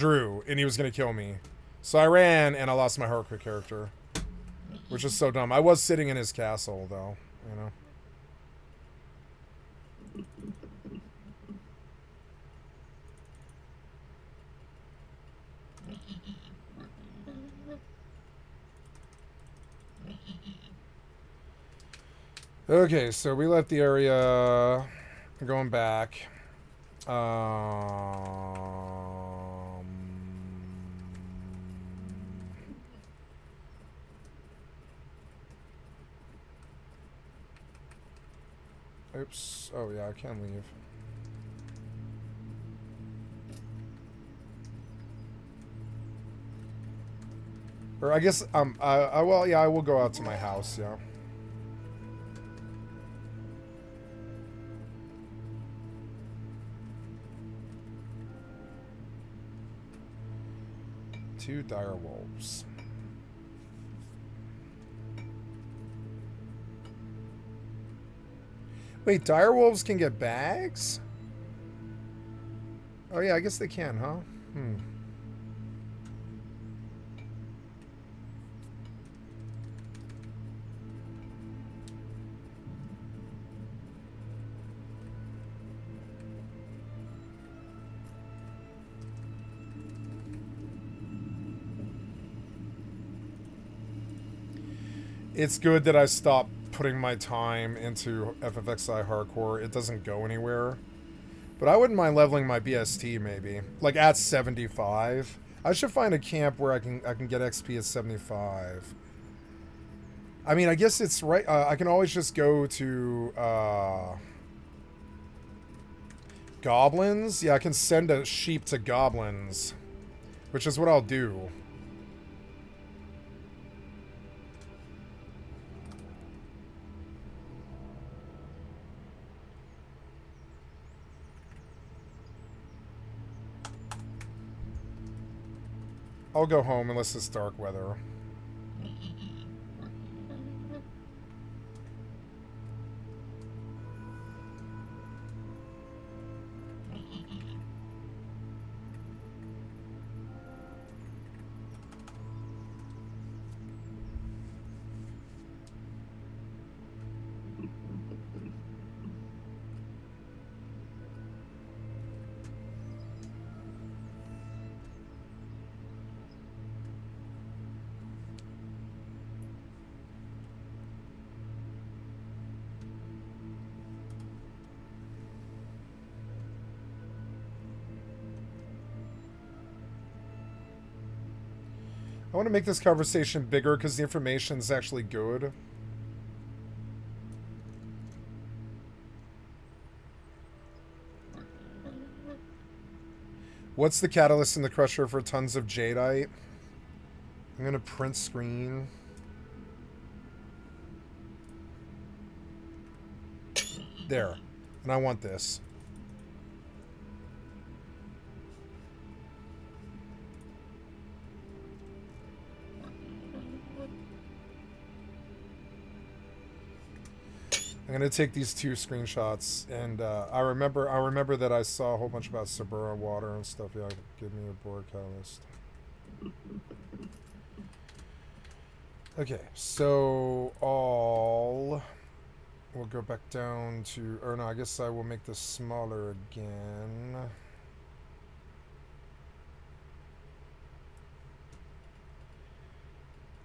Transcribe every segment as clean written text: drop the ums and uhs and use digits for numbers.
Drew, and he was gonna kill me. So I ran, and I lost my hardcore character. Which is so dumb. I was sitting in his castle, though, you know. Okay, so we left the area. Going back. Oops. Oh, yeah, I can leave. Or I guess, well, yeah, I will go out to my house, yeah. Two dire wolves. Wait, dire wolves can get bags? Oh yeah, I guess they can, huh? It's good that I stopped putting my time into FFXI Hardcore. It doesn't go anywhere. But I wouldn't mind leveling my BST maybe. Like at 75. I should find a camp where I can get XP at 75. I mean, I guess it's right. I can always just go to goblins. Yeah, I can send a sheep to goblins, which is what I'll do. I'll go home unless it's dark weather. I want to make this conversation bigger because the information is actually good. What's the catalyst in the crusher for tons of jadeite? I'm going to print screen. There. And I want this. I'm gonna take these 2 screenshots, and I remember that I saw a whole bunch about Sabura water and stuff. Yeah, give me a board catalyst. Okay, so we'll go back down to, or no, I guess I will make this smaller again.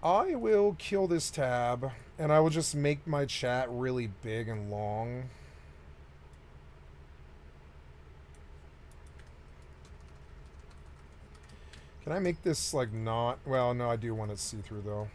I will kill this tab, and I will just make my chat really big and long. Can I make this, like, not... Well, no, I do want it see-through, though.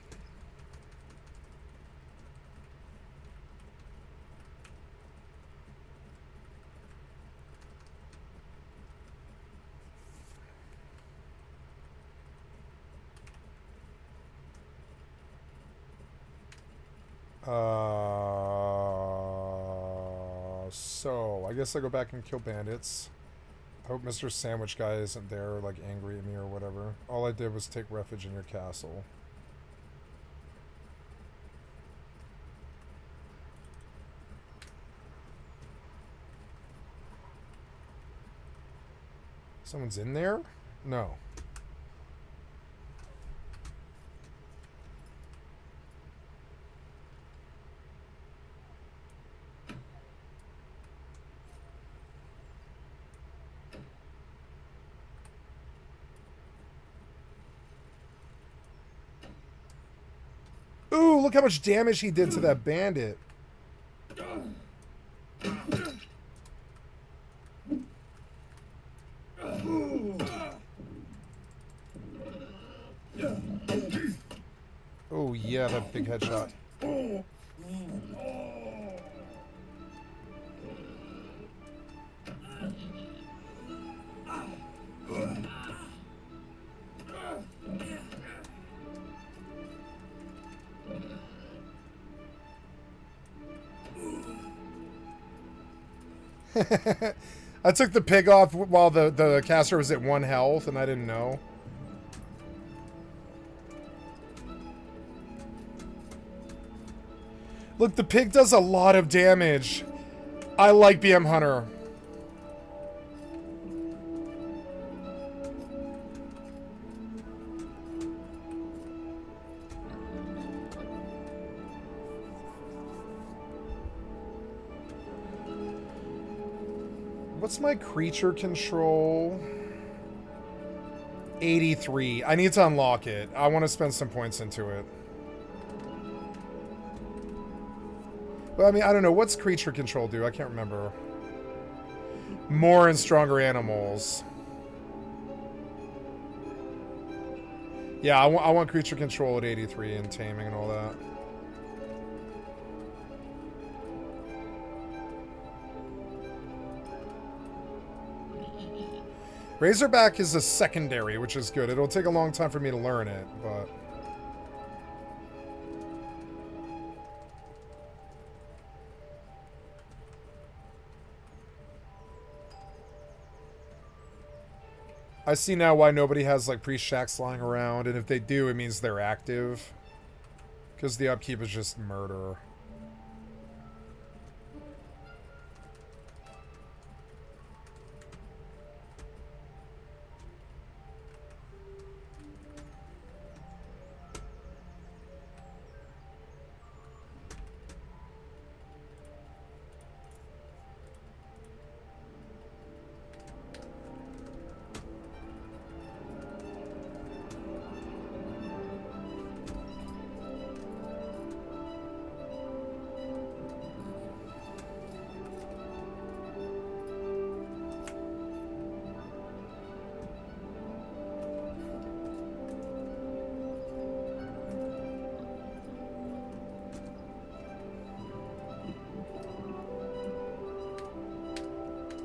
So, I guess I go back and kill bandits. I hope Mr. Sandwich Guy isn't there, like, angry at me or whatever. All I did was take refuge in your castle. Someone's in there? No. Ooh, look how much damage he did to that bandit. Oh, yeah, that big headshot. I took the pig off while the caster was at 1 health, and I didn't know. Look, the pig does a lot of damage. I like BM Hunter. What's my creature control? 83. I need to unlock it. I want to spend some points into it. Well, I mean, I don't know. What's creature control do? I can't remember. More and stronger animals. Yeah, I want creature control at 83 and taming and all that. Razorback is a secondary, which is good. It'll take a long time for me to learn it, but... I see now why nobody has, like, priest shacks lying around, and if they do, it means they're active. Because the upkeep is just murder.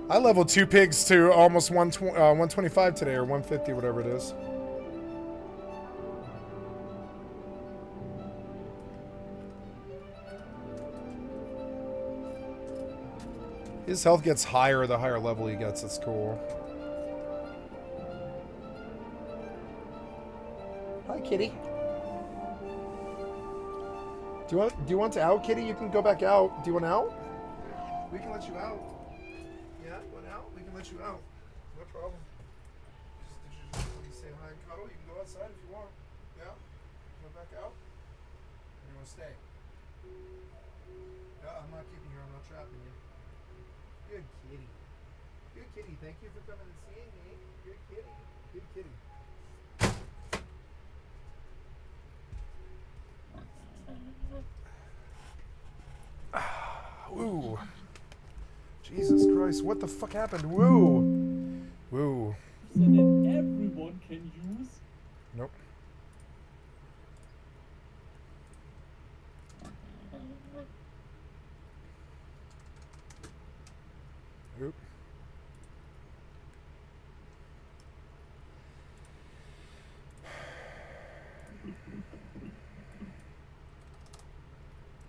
I leveled 2 pigs to almost 125 today, or 150, whatever it is. His health gets higher the higher level he gets. It's cool. Hi, kitty. Do you want to out, kitty? You can go back out. Do you want out? We can let you out. Yeah, you want out? We can let you out. No problem. Just say hi and cuddle. You can go outside if you want. Yeah? Go back out? Or you want to stay? Yeah, I'm not keeping you. I'm not trapping you. Good kitty. Good kitty. Thank you for coming and seeing me. Good kitty. Good kitty. Woo. Jesus Christ, what the fuck happened? Woo. Woo. So that everyone can use? Nope. Oop.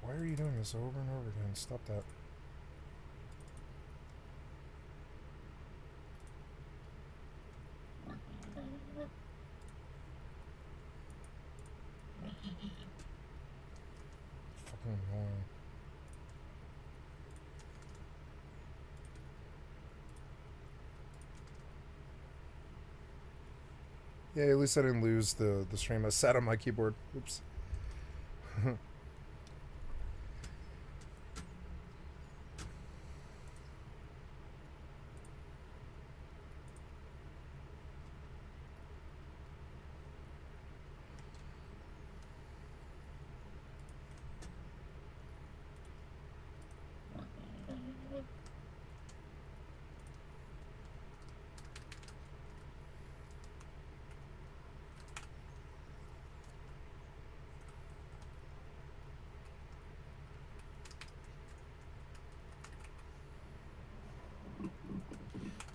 Why are you doing this over and over again? Stop that. Fucking annoying. Yeah, at least I didn't lose the stream. I sat on my keyboard. Oops.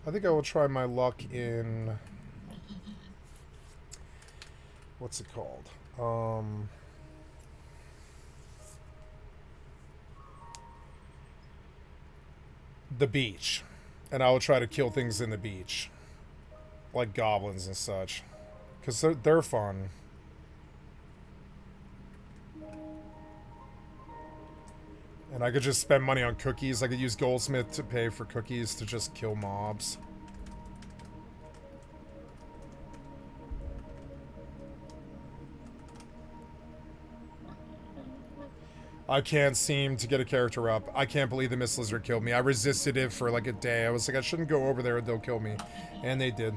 I think I will try my luck in... What's it called? The beach. And I will try to kill things in the beach. Like goblins and such. Because they're fun. And I could just spend money on cookies. I could use Goldsmith to pay for cookies to just kill mobs. I can't seem to get a character up. I can't believe the Mist Lizard killed me. I resisted it for like a day. I was like, I shouldn't go over there, they'll kill me. And they did.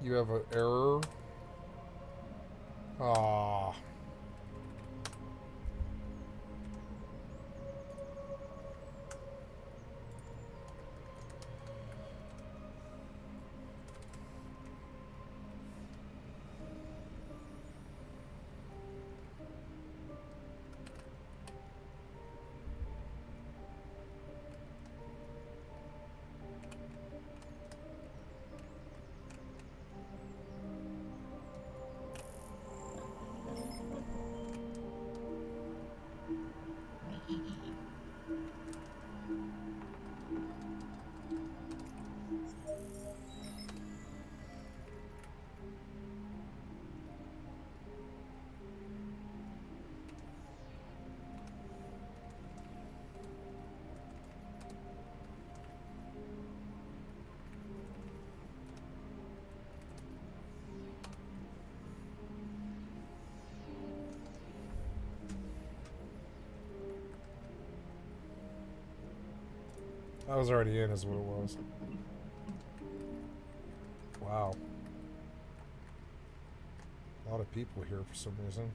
You have an error? Ah. I was already in is what it was. Wow. A lot of people here for some reason.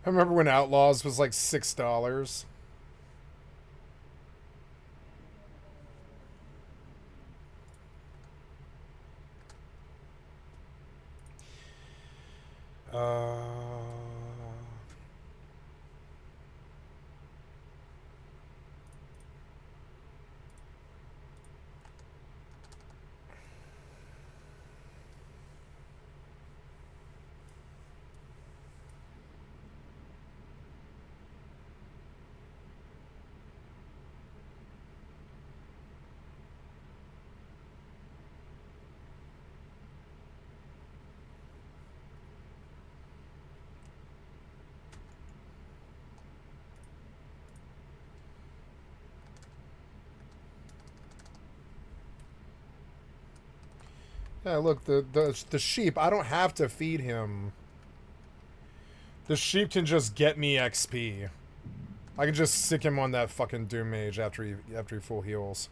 I remember when Outlaws was like $6. Yeah, look, the sheep, I don't have to feed him. The sheep can just get me XP. I can just sick him on that fucking Doom Mage after he full heals.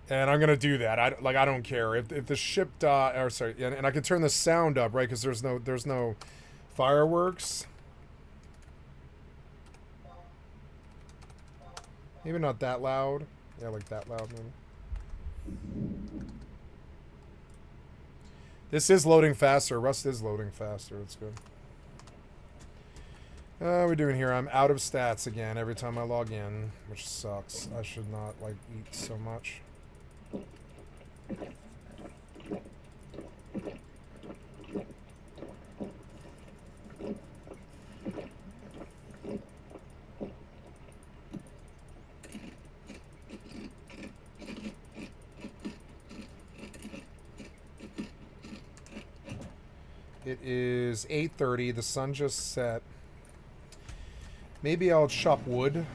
And I'm gonna do that. I don't care if the ship or sorry, and I can turn the sound up, right? Because there's no fireworks. Maybe not that loud. Yeah, like that loud, maybe. This is loading faster. Rust is loading faster. That's good. What are we doing here? I'm out of stats again every time I log in, which sucks. I should not, like, eat so much. It is 8:30. The sun just set. Maybe I'll chop wood.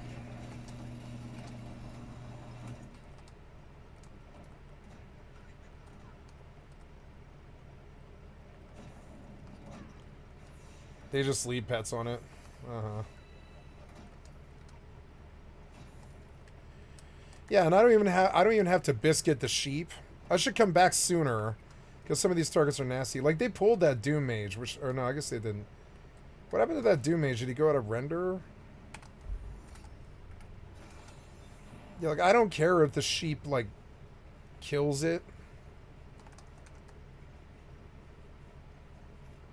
They just leave pets on it. Uh-huh. Yeah, and I don't even have to biscuit the sheep. I should come back sooner. Because some of these targets are nasty. Like, they pulled that Doom Mage, which... Or no, I guess they didn't. What happened to that Doom Mage? Did he go out of render? Yeah, like, I don't care if the sheep, like, kills it.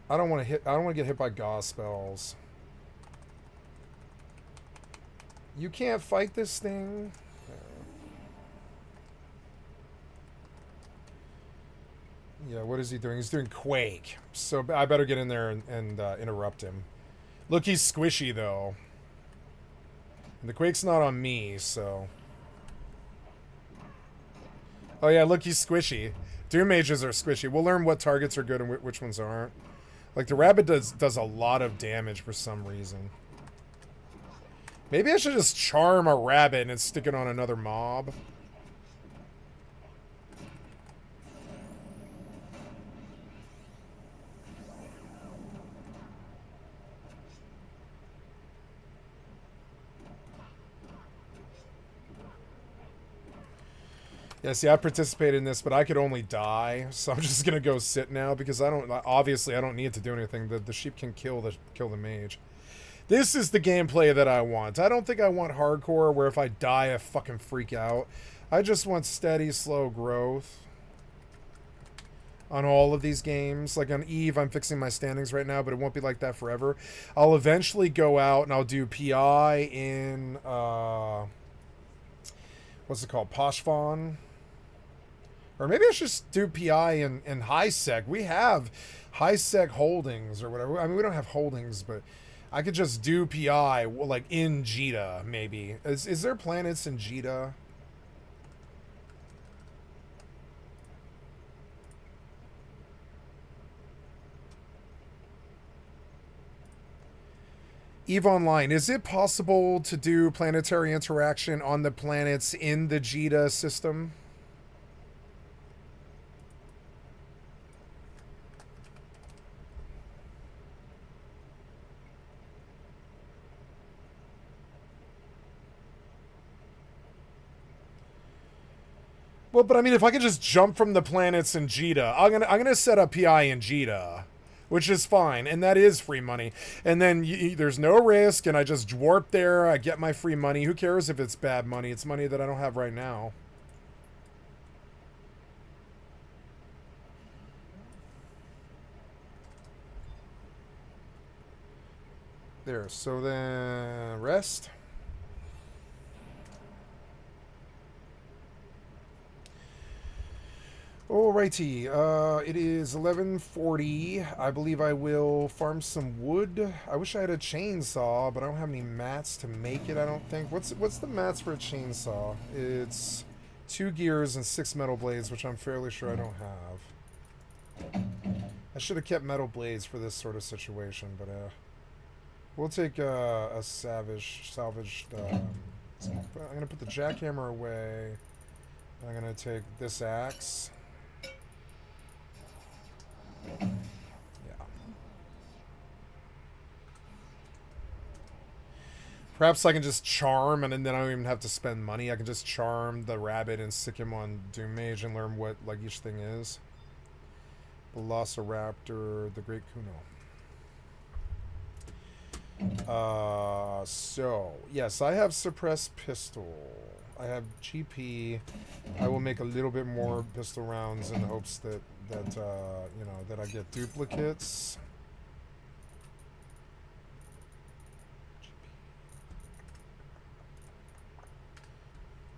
I don't want to get hit by Gauss spells. You can't fight this thing. Yeah, what is he doing? He's doing Quake. So I better get in there and interrupt him. Look, he's squishy, though. And the Quake's not on me, so... Oh, yeah, look, he's squishy. Doom Mages are squishy. We'll learn what targets are good and which ones aren't. Like, the rabbit does a lot of damage for some reason. Maybe I should just charm a rabbit and stick it on another mob. Yeah, see, I participated in this, but I could only die, so I'm just gonna go sit now because obviously I don't need to do anything. The sheep can kill the mage. This is the gameplay that I want. I don't think I want hardcore where if I die I fucking freak out. I just want steady, slow growth on all of these games. Like on Eve, I'm fixing my standings right now, but it won't be like that forever. I'll eventually go out and I'll do PI in what's it called? Poshfon. Or maybe I should just do PI in high sec. We have high sec holdings or whatever. I mean, we don't have holdings, but I could just do PI like in Jita, maybe. Is there planets in Jita? EVE Online, is it possible to do planetary interaction on the planets in the Jita system? Well, but I mean, if I could just jump from the planets in Jita, I'm gonna set up PI in Jita. which is fine, and that is free money. And then there's no risk, and I just dwarp there, I get my free money. Who cares if it's bad money? It's money that I don't have right now. There, so then rest. Alrighty, it is 11:40. I believe I will farm some wood. I wish I had a chainsaw, but I don't have any mats to make it, I don't think. What's the mats for a chainsaw? It's 2 gears and 6 metal blades, which I'm fairly sure I don't have. I should have kept metal blades for this sort of situation, but we'll take a salvaged. I'm gonna put the jackhammer away. I'm gonna take this axe. Yeah. Perhaps I can just charm, and then I don't even have to spend money. I can just charm the rabbit and stick him on Doom Mage and learn what like each thing is. Velociraptor, the Great Kuno. So yes, I have suppressed pistol. I have GP. I will make a little bit more pistol rounds in the hopes that you know, that I get duplicates.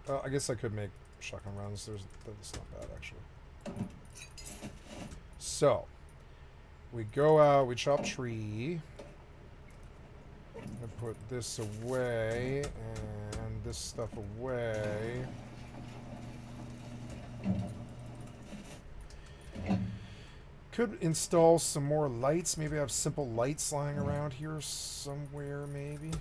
I guess I could make shotgun rounds. That's not bad actually. So we go out. We chop tree. I'm gonna put this away and this stuff away. Could install some more lights. Maybe I have simple lights lying around here somewhere. Maybe.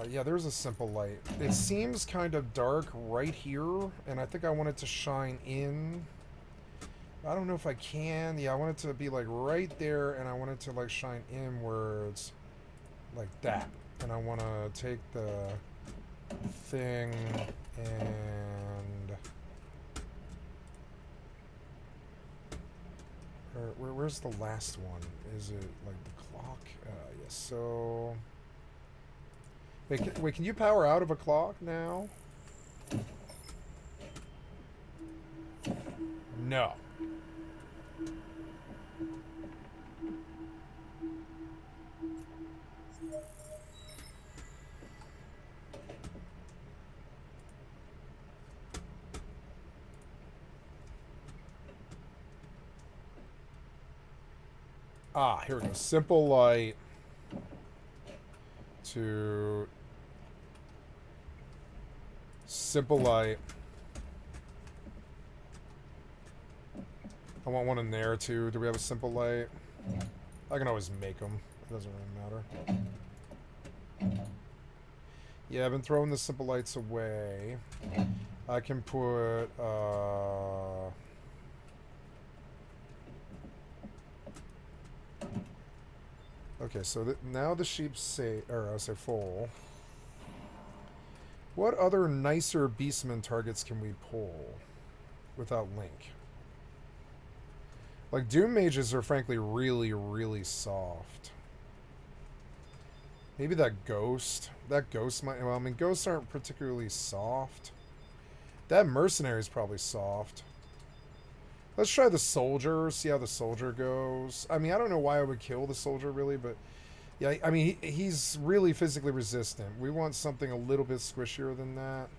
Yeah, there's a simple light. It seems kind of dark right here, and I think I want it to shine in. I don't know if I can. Yeah, I want it to be like right there, and I want it to like shine inwards, like that. And I want to take the thing and where's the last one? Is it like the clock? Yes. So wait, can you power out of a clock now? No. Ah, here we go. Simple light to simple light. I want one in there too. Do we have a simple light? I can always make them. It doesn't really matter. Yeah, I've been throwing the simple lights away. I can put okay, so now the sheep's full. What other nicer beastman targets can we pull without Link? Like, Doom Mages are frankly really, really soft. Maybe that Ghost. That Ghost might... Well, I mean, Ghosts aren't particularly soft. That Mercenary is probably soft. Let's try the Soldier, see how the Soldier goes. I mean, I don't know why I would kill the Soldier, really, but... Yeah, I mean, he's really physically resistant. We want something a little bit squishier than that.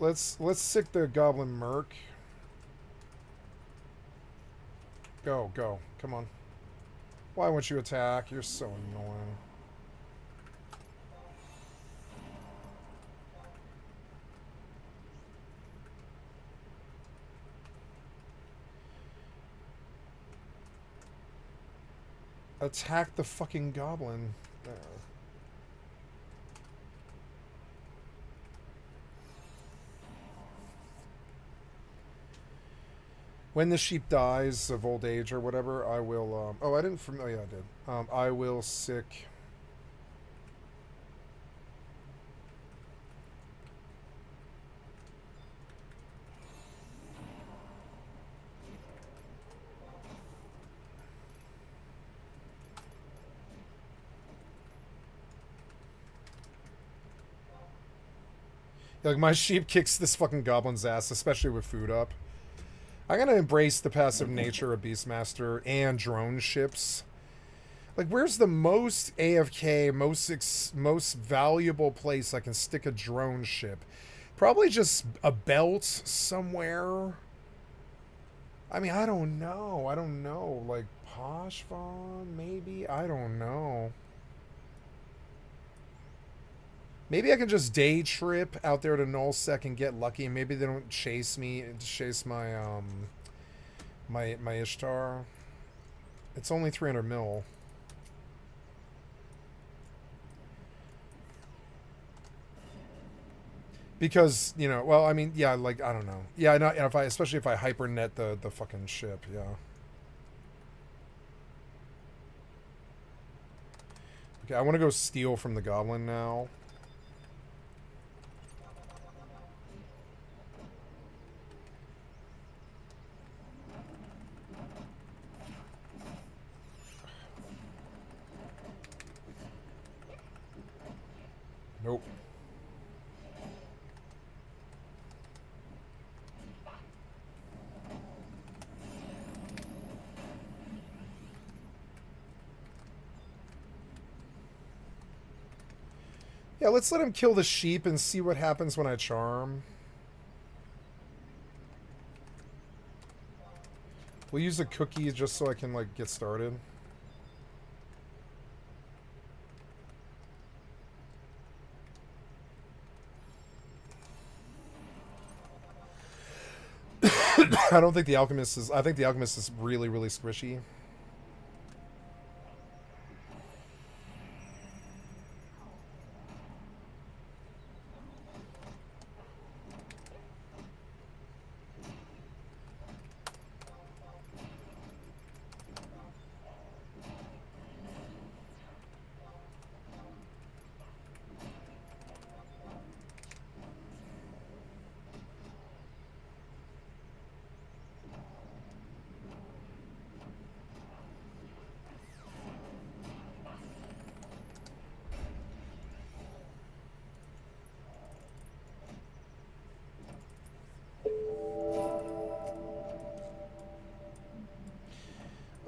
Let's sick the Goblin Merc. Go, go. Come on. Why won't you attack? You're so annoying. Attack the fucking goblin. There. When the sheep dies of old age or whatever, I will, oh, I didn't, oh, yeah, I did. I will sick... Like, my sheep kicks this fucking goblin's ass, especially with food up. I'm gonna embrace the passive nature of Beastmaster and drone ships. Like, where's the most AFK, most valuable place I can stick a drone ship? Probably just a belt somewhere. I mean, I don't know. I don't know. Like, Poshvon, maybe? I don't know. Maybe I can just day trip out there to Nullsec and get lucky, and maybe they don't chase me, chase my, my Ishtar. It's only 300 mil. Because, you know, well, I mean, yeah, like, I don't know. Yeah, I know, if I, especially if I hypernet the fucking ship, yeah. Okay, I want to go steal from the goblin now. Nope. Yeah, let's let him kill the sheep and see what happens when I charm. We'll use a cookie just so I can, like, get started. I don't think the alchemist is... I think the alchemist is really, really squishy.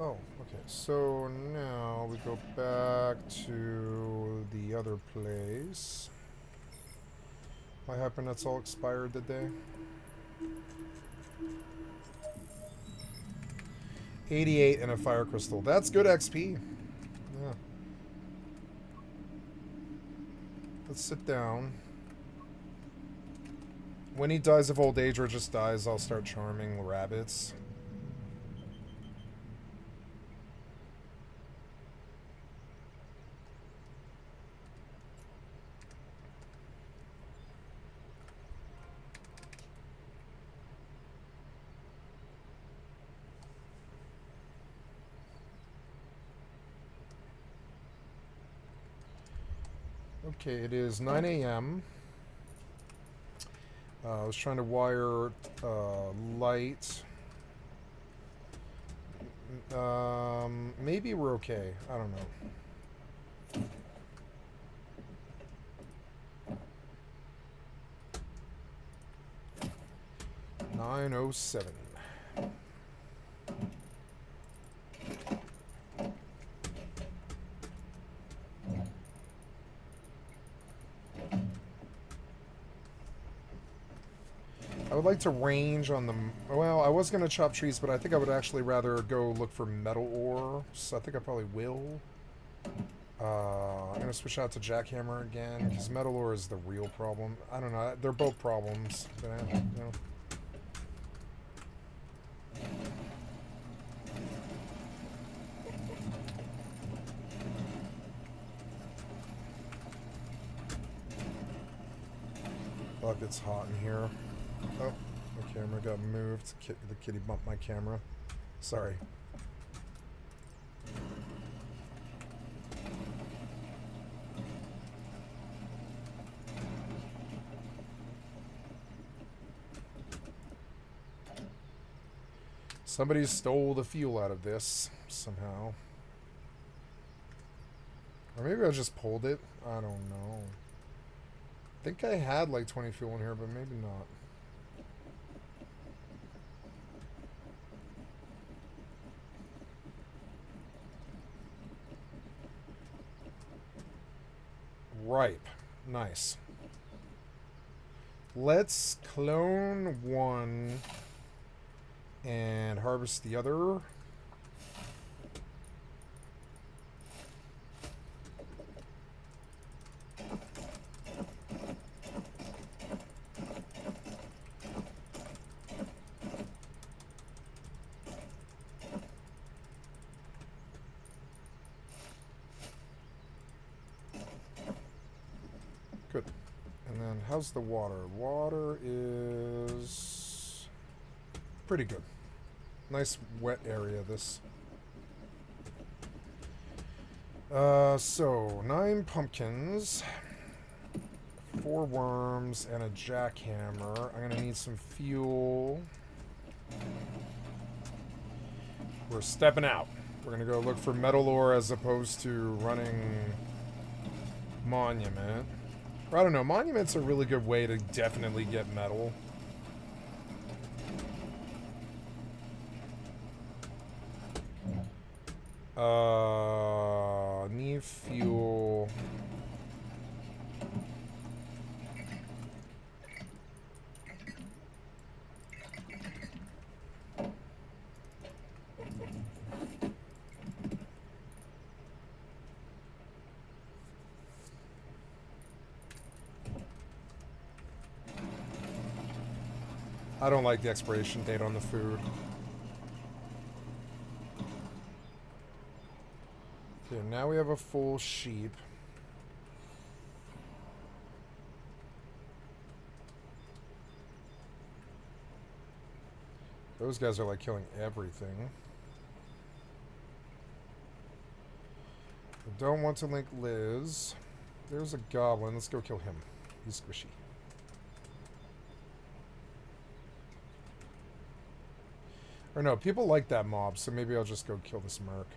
Oh, okay. So now we go back to the other place. What happened? That's all expired, did they? 88 and a fire crystal. That's good XP. Yeah. Let's sit down. When he dies of old age or just dies, I'll start charming rabbits. Okay, it is 9 a.m. I was trying to wire light. Maybe we're okay. I don't know. $9:07. I would like to range on the... Well, I was going to chop trees, but I think I would actually rather go look for metal ore. So I think I probably will. I'm going to switch out to jackhammer again, because metal ore is the real problem. I don't know. They're both problems. But, you know. Fuck, it's hot in here. Oh, the camera got moved. The kitty bumped my camera. Sorry. Somebody stole the fuel out of this somehow. Or maybe I just pulled it. I don't know. think I had like 20 fuel in here, but maybe not. Ripe. Nice. Let's clone one and harvest the other. Good. And then how's the water? Water is pretty good. Nice wet area, this. So 9 pumpkins, 4 worms, and a jackhammer. I'm gonna need some fuel. We're stepping out. We're gonna go look for metal ore as opposed to running monument. Or I don't know, monument's a really good way to definitely get metal. Need fuel. I don't like the expiration date on the food. Okay, now we have a full sheep. Those guys are like killing everything. I don't want to link Liz. There's a goblin. Let's go kill him. He's squishy. Or no, people like that mob, so maybe I'll just go kill this merc.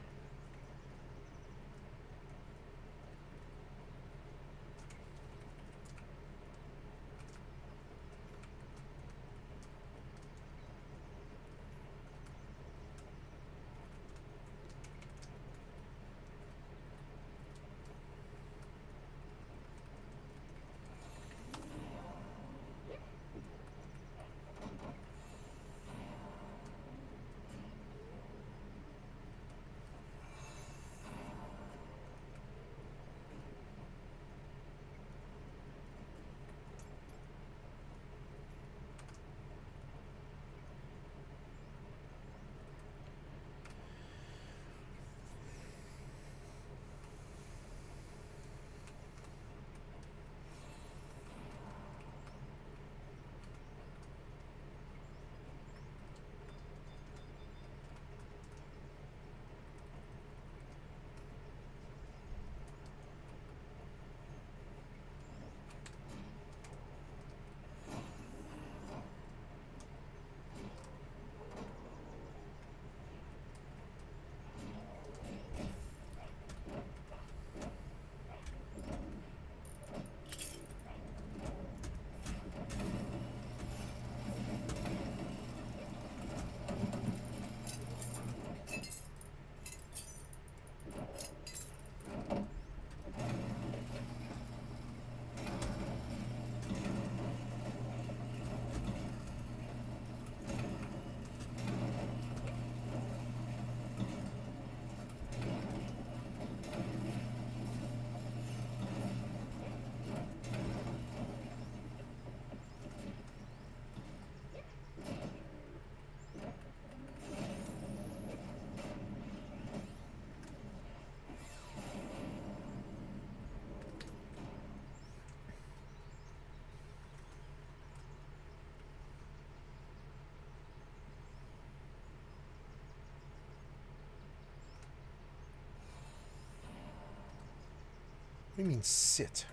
What do you mean, sit?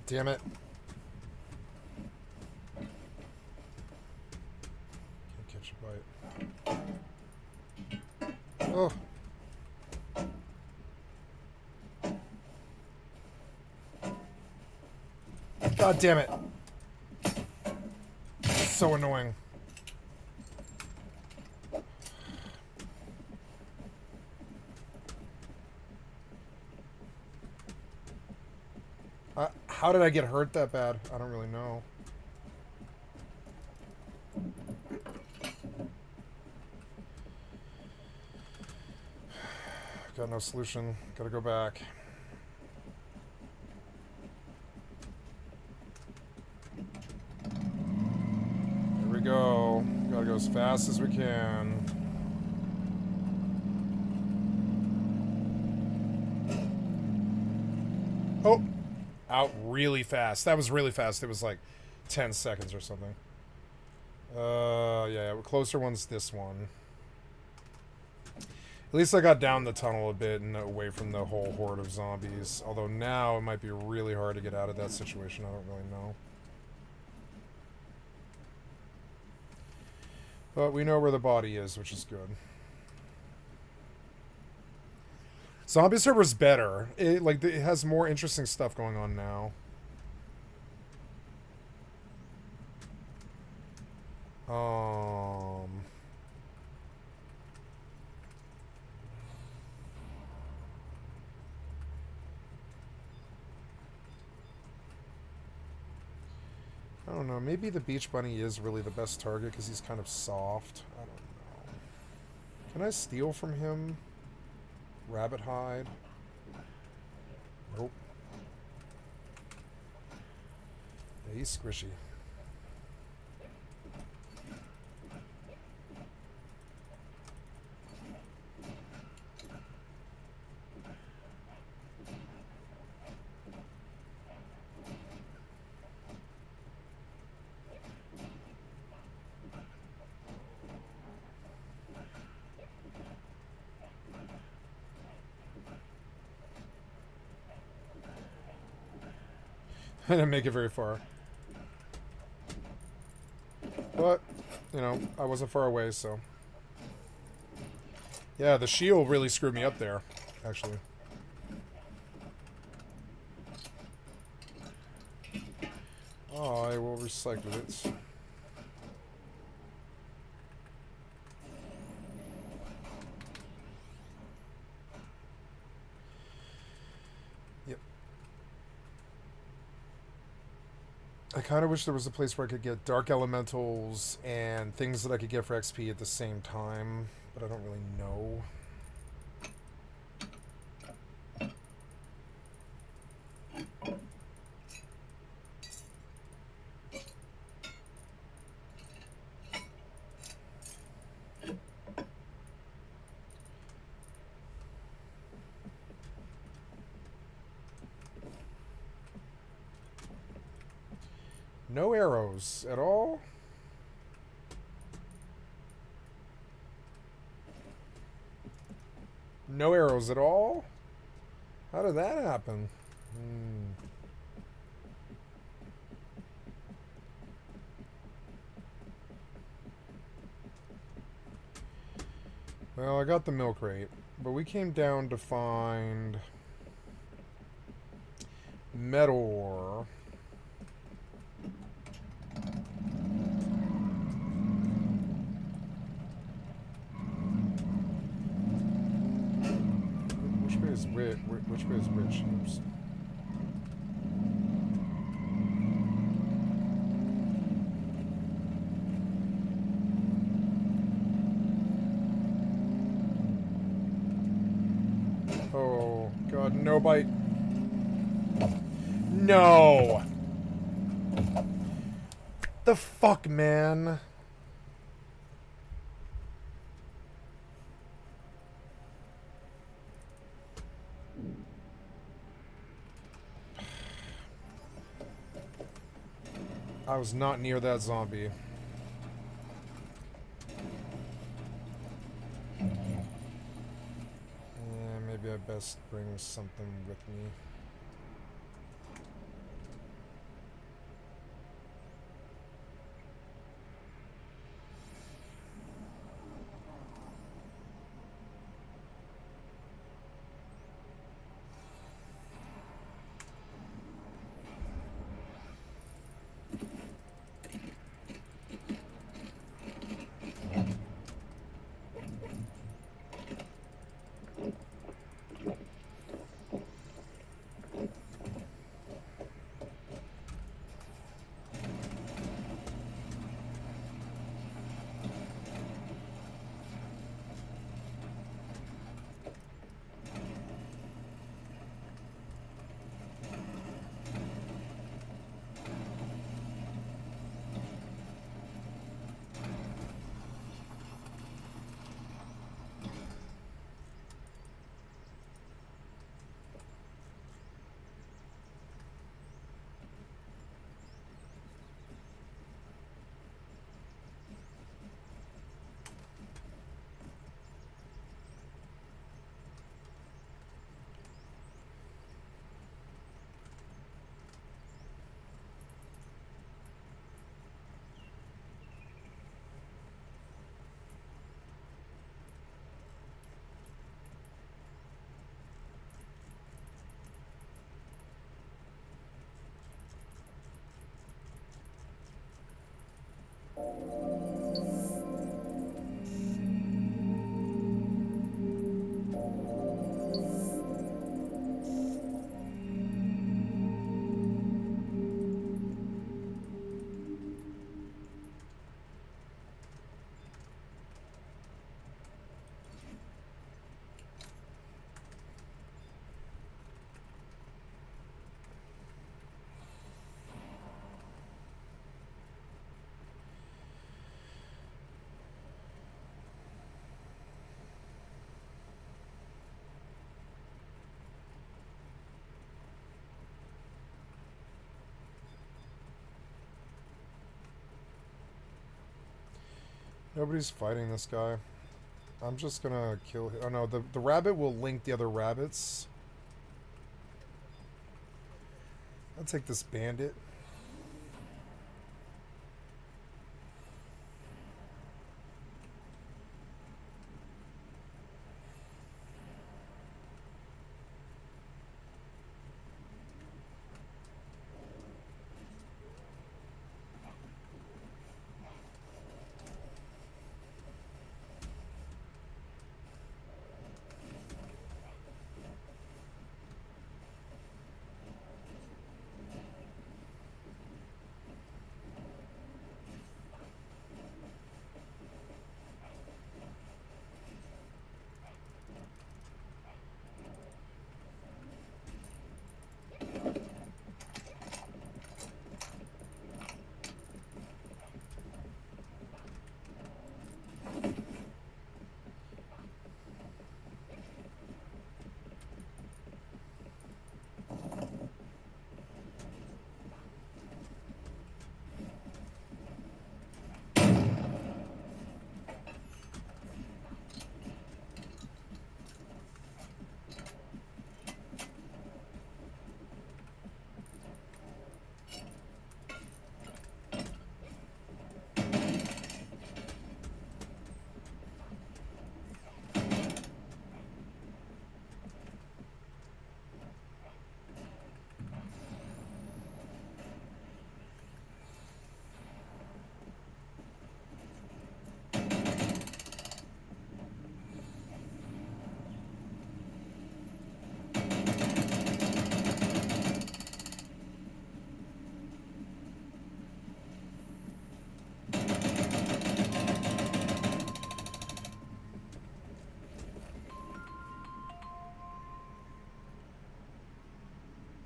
Damn it. Can't catch a bite. Oh. God damn it. So annoying. How did I get hurt that bad? I don't really know. Got no solution. Gotta go back. Here we go. Gotta go as fast as we can. Oh! Out really fast. That was really fast. It was like 10 seconds or something. Yeah, closer one's this one. At least I got down the tunnel a bit and away from the whole horde of zombies. Although now it might be really hard to get out of that situation. I don't really know. But we know where the body is, which is good. Zombie server's better. It has more interesting stuff going on now. I don't know. Maybe the beach bunny is really the best target because he's kind of soft. I don't know. Can I steal from him? Rabbit hide? Nope. Yeah, he's squishy. I didn't make it very far. But, you know, I wasn't far away, so. Yeah, the shield really screwed me up there, actually. Oh, I will recycle it. Yep. I kind of wish there was a place where I could get dark elementals and things that I could get for XP at the same time, but I don't really know. No arrows at all? No arrows at all? How did that happen? Well, I got the milk crate, but we came down to find metal ore. Which way is rich? Which way is rich? Oops. Oh, God, no bite. No! The fuck, man? I was not near that zombie. Yeah, maybe I best bring something with me. Nobody's fighting this guy. I'm just gonna kill him. Oh no, the rabbit will link the other rabbits. I'll take this bandit.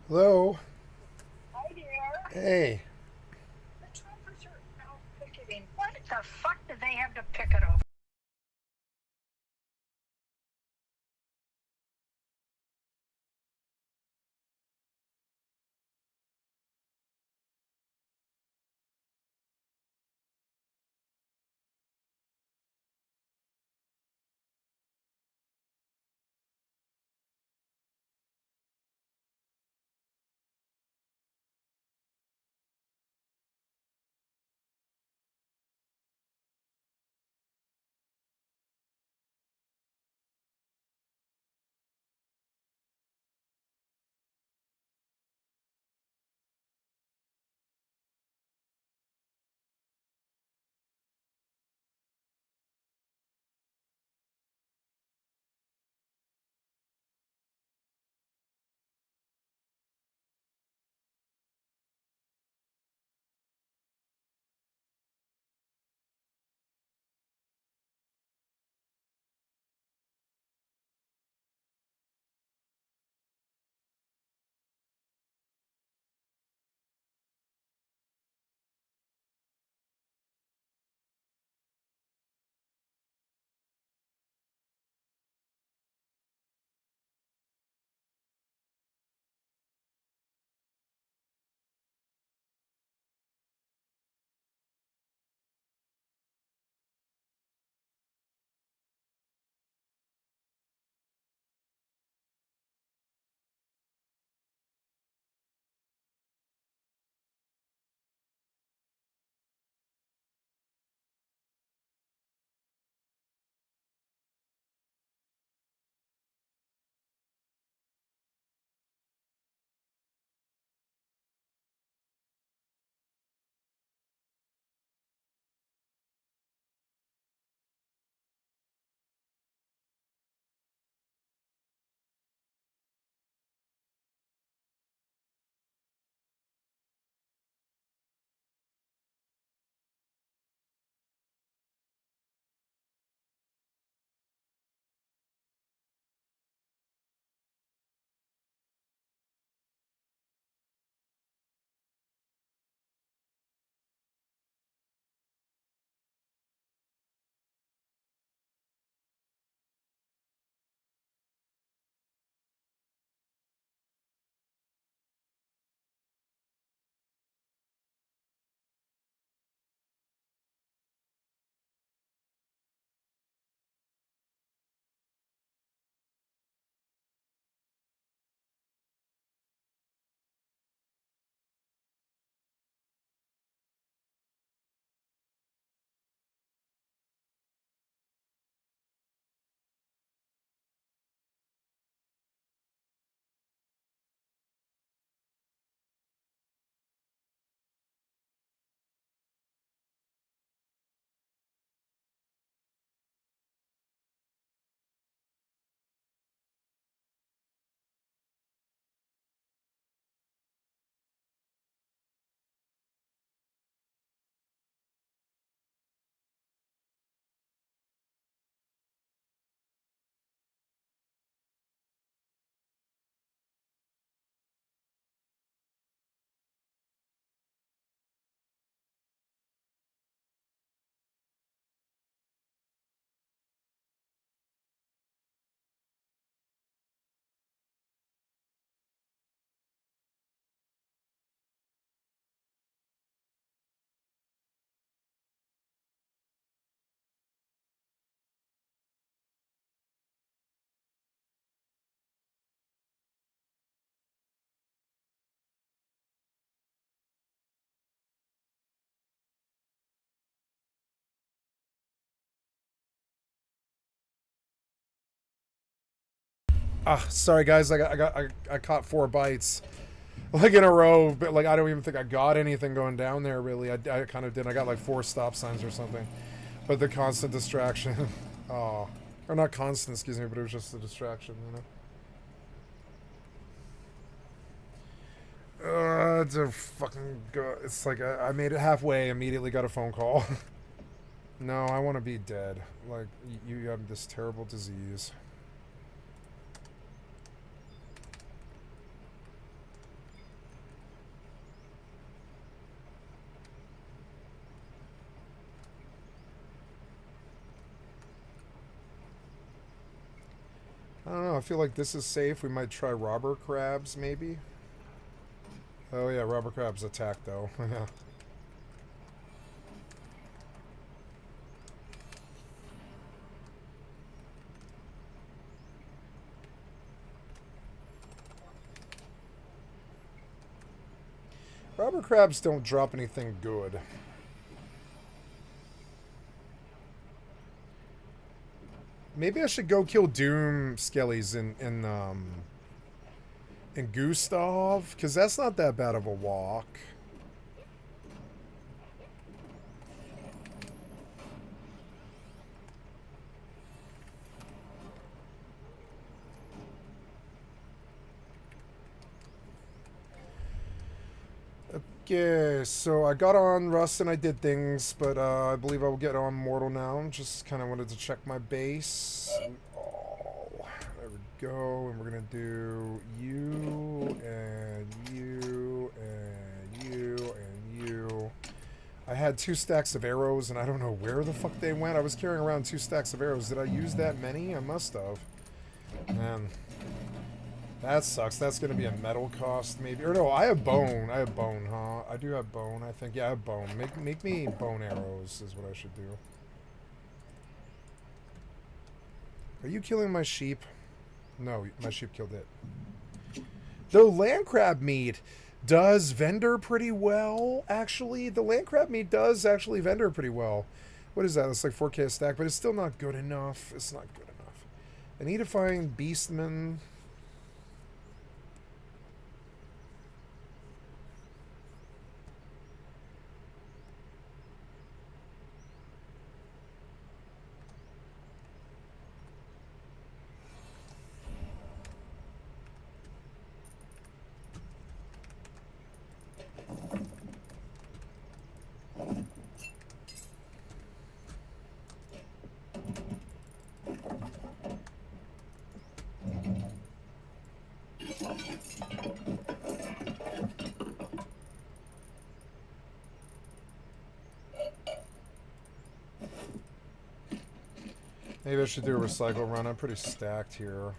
Hello? Hi dear. Hey. The troopers are out picketing. What the fuck do they have to picket over? Ah, sorry guys, I caught 4 bites. Like in a row, but like I don't even think I got anything going down there really. I kind of did. I got like 4 stop signs or something. But the constant distraction. Oh. Or not constant, excuse me, but it was just a distraction, you know? It's a fucking it's like I made it halfway, immediately got a phone call. No, I want to be dead. Like, you have this terrible disease. I don't know, I feel like this is safe. We might try robber crabs, maybe? Oh yeah, robber crabs attack, though. Yeah. Robber crabs don't drop anything good. Maybe I should go kill Doom Skellies in Gustav, because that's not that bad of a walk. Okay, so I got on Rust and I did things, but I believe I will get on Mortal now. Just kind of wanted to check my base. Oh, there we go. And we're going to do you, and you, and you, and you. I had 2 stacks of arrows, and I don't know where the fuck they went. I was carrying around 2 stacks of arrows. Did I use that many? I must have. Man. That sucks. That's going to be a metal cost, maybe. Or no, I have bone. I have bone, huh? I do have bone, I think. Yeah, I have bone. Make me bone arrows is what I should do. Are you killing my sheep? No, my sheep killed it. Though land crab meat does vendor pretty well, actually. The land crab meat does actually vendor pretty well. What is that? It's like 4K a stack, but it's still not good enough. It's not good enough. I need to find Beastmen. Maybe I should do a recycle run. I'm pretty stacked here.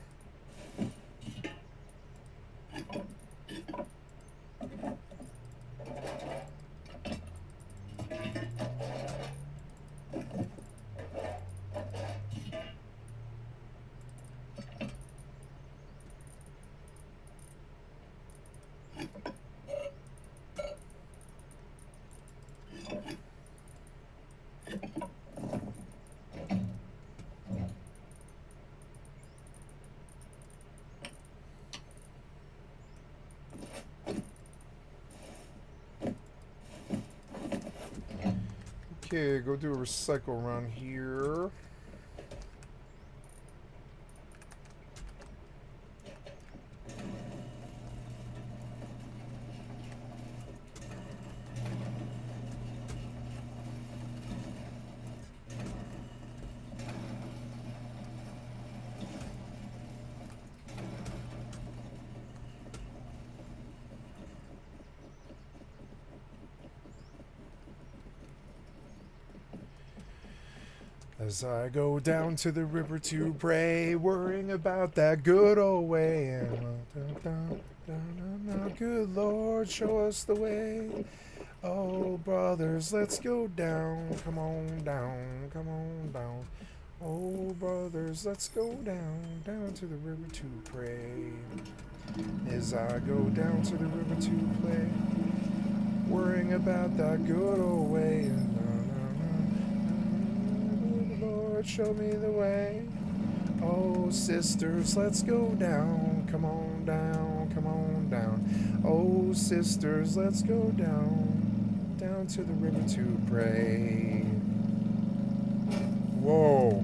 Okay, go do a recycle run here. As I go down to the river to pray, worrying about that good old way. And good Lord, show us the way. Oh, brothers, let's go down. Come on down, come on down. Oh, brothers, let's go down, down to the river to pray. As I go down to the river to play, worrying about that good old way. And show me the way. Oh, sisters, let's go down. Come on down, come on down. Oh, sisters, let's go down. Down to the river to pray. Whoa.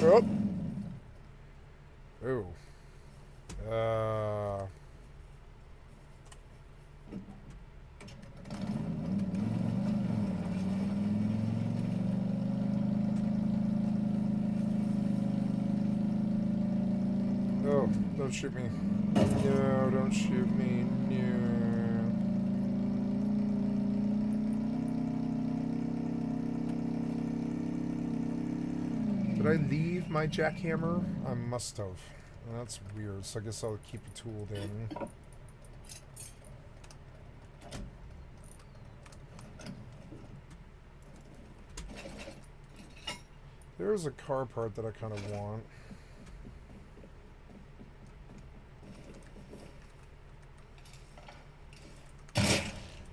Oh. Ooh. Oh, don't shoot me. No, don't shoot me. No. Did I leave my jackhammer? I must have. That's weird, so I guess I'll keep it tooled in. There's a car part that I kind of want.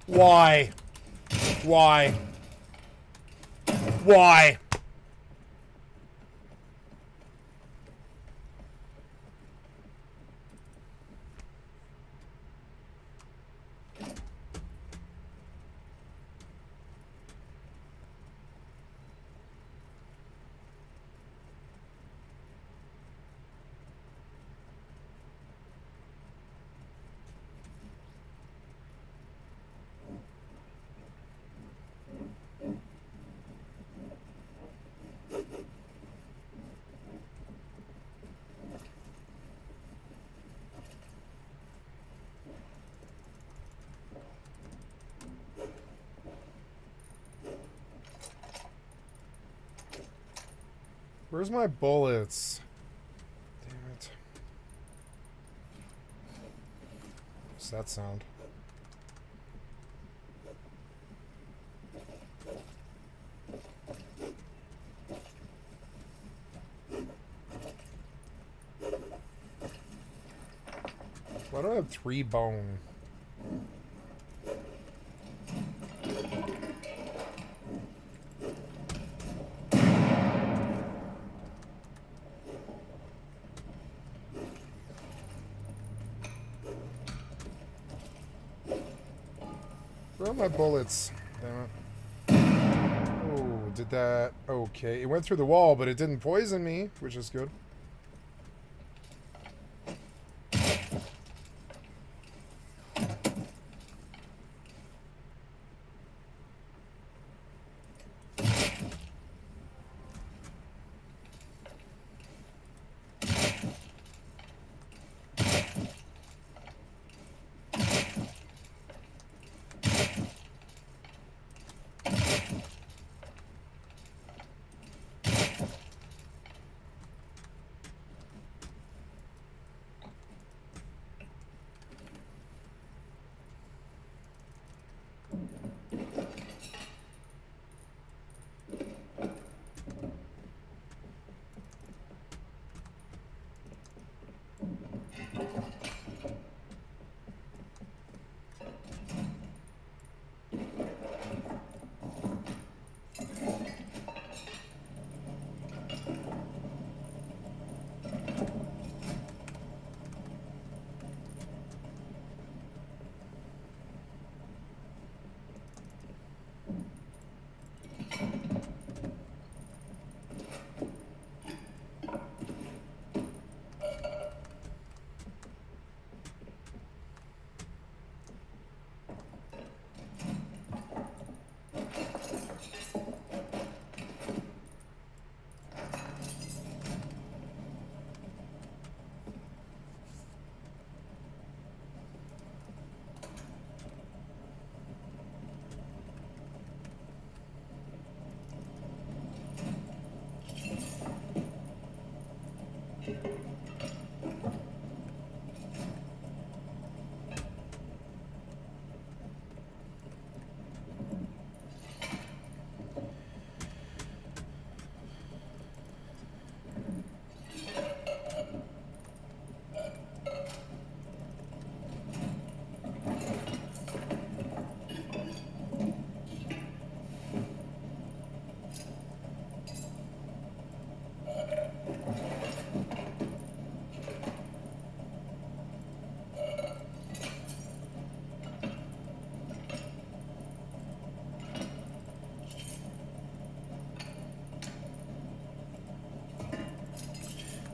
Why? Why? Why? Where's my bullets? Damn it. What's that sound? Why do I have 3 bone? Where are my bullets? Damn it. Oh, did that... Okay, it went through the wall, but it didn't poison me, which is good.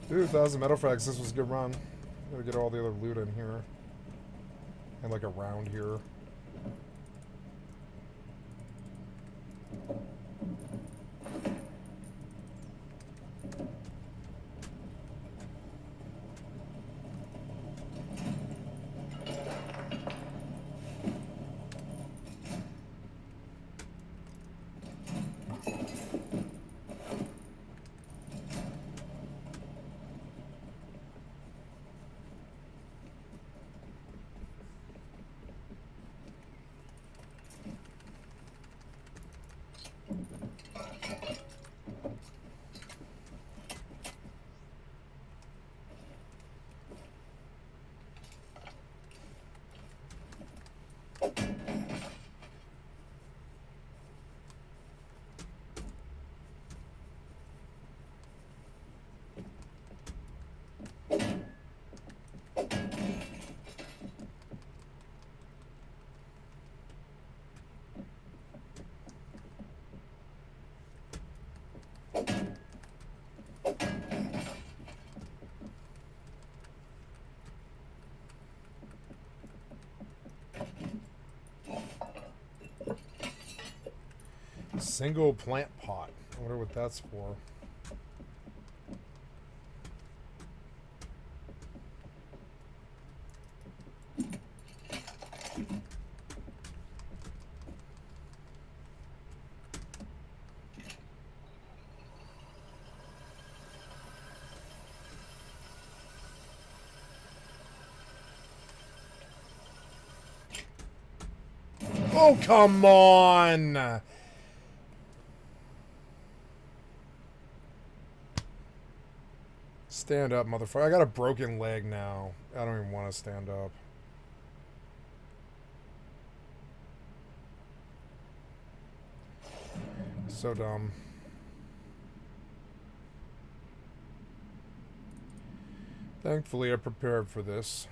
Dude, 1,000 metal frags. This was a good run. Gotta get all the other loot in here. And like around here. Single plant pot. I wonder what that's for. Oh, come on! Stand up, motherfucker. I got a broken leg now. I don't even want to stand up. So dumb. Thankfully, I prepared for this.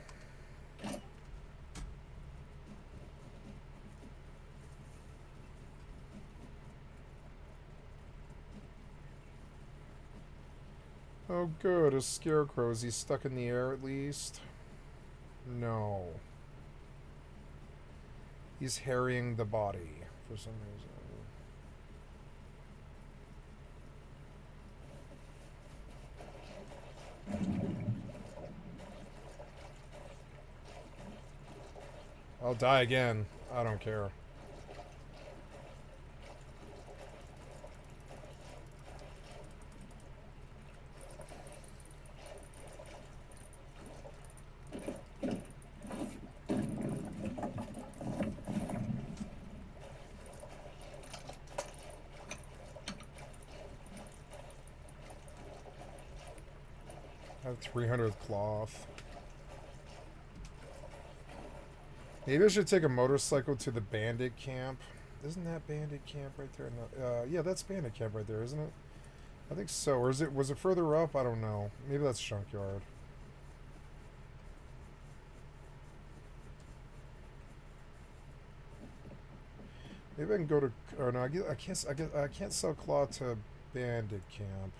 Oh good, a scarecrow. Is he stuck in the air at least? No. He's harrying the body for some reason. I'll die again. I don't care. I have 300 cloth. Maybe I should take a motorcycle to the bandit camp. Isn't that bandit camp right there? No, yeah, that's bandit camp right there, isn't it? I think so. Or is it? Was it further up? I don't know. Maybe that's junkyard. Maybe I can go to. Or no, I can't. I can't sell cloth to bandit camp.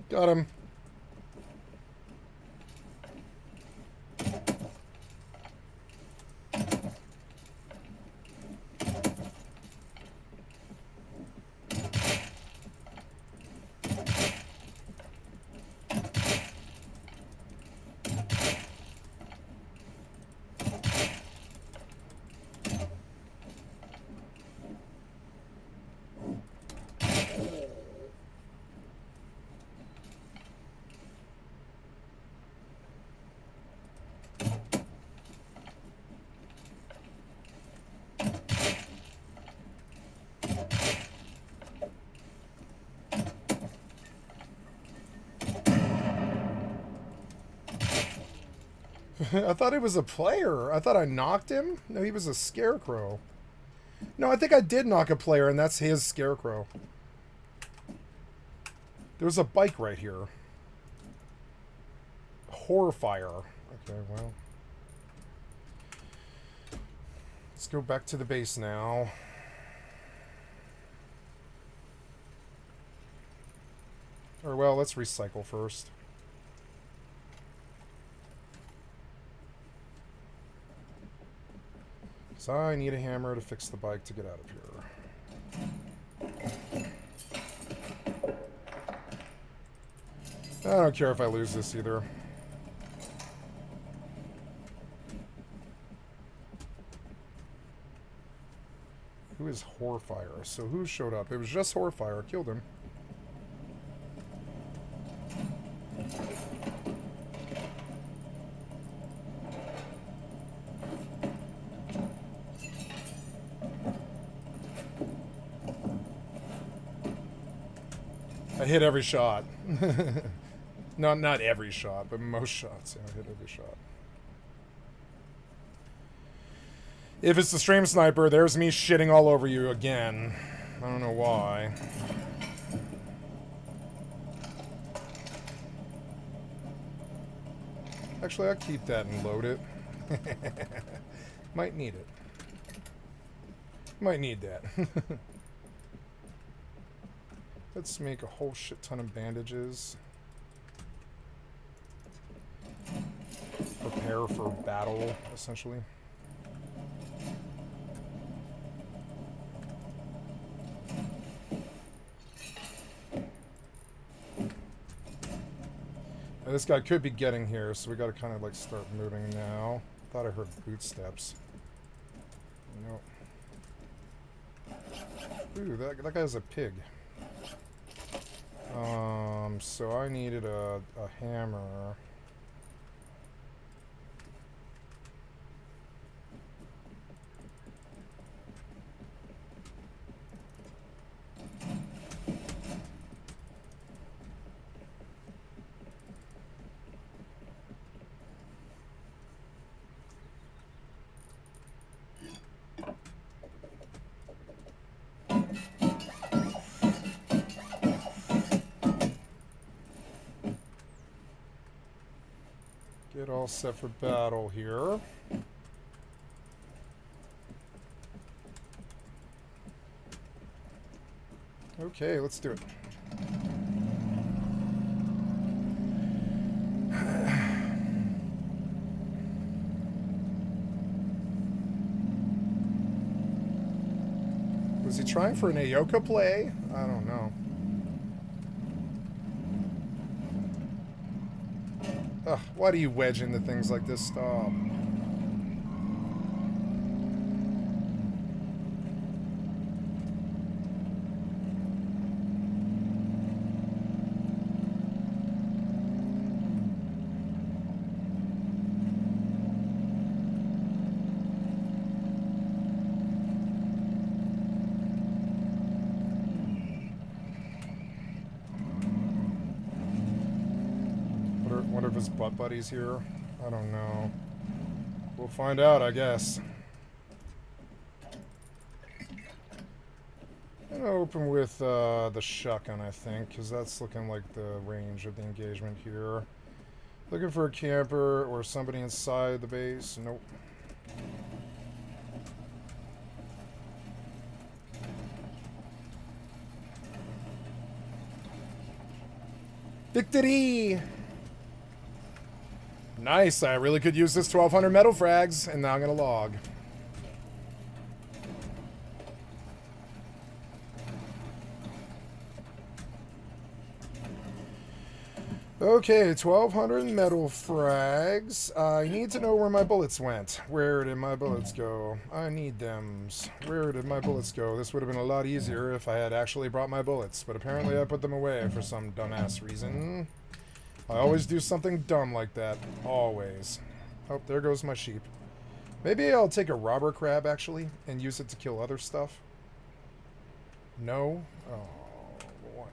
Got him. I thought he was a player. I thought I knocked him. No, he was a scarecrow. No, I think I did knock a player, and that's his scarecrow. There's a bike right here. Horrorfire. Okay, well. Let's go back to the base now. Or, well, let's recycle first. So I need a hammer to fix the bike to get out of here. I don't care if I lose this either. Who is Horfire? So who showed up? It was just Horfire. Killed him. I hit every shot. Not every shot, but most shots. Yeah, I hit every shot. If it's the stream sniper, there's me shitting all over you again. I don't know why. Actually, I'll keep that and load it. Might need it. Might need that. Let's make a whole shit ton of bandages. Prepare for battle, essentially. Now, this guy could be getting here, so we gotta kind of like start moving now. Thought I heard footsteps. Nope. Ooh, that guy's a pig. So I needed a hammer. Get all set for battle here. Okay, let's do it. Was he trying for an Ayoka play? I don't know. Ugh, why do you wedge into things like this? Stop. What are his butt buddies here? I don't know. We'll find out, I guess. I'm gonna open with the shotgun, I think, because that's looking like the range of the engagement here. Looking for a camper or somebody inside the base. Nope. Victory! Nice, I really could use this 1200 metal frags, and now I'm gonna log. Okay, 1200 metal frags. I need to know where my bullets went. Where did my bullets go? I need them. Where did my bullets go? This would have been a lot easier if I had actually brought my bullets, but apparently I put them away for some dumbass reason. I always do something dumb like that. Always. Oh, there goes my sheep. Maybe I'll take a robber crab, actually, and use it to kill other stuff. No? Oh, what?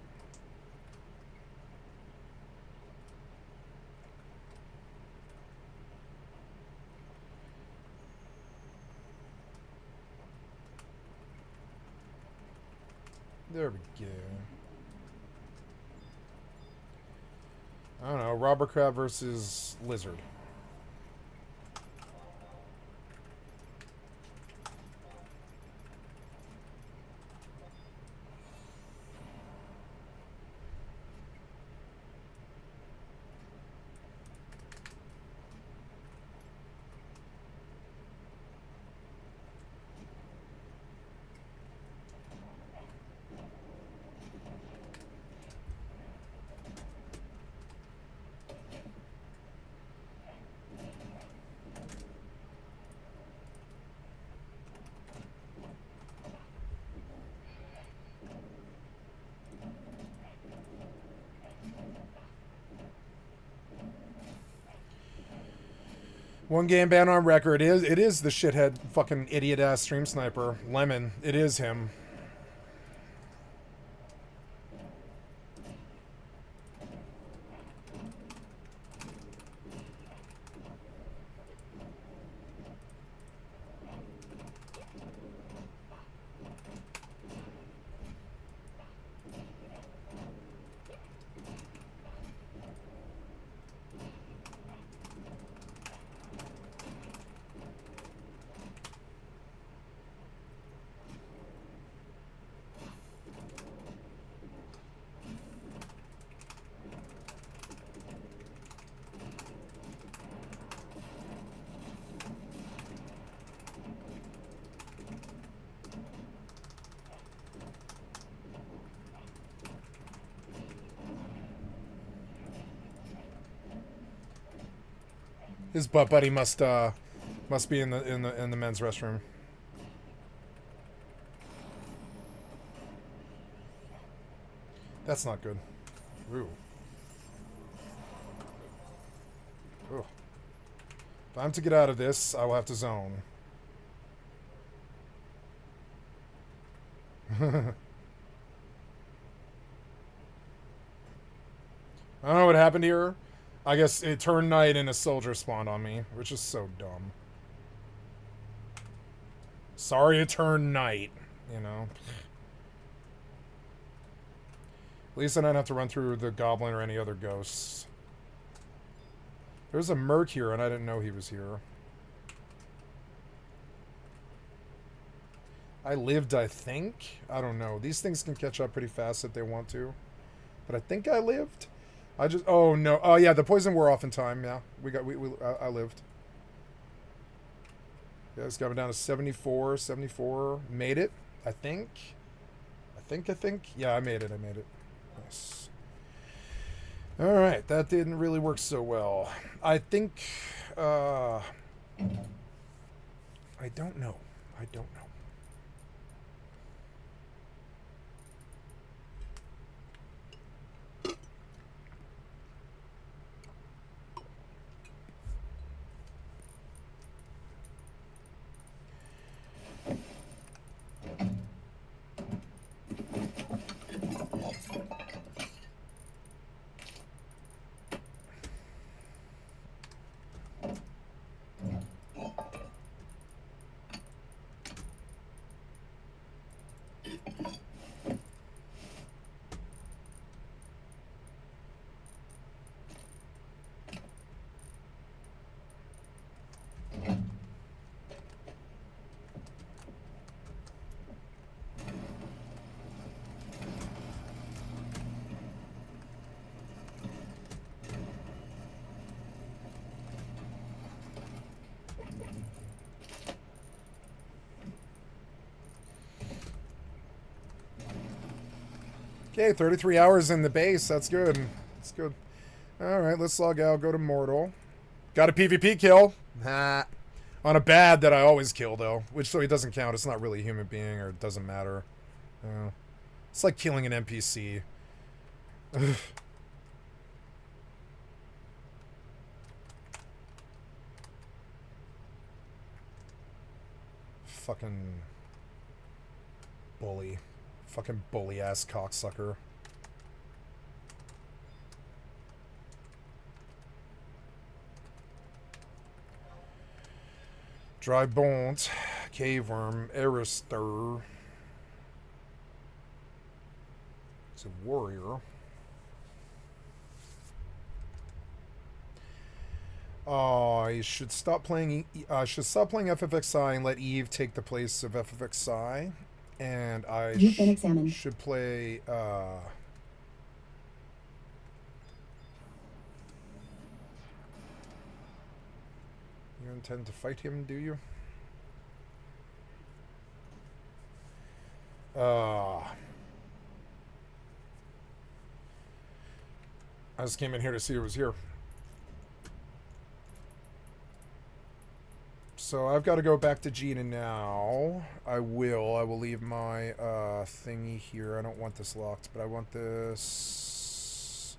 There we go. I don't know. Robber crab versus lizard. One game ban on record. It is the shithead fucking idiot ass stream sniper. Lemon. It is him. His butt buddy must be in the men's restroom. That's not good. Ooh. Ooh. If I'm to get out of this, I will have to zone. I don't know what happened here. I guess it turned night and a soldier spawned on me, which is so dumb. Sorry it turned night, you know. At least I don't have to run through the goblin or any other ghosts. There's a merc here and I didn't know he was here. I lived, I think. I don't know. These things can catch up pretty fast if they want to. But I think I lived. I just, oh no, oh yeah, the poison wore off in time. Yeah, I lived. Yeah, it's got me down to 74. Made it, I think. Yeah, I made it. Nice. All right, that didn't really work so well. I think, I don't know. Okay, 33 hours in the base. That's good. That's good. All right, let's log out. Go to Mortal. Got a PvP kill. On a bad that I always kill, though. Which, so he doesn't count. It's not really a human being, or it doesn't matter. It's like killing an NPC. Fucking bully. Fucking bully-ass cocksucker. Dry bones, cave worm, Arister. Aggressive warrior. Oh, I should stop playing. Should stop playing FFXI and let Eve take the place of FFXI, and I You've been examined. should play. You intend to fight him, do you? I just came in here to see who was here. So I've got to go back to Gina now. I will leave my thingy here. I don't want this locked, but I want this.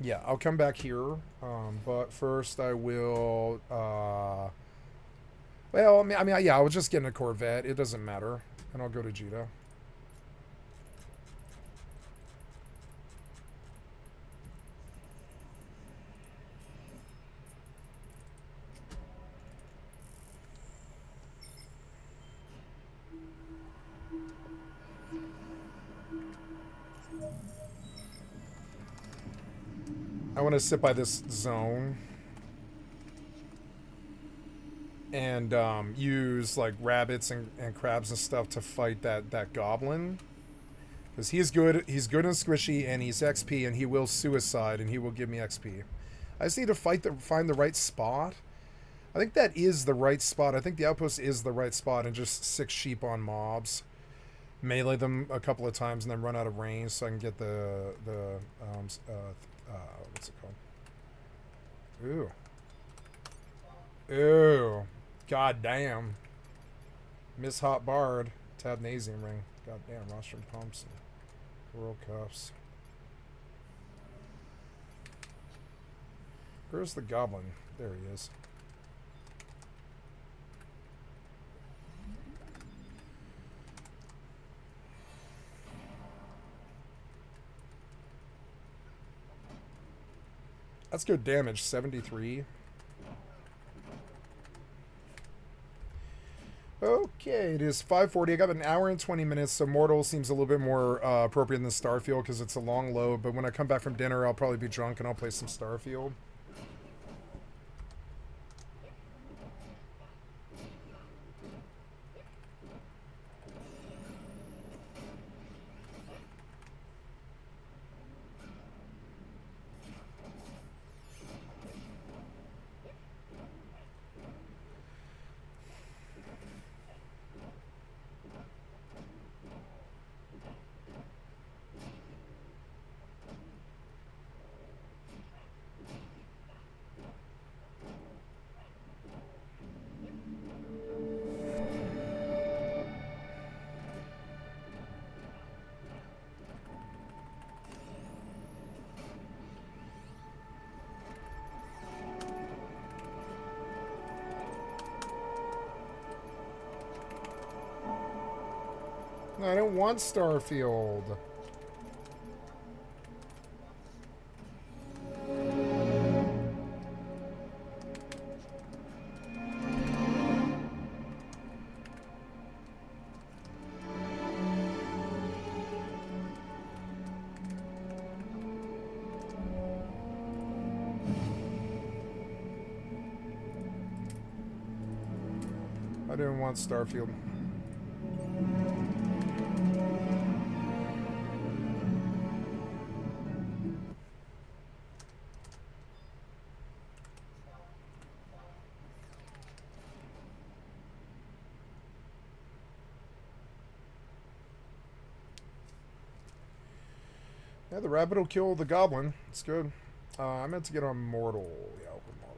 Yeah, I'll come back here. But first I will. Well, I mean, yeah, I was just getting a Corvette. It doesn't matter, and I'll go to Gita. I want to sit by this zone and use like rabbits and crabs and stuff to fight that goblin, because he's good and squishy, and he's XP, and he will suicide, and he will give me XP. I just need to find the right spot. I think that is the right spot. I think the outpost is the right spot, and just 6 sheep on mobs, melee them a couple of times, and then run out of range so I can get the what's it called? Ooh. Ooh. God damn. Miss Hot Bard. Tabnasium ring. God damn. Rostrum pumps and World Cups. Where's the goblin? There he is. That's good damage, 73. Okay, it is 5:40. I got an hour and 20 minutes, so Mortal seems a little bit more appropriate than Starfield because it's a long load, but when I come back from dinner, I'll probably be drunk and I'll play some Starfield. No, I don't want Starfield. I didn't want Starfield. Yeah, the rabbit will kill the goblin. It's good. I meant to get on Mortal. Yeah, open Mortal.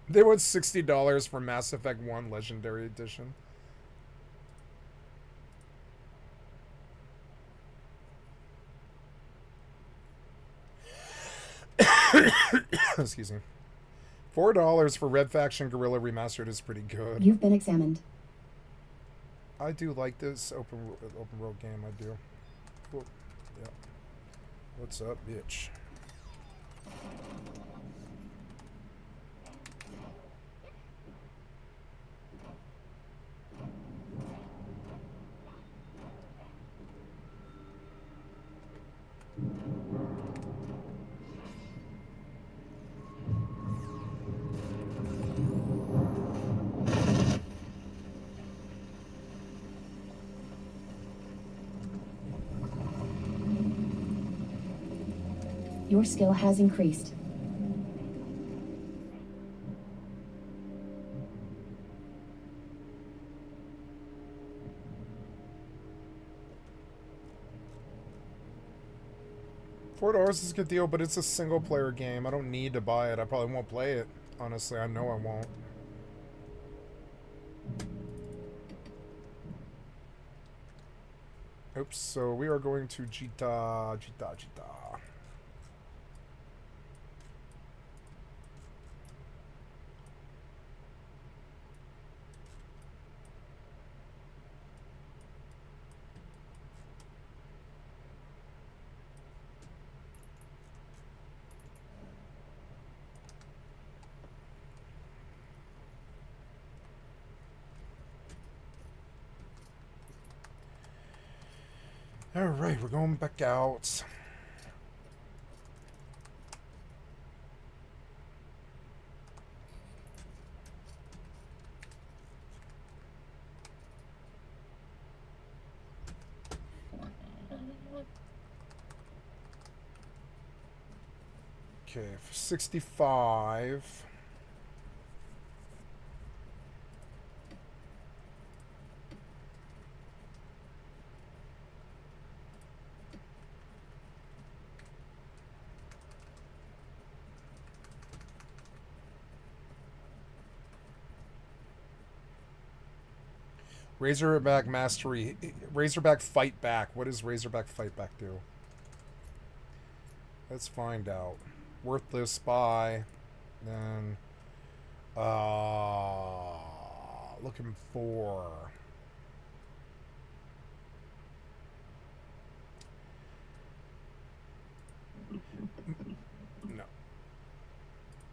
They want $60 for Mass Effect 1 Legendary Edition. Excuse me. $4 for Red Faction Guerrilla Remastered is pretty good. You've been examined. I do like this open world game. I do. Cool. Yeah. What's up, bitch? Your skill has increased. $4 is a good deal, but it's a single player game. I don't need to buy it. I probably won't play it. Honestly, I know I won't. Oops, so we are going to Jita. Alright, we're going back out. Okay, for 65. Razorback Mastery. Razorback Fight Back. What does Razorback Fight Back do? Let's find out. Worthless Spy. Then... looking for... No.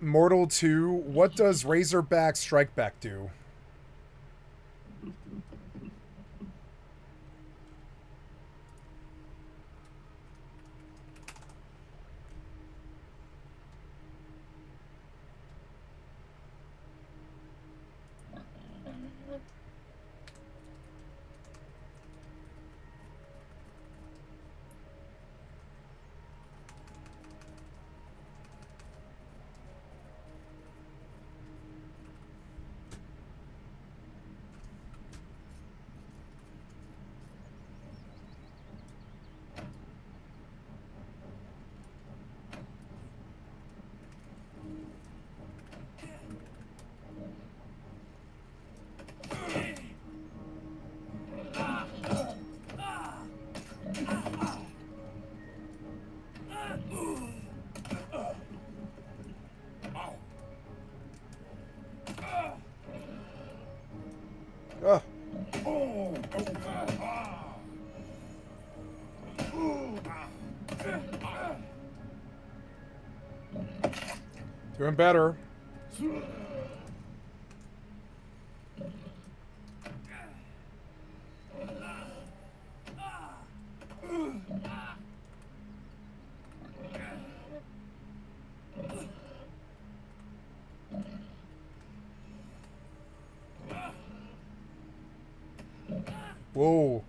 Mortal 2. What does Razorback Strike Back do? Doing better. Whoa.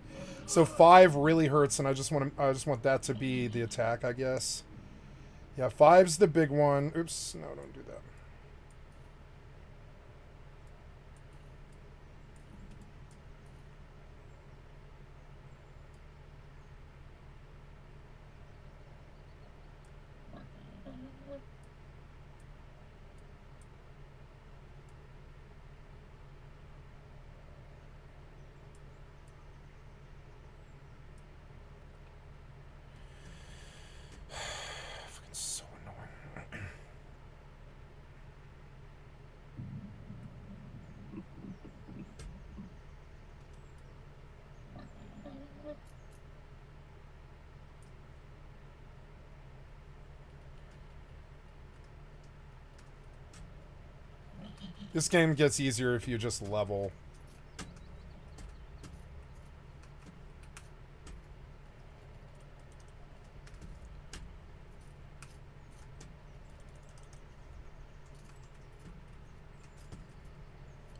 So 5 really hurts, and I just want that to be the attack, I guess. Yeah, 5's the big one. Oops, no, don't do that. This game gets easier if you just level.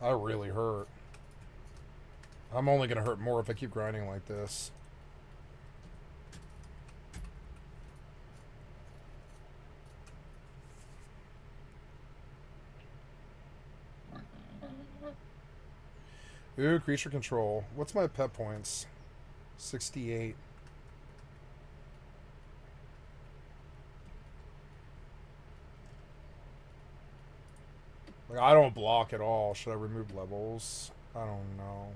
I really hurt. I'm only gonna hurt more if I keep grinding like this. Ooh, creature control. What's my pet points? 68. Like, I don't block at all. Should I remove levels? I don't know.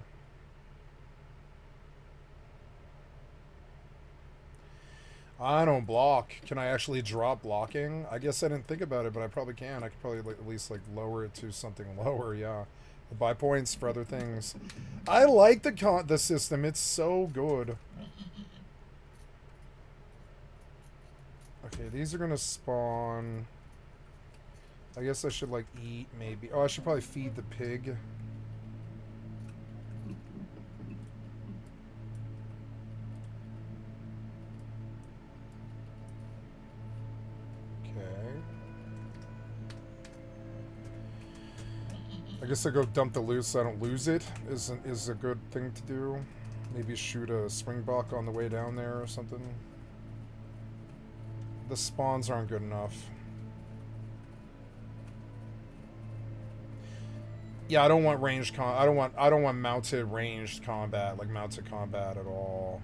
I don't block. Can I actually drop blocking? I guess I didn't think about it, but I probably can. I could probably like, at least like lower it to something lower, yeah. Buy points for other things. I like the system. It's so good. Okay, these are gonna spawn. I guess I should like eat maybe. Oh, I should probably feed the pig. I guess I go dump the loot so I don't lose it is a good thing to do. Maybe shoot a springbok on the way down there or something. The spawns aren't good enough. Yeah, I don't want ranged I don't want mounted ranged combat, like mounted combat at all.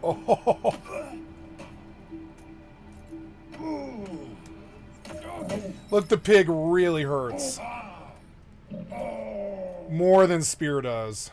Oh. Look, the pig really hurts. More than spear does.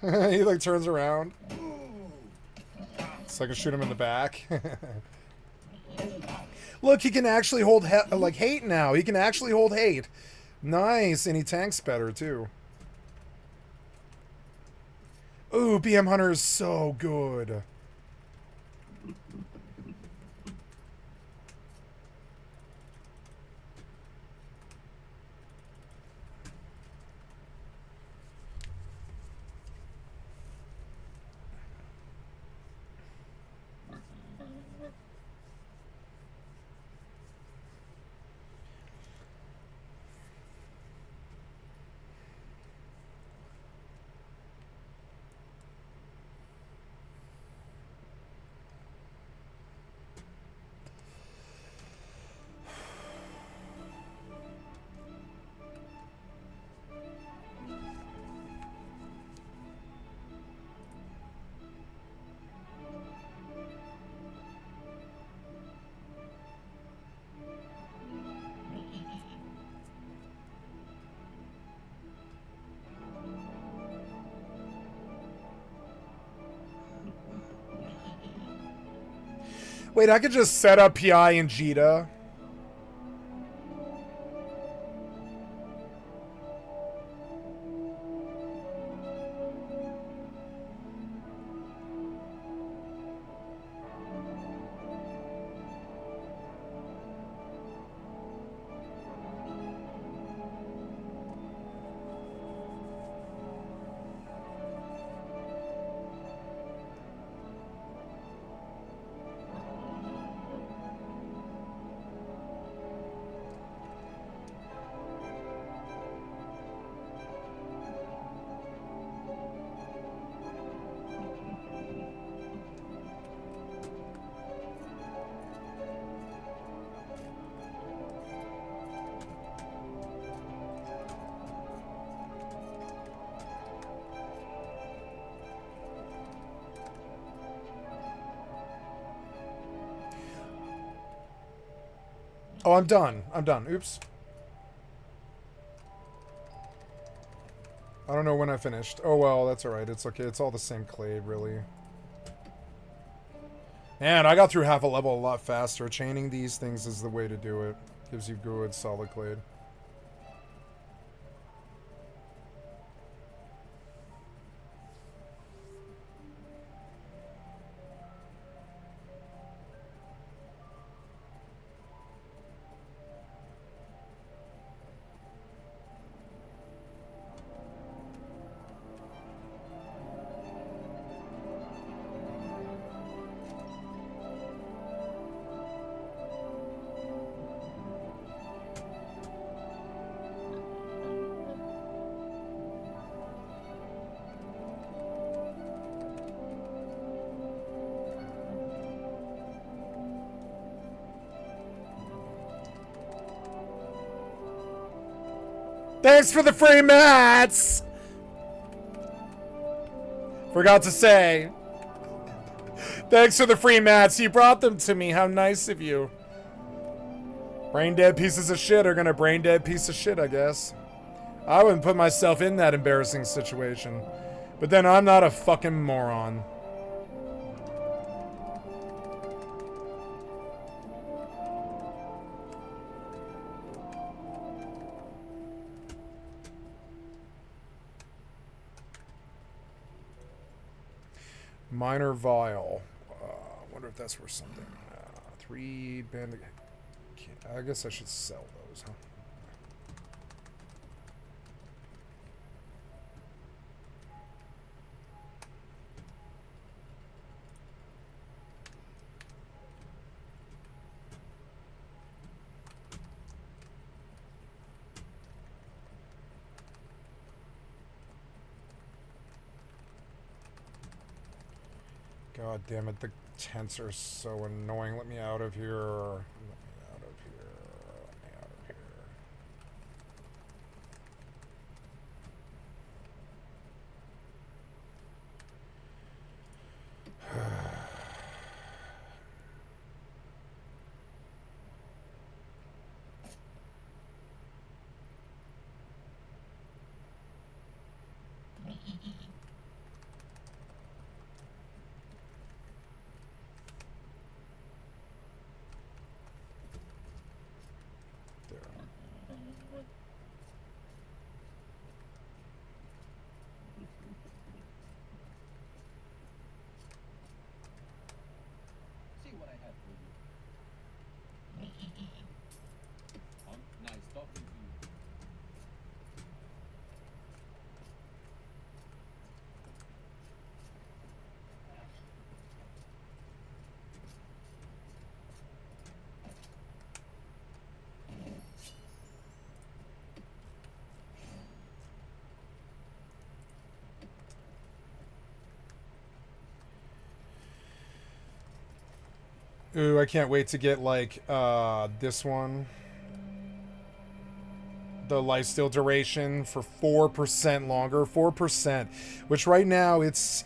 He like turns around so I can shoot him in the back. Look, he can actually hold like hate now. He can actually hold hate. Nice, and he tanks better too. Ooh, BM Hunter is so good. Wait, I could just set up PI and Jita. Oh, I'm done. I'm done. Oops. I don't know when I finished. Oh, well, that's alright. It's okay. It's all the same clade, really. Man, I got through half a level a lot faster. Chaining these things is the way to do it. Gives you good, solid clade. Thanks for the free mats! Forgot to say. Thanks for the free mats. You brought them to me. How nice of you. Brain dead pieces of shit are gonna brain dead piece of shit, I guess. I wouldn't put myself in that embarrassing situation. But then I'm not a fucking moron. Minor vial. Wonder if that's worth something. 3 band. I guess I should sell those, huh? God damn it, the tents are so annoying. Let me out of here. Let me out of here. Let me out of here. Ooh, I can't wait to get like this one. The lifesteal duration for 4% longer. 4%. Which right now it's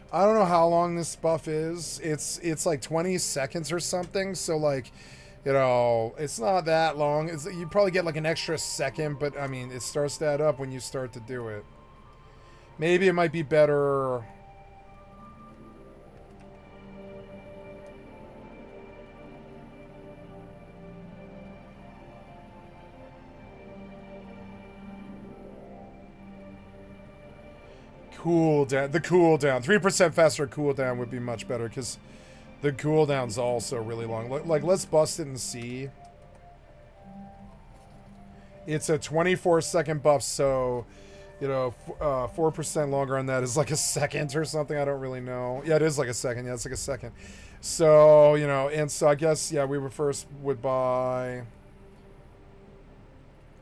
I don't know how long this buff is. It's like 20 seconds or something. So like, you know, it's not that long. You probably get like an extra second, but I mean, it starts to add up when you start to do it. Maybe it might be better. Cooldown. The cooldown. 3% faster cooldown would be much better because the cooldown's also really long. Like, let's bust it and see. It's a 24-second buff, so, you know, 4% longer on that is like a second or something. I don't really know. Yeah, it is like a second. Yeah, it's like a second. So, you know, and so I guess, yeah, we would buy...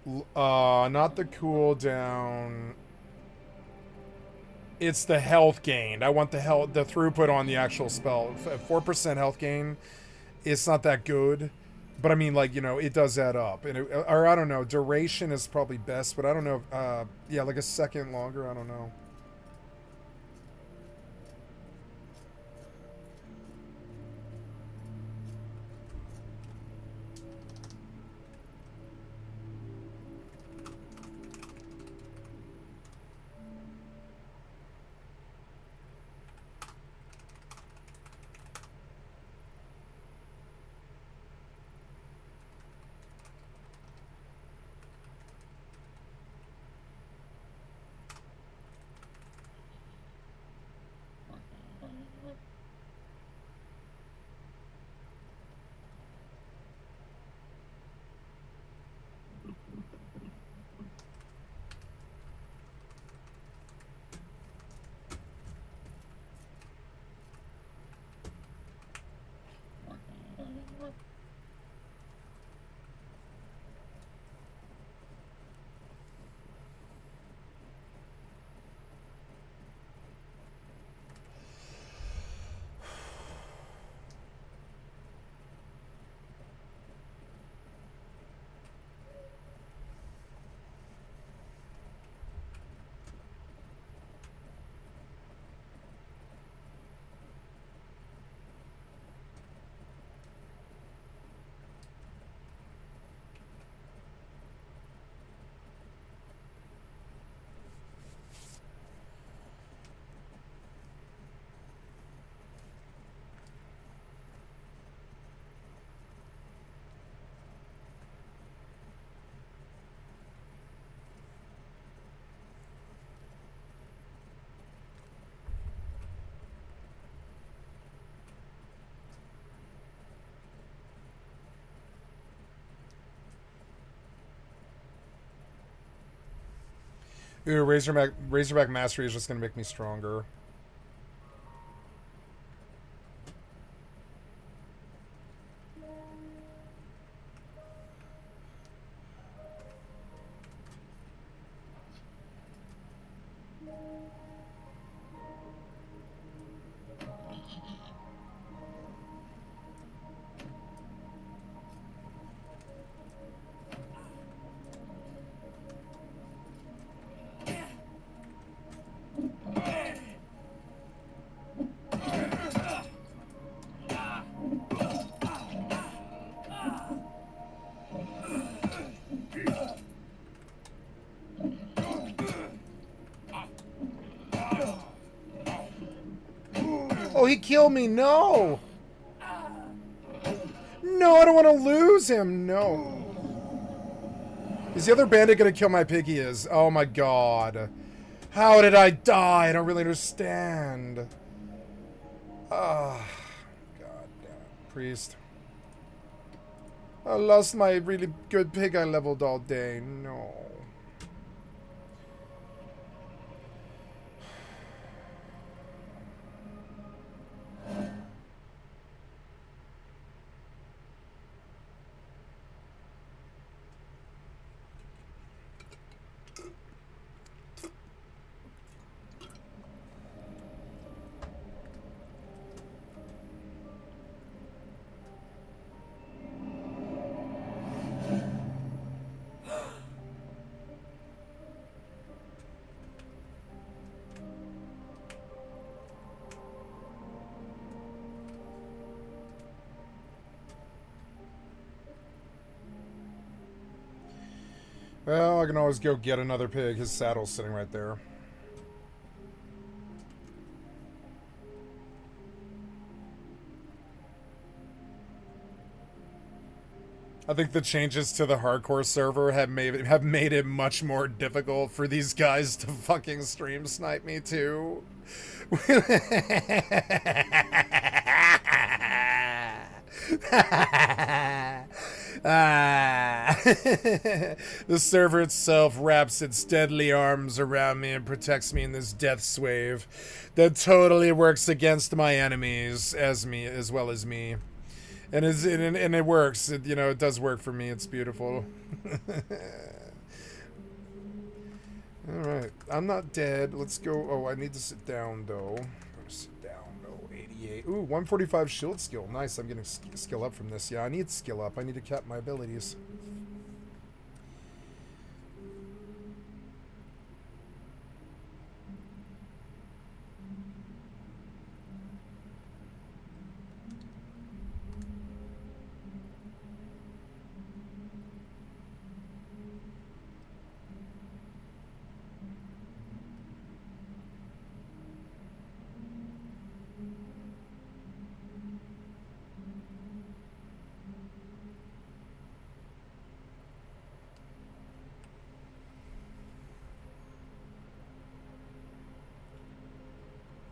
not the cooldown. It's the health gained. I want the throughput on the actual spell. 4% health gain. It's not that good, but I mean, like, you know, it does add up. And or I don't know. Duration is probably best, but I don't know. Yeah, like a second longer. I don't know. Ooh, Razorback Mastery is just gonna make me stronger. Oh, he killed me. No. No, I don't want to lose him. No. Is the other bandit going to kill my pig? He is. Oh, my God. How did I die? I don't really understand. Ah. God damn it. Priest. I lost my really good pig I leveled all day. No. Well, I can always go get another pig. His saddle's sitting right there. I think the changes to the hardcore server have made it much more difficult for these guys to fucking stream snipe me too. The server itself wraps its deadly arms around me and protects me in this death wave that totally works against my enemies as well as me. And it works. It does work for me. It's beautiful. All right, I'm not dead. Let's go. Oh, I need to sit down though. I'm gonna sit down though. 88. Ooh, 145 shield skill. Nice. I'm getting skill up from this. Yeah, I need skill up. I need to cap my abilities.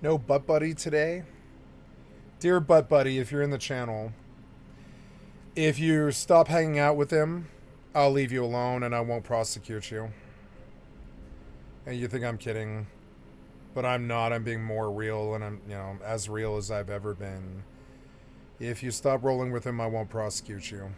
No butt buddy today? Dear butt buddy, if you're in the channel, if you stop hanging out with him, I'll leave you alone and I won't prosecute you. And you think I'm kidding, but I'm not. I'm being more real, and I'm, as real as I've ever been. If you stop rolling with him, I won't prosecute you.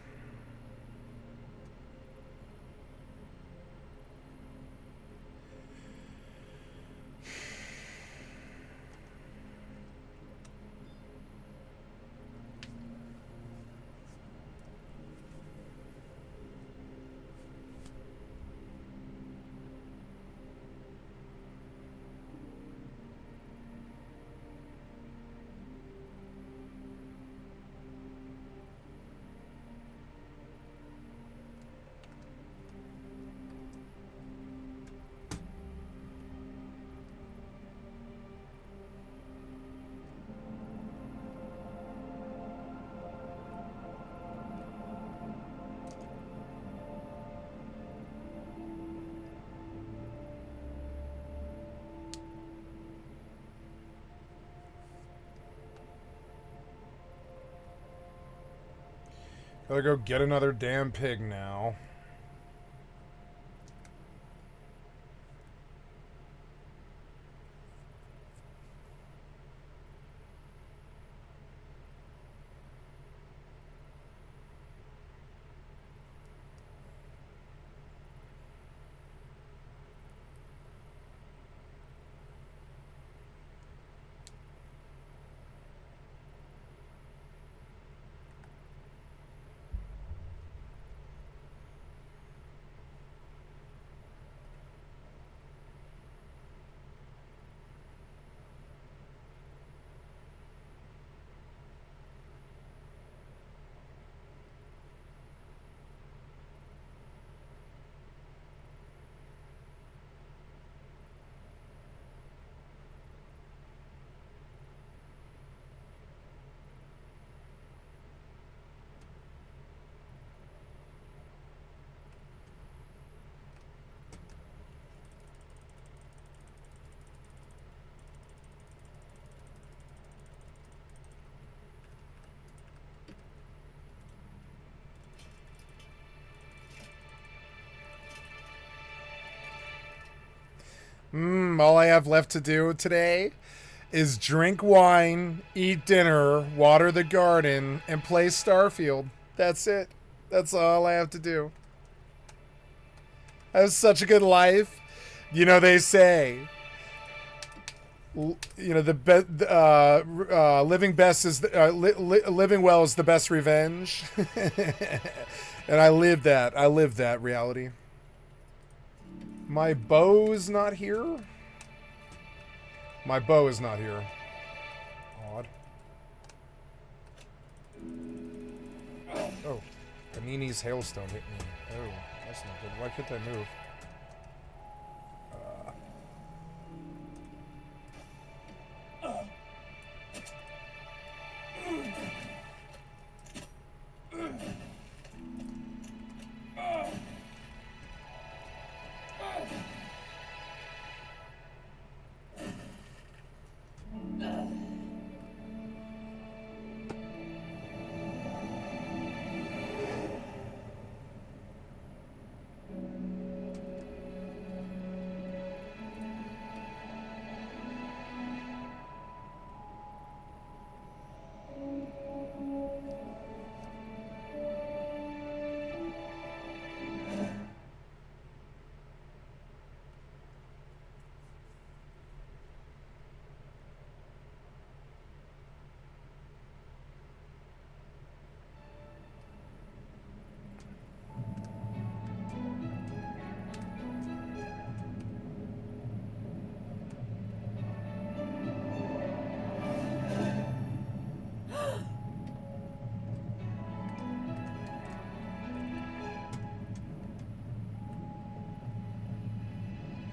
Gotta go get another damn pig now. All I have left to do today is drink wine, eat dinner, water the garden, and play Starfield. That's it. That's all I have to do. I have such a good life. They say, living well is the best revenge. And I live that. I live that reality. My bow's not here? My bow is not here. Odd. Oh, Panini's hailstone hit me. Oh. That's not good. Why can't I move?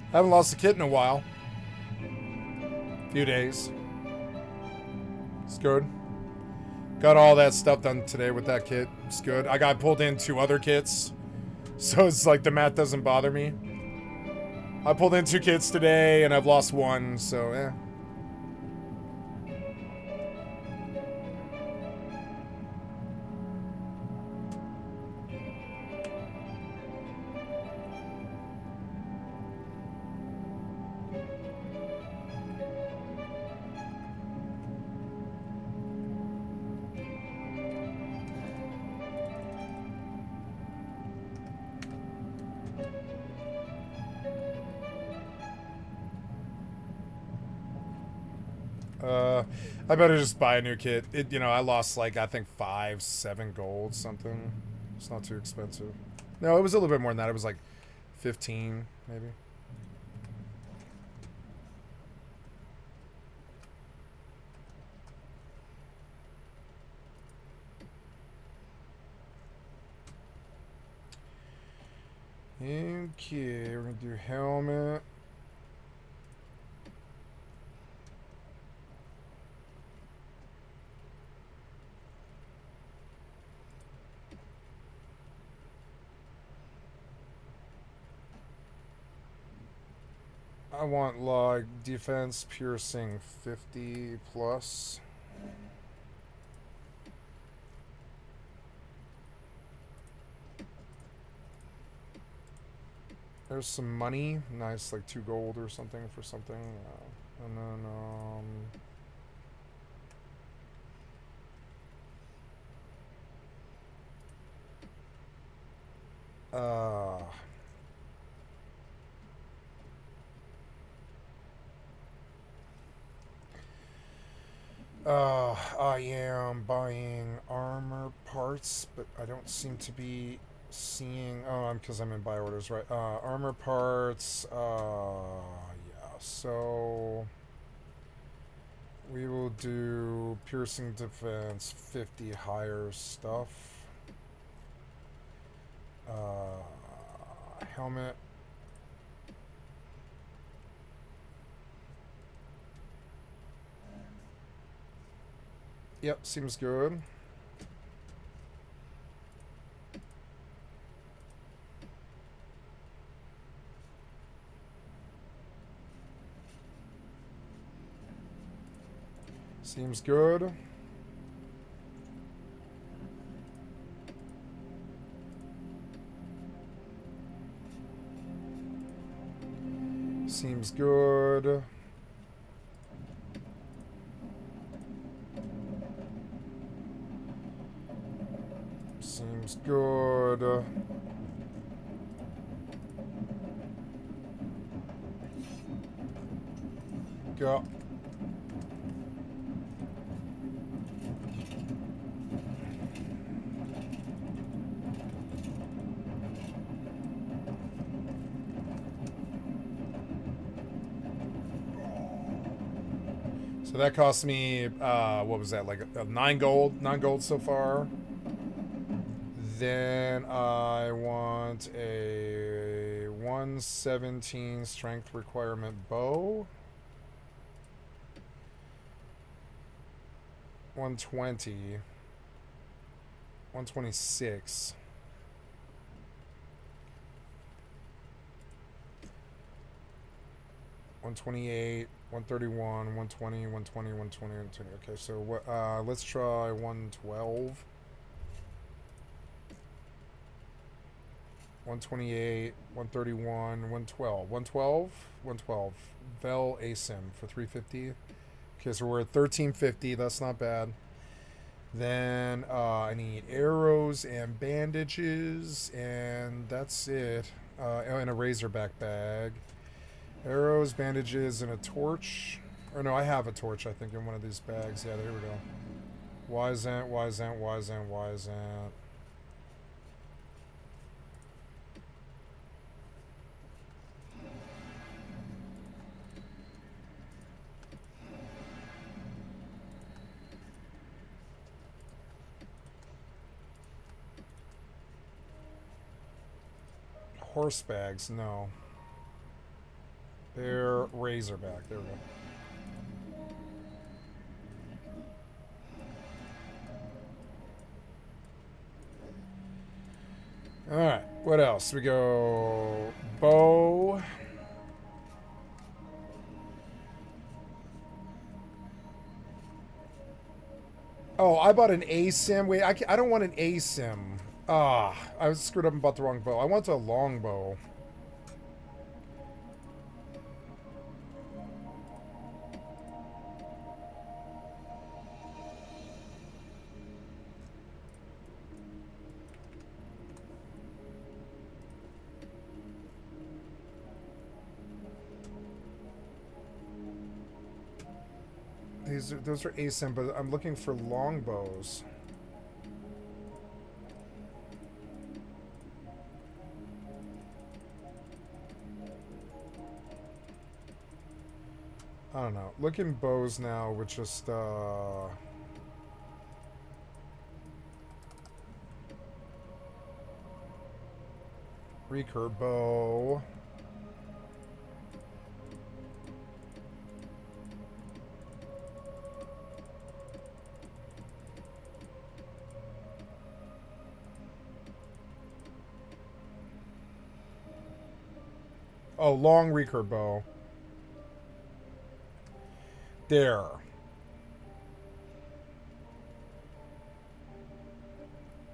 I haven't lost a kit in a while. Few days. It's good. Got all that stuff done today with that kit. It's good. I got pulled in 2 other kits. So it's like the math doesn't bother me. I pulled in 2 kits today and I've lost 1, so yeah. I better just buy a new kit. You know, I lost like, I think 5, 7 gold, something. It's not too expensive. No, it was a little bit more than that. It was like 15, maybe. Okay, we're gonna do helmet. I want log defense piercing 50 plus. There's some money, nice, like 2 gold or something for something, and then I am buying armor parts, but I don't seem to be seeing. Oh, because I'm in buy orders, right? Armor parts. Yeah. So we will do piercing defense 50 higher stuff. Helmet. Yep, seems good. Seems good. Seems good. Seems good. Go. So that cost me, what was that, like 9 gold? 9 gold so far. Then I want a 117 strength requirement bow. 120. 126. $128, $131, $120, $120, $120. Okay, so what? Let's try $112. $128, $131, $112. $112. Vel ASIM for $350. Okay, so we're at $1350. That's not bad. Then I need arrows and bandages, and that's it. And a razorback bag. Arrows, bandages, and a torch. Or no, I have a torch, I think, in one of these bags. Yeah, there we go. Why isn't? Horse bags, no. They're razorback. There we go. Alright, what else? We go bow. Oh, I bought an ASIM. Wait, I don't want an ASIM. Ah, I was screwed up and bought the wrong bow. I want a longbow. Those are ASIM, but I'm looking for longbows. I don't know. Looking bows now with just recurve bow. Oh, long recurve bow. There.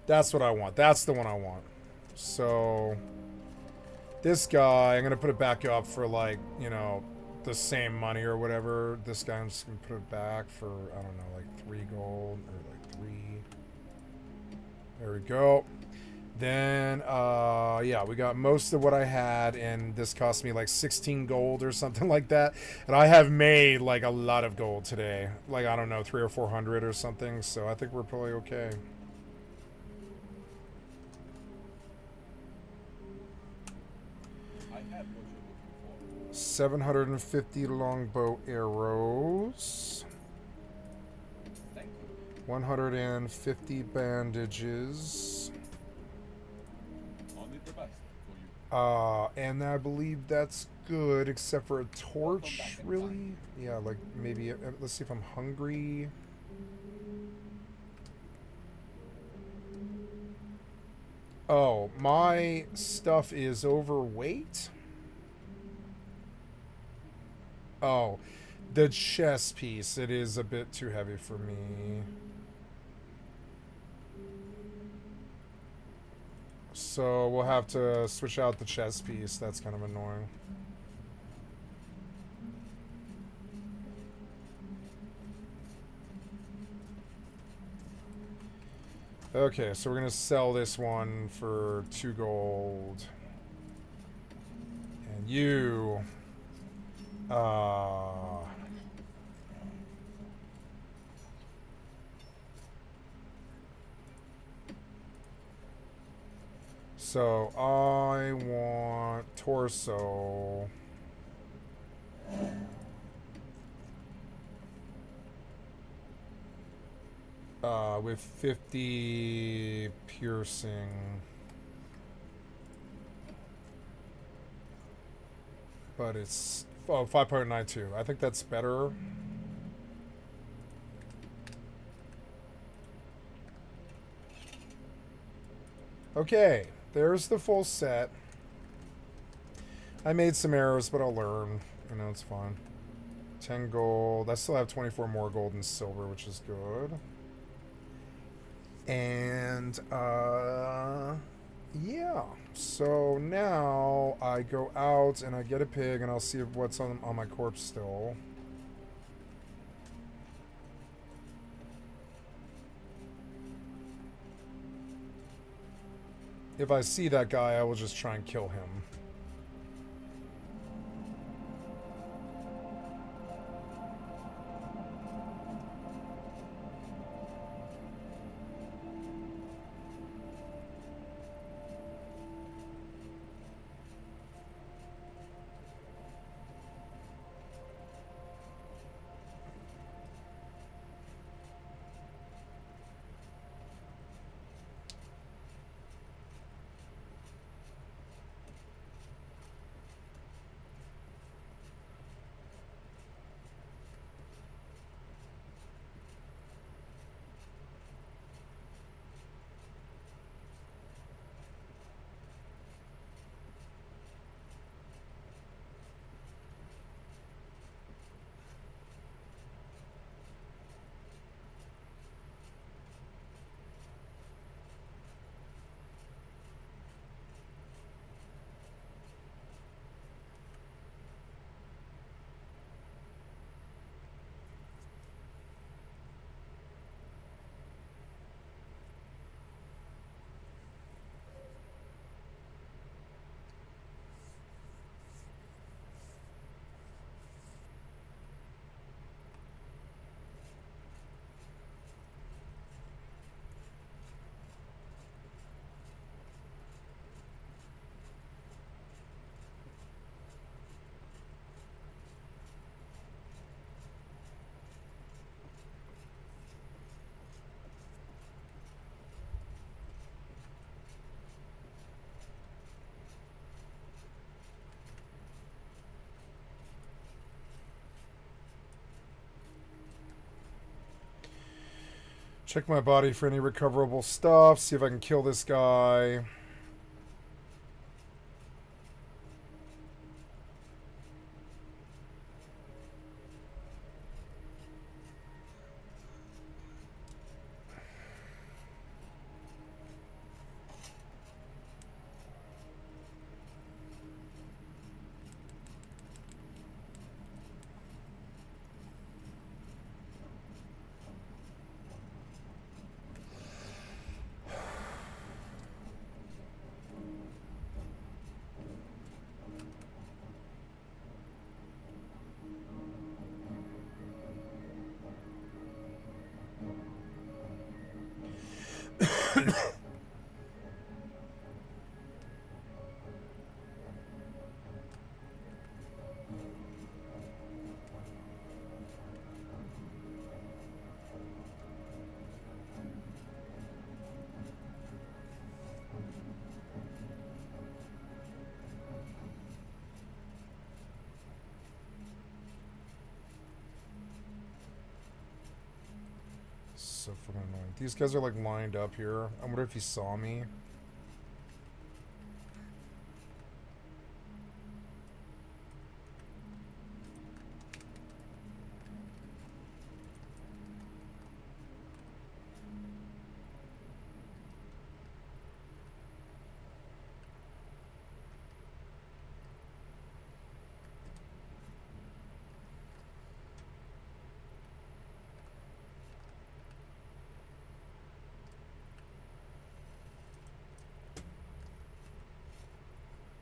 That's what I want. That's the one I want. So, this guy, I'm going to put it back up for, like, you know, the same money or whatever. This guy, I'm just going to put it back for, I don't know, like 3 gold or like 3. There we go. Then, yeah, we got most of what I had, and this cost me like 16 gold or something like that. And I have made like a lot of gold today. Like, I don't know, 300 or 400 or something. So I think we're probably okay. I have what you're looking for. 750 longbow arrows. Thank you. 150 bandages. Only the best for you. And I believe that's good, except for a torch, really? Yeah, like, maybe, let's see if I'm hungry. Oh, my stuff is overweight? Oh, the chest piece, it is a bit too heavy for me. So we'll have to switch out the chest piece. That's kind of annoying. Okay, so we're gonna sell this one for 2 gold. And you... So, I want torso. with 50 piercing. But it's 5.92. I think that's better. Okay, there's the full set. I made some errors, but I'll learn. You know, it's fine. 10 gold. I still have 24 more gold and silver, which is good. And, yeah. So now I go out and I get a pig and I'll see what's on my corpse still. If I see that guy, I will just try and kill him. Check my body for any recoverable stuff. See if I can kill this guy. So fucking annoying. These guys are like lined up here. I wonder if he saw me.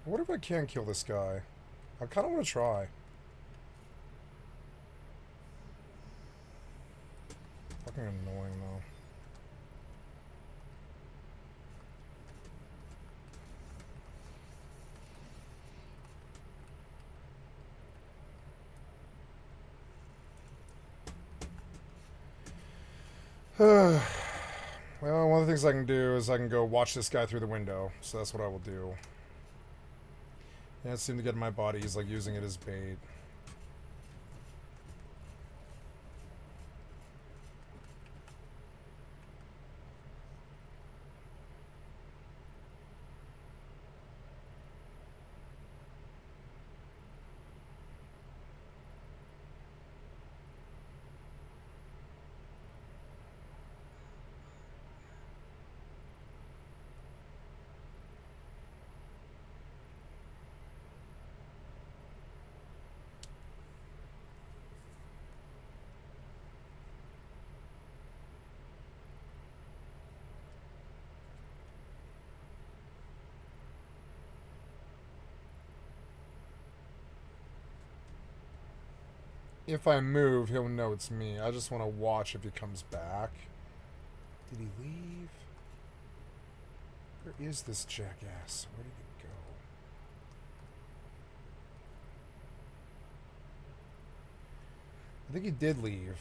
What if I can't kill this guy? I kind of want to try. Fucking annoying though. Well, one of the things I can do is I can go watch this guy through the window. So that's what I will do. Yeah, it seemed to get in my body. He's like using it as bait. If I move, he'll know it's me. I just want to watch if he comes back. Did he leave? Where is this jackass? Where did he go? I think he did leave.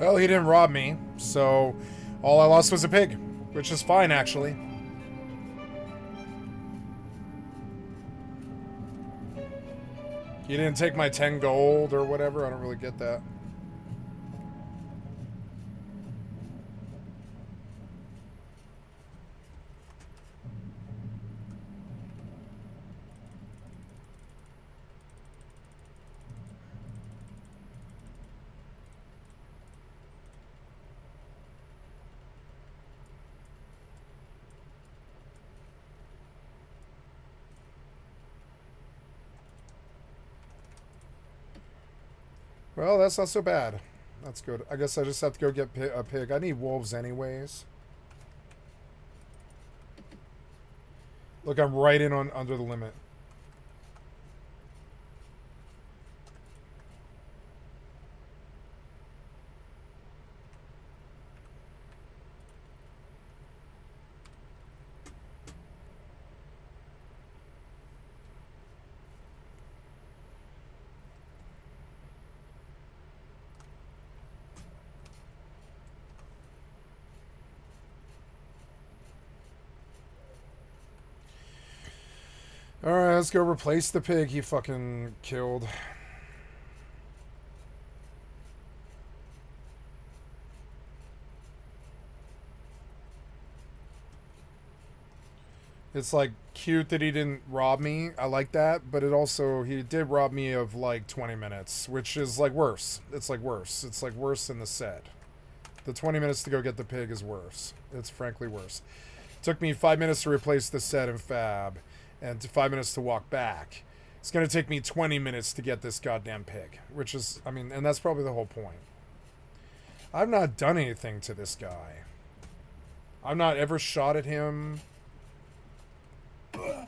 Well, he didn't rob me, so all I lost was a pig, which is fine, actually. He didn't take my 10 gold or whatever. I don't really get that. Well, that's not so bad. That's good. I guess I just have to go get a pig. I need wolves anyways. Look, I'm right in on under the limit. Alright, let's go replace the pig he fucking killed. It's like cute that he didn't rob me. I like that, but it also he did rob me of like 20 minutes, which is like worse. It's like worse. It's like worse than the set. The 20 minutes to go get the pig is worse. It's frankly worse. It took me 5 minutes to replace the set and fab, and 5 minutes to walk back. It's gonna take me 20 minutes to get this goddamn pig, which is, I mean, and that's probably the whole point. I've not done anything to this guy. I've not ever shot at him.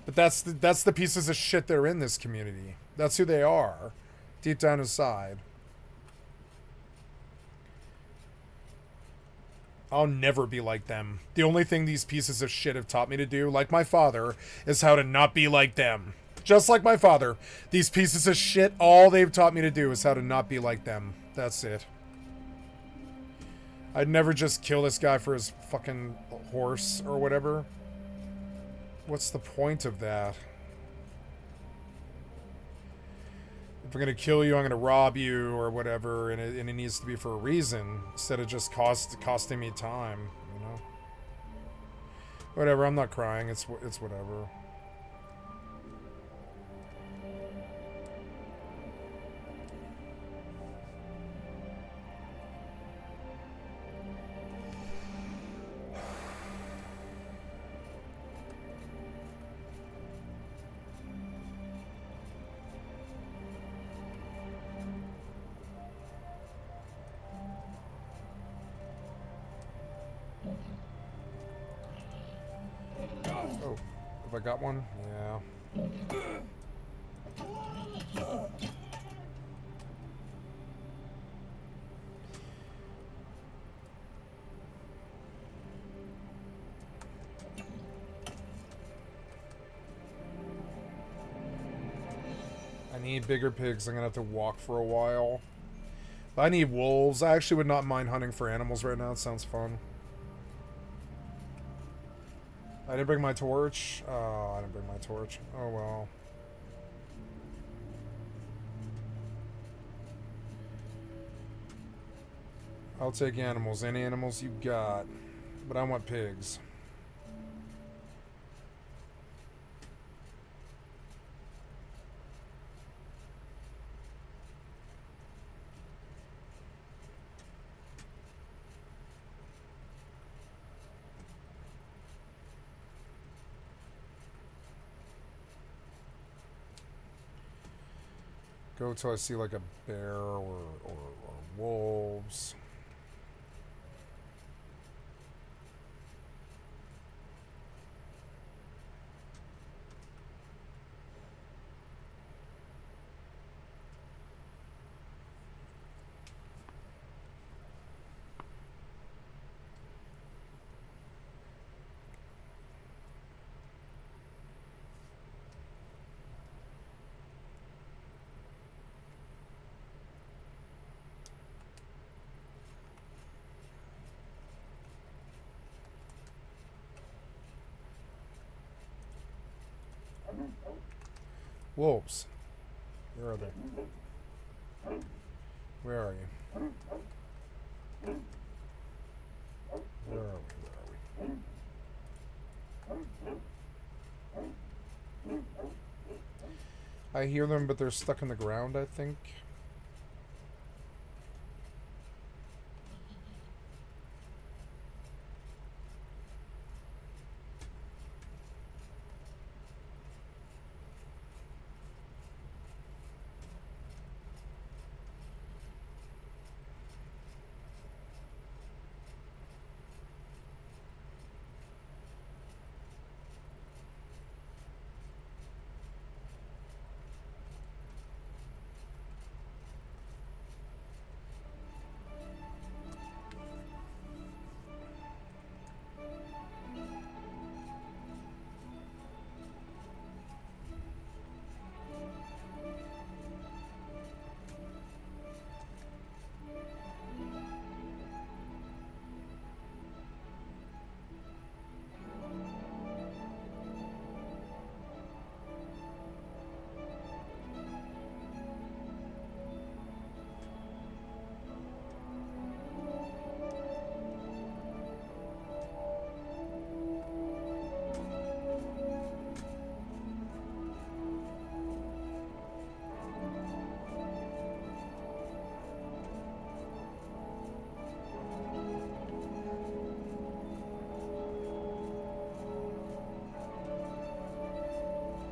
But that's the pieces of shit that are in this community. That's who they are, deep down inside. I'll never be like them. The only thing these pieces of shit have taught me to do, like my father, is how to not be like them. Just like my father, these pieces of shit, all they've taught me to do is how to not be like them. That's it. I'd never just kill this guy for his fucking horse or whatever. What's the point of that? If I'm gonna kill you, I'm gonna rob you or whatever, and it needs to be for a reason instead of just costing me time, you know. Whatever. I'm not crying. It's whatever. Oh, have I got one? Yeah. I need bigger pigs. I'm gonna have to walk for a while. But I need wolves. I actually would not mind hunting for animals right now. It sounds fun. I didn't bring my torch. Oh, I didn't bring my torch. Oh well. I'll take animals. Any animals you got. But I want pigs. Go till I see like a bear or wolves. Wolves. Where are they? Where are you? Where are we? I hear them, but they're stuck in the ground, I think.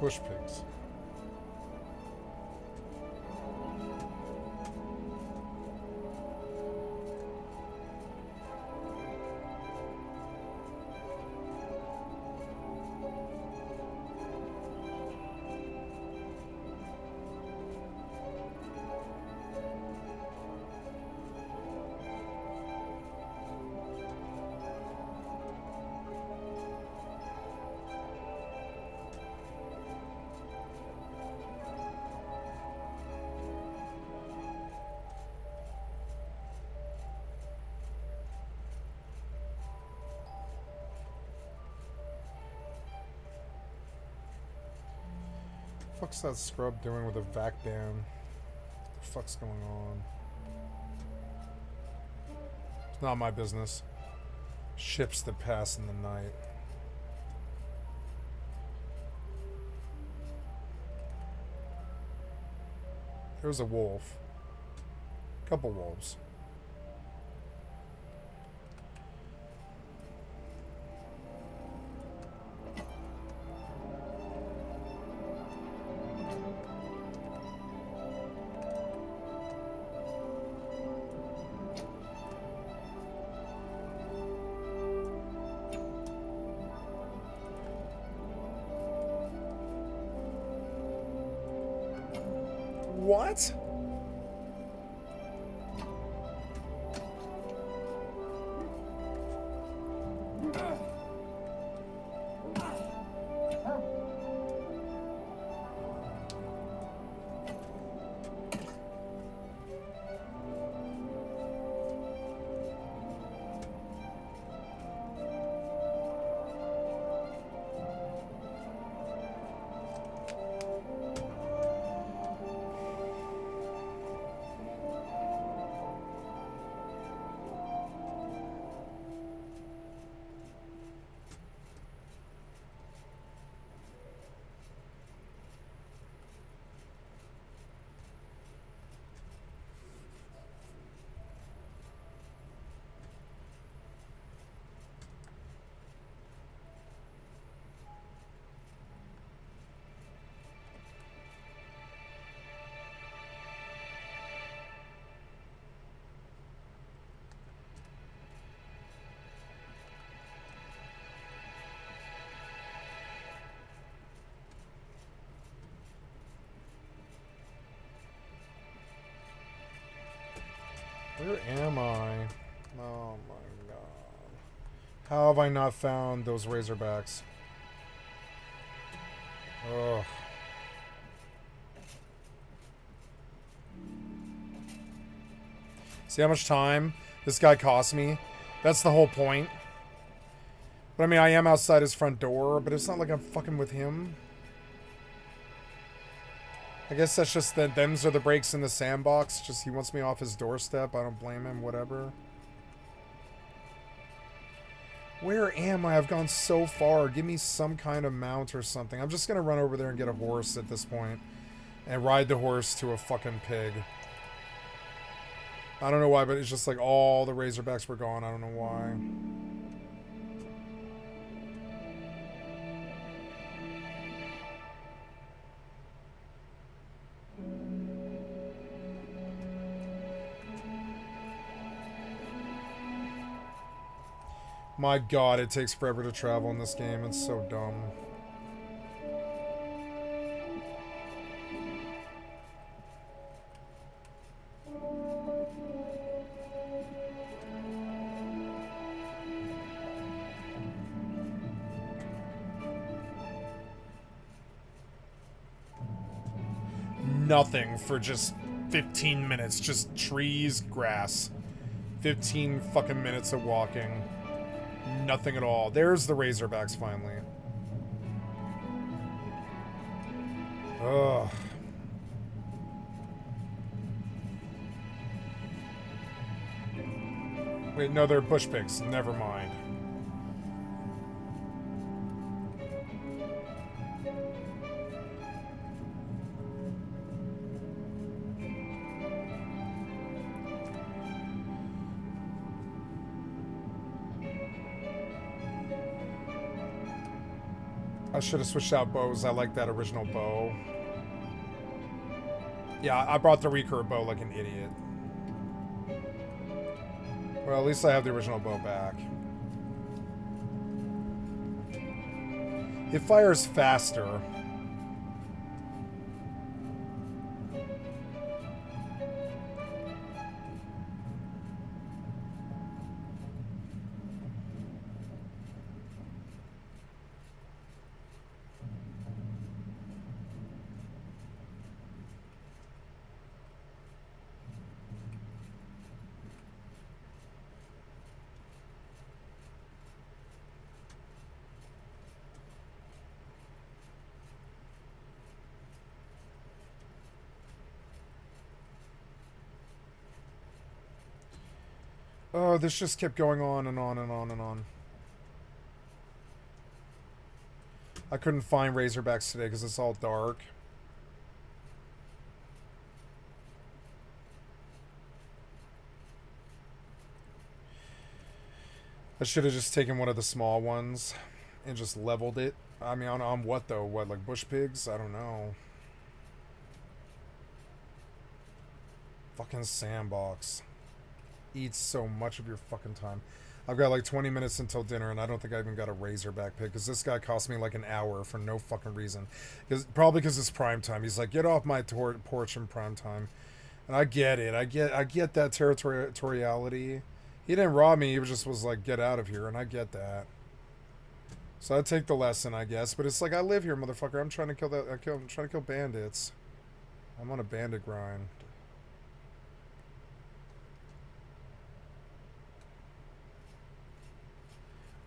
Bush pigs. What's that scrub doing with a vac ban? What the fuck's going on? It's not my business. Ships that pass in the night. There's a wolf. Couple wolves. What? Where am I? Oh my god. How have I not found those Razorbacks? Ugh. See how much time this guy cost me? That's the whole point. But I mean, I am outside his front door, but it's not like I'm fucking with him. I guess that's just that them's are the breaks in the sandbox. Just he wants me off his doorstep. I don't blame him, whatever. Where am I? I've gone so far. Give me some kind of mount or something. I'm just gonna run over there and get a horse at this point. And ride the horse to a fucking pig. I don't know why, but it's just like all the Razorbacks were gone. I don't know why. My god, it takes forever to travel in this game. It's so dumb. Nothing for just 15 minutes. Just trees, grass. 15 fucking minutes of walking. Nothing at all. There's the Razorbacks finally. Ugh. Wait, no, they're bush pigs. Never mind. should have switched out bows. I like that original bow. Yeah, I brought the recurve bow like an idiot. Well, at least I have the original bow back. It fires faster. Oh, this just kept going on and on and on and on. I couldn't find Razorbacks today because it's all dark. I should have just taken one of the small ones and just leveled it. I mean, on what though? What, like bush pigs? I don't know. Fucking sandbox. Eats so much of your fucking time. I've got like 20 minutes until dinner, and I don't think I even got a Razorback pig because this guy cost me like an hour for no fucking reason. Probably because it's prime time. He's like, get off my porch in prime time, and I get it. I get that territoriality. He didn't rob me. He was like, get out of here, and I get that. So I take the lesson, I guess. But it's like, I live here, motherfucker. I'm trying to kill that. I'm trying to kill bandits. I'm on a bandit grind.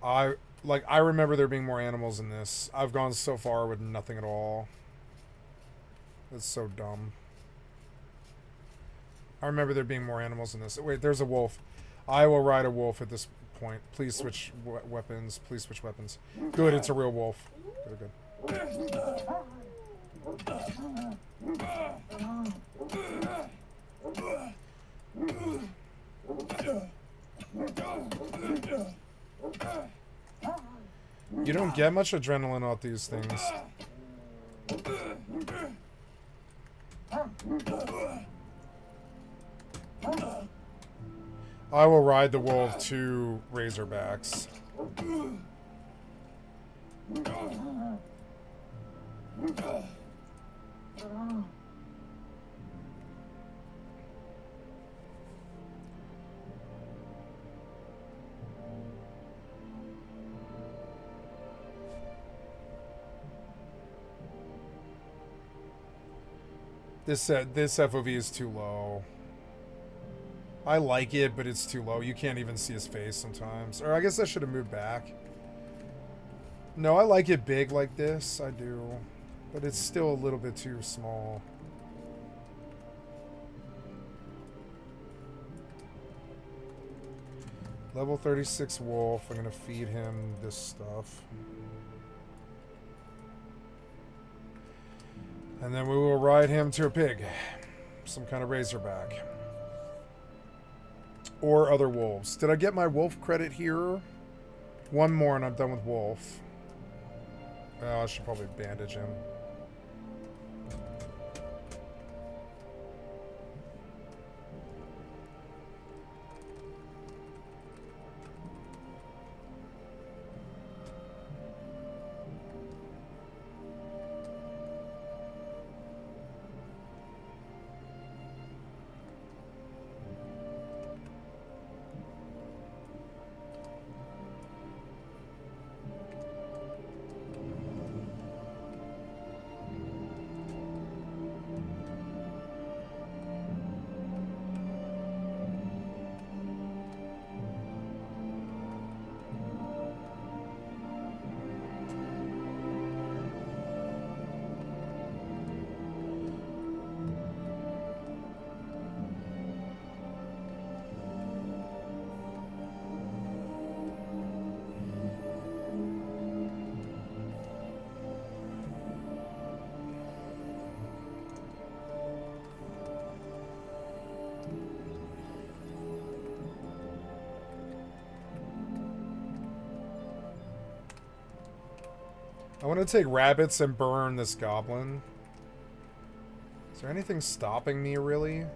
I remember there being more animals in this. I've gone so far with nothing at all. It's so dumb. I remember there being more animals in this. Wait, there's a wolf. I will ride a wolf at this point. Please switch weapons. Please switch weapons. Good, it's a real wolf. Good, good. You don't get much adrenaline off these things. I will ride the wolf to Razorbacks. This FOV is too low. I like it, but it's too low. You can't even see his face sometimes. Or I guess I should have moved back. No, I like it big like this. I do. But it's still a little bit too small. Level 36 wolf. I'm going to feed him this stuff. And then we will ride him to a pig. Some kind of Razorback. Or other wolves. Did I get my wolf credit here? One more and I'm done with wolf. Oh, I should probably bandage him. I want to take rabbits and burn this goblin. Is there anything stopping me, really?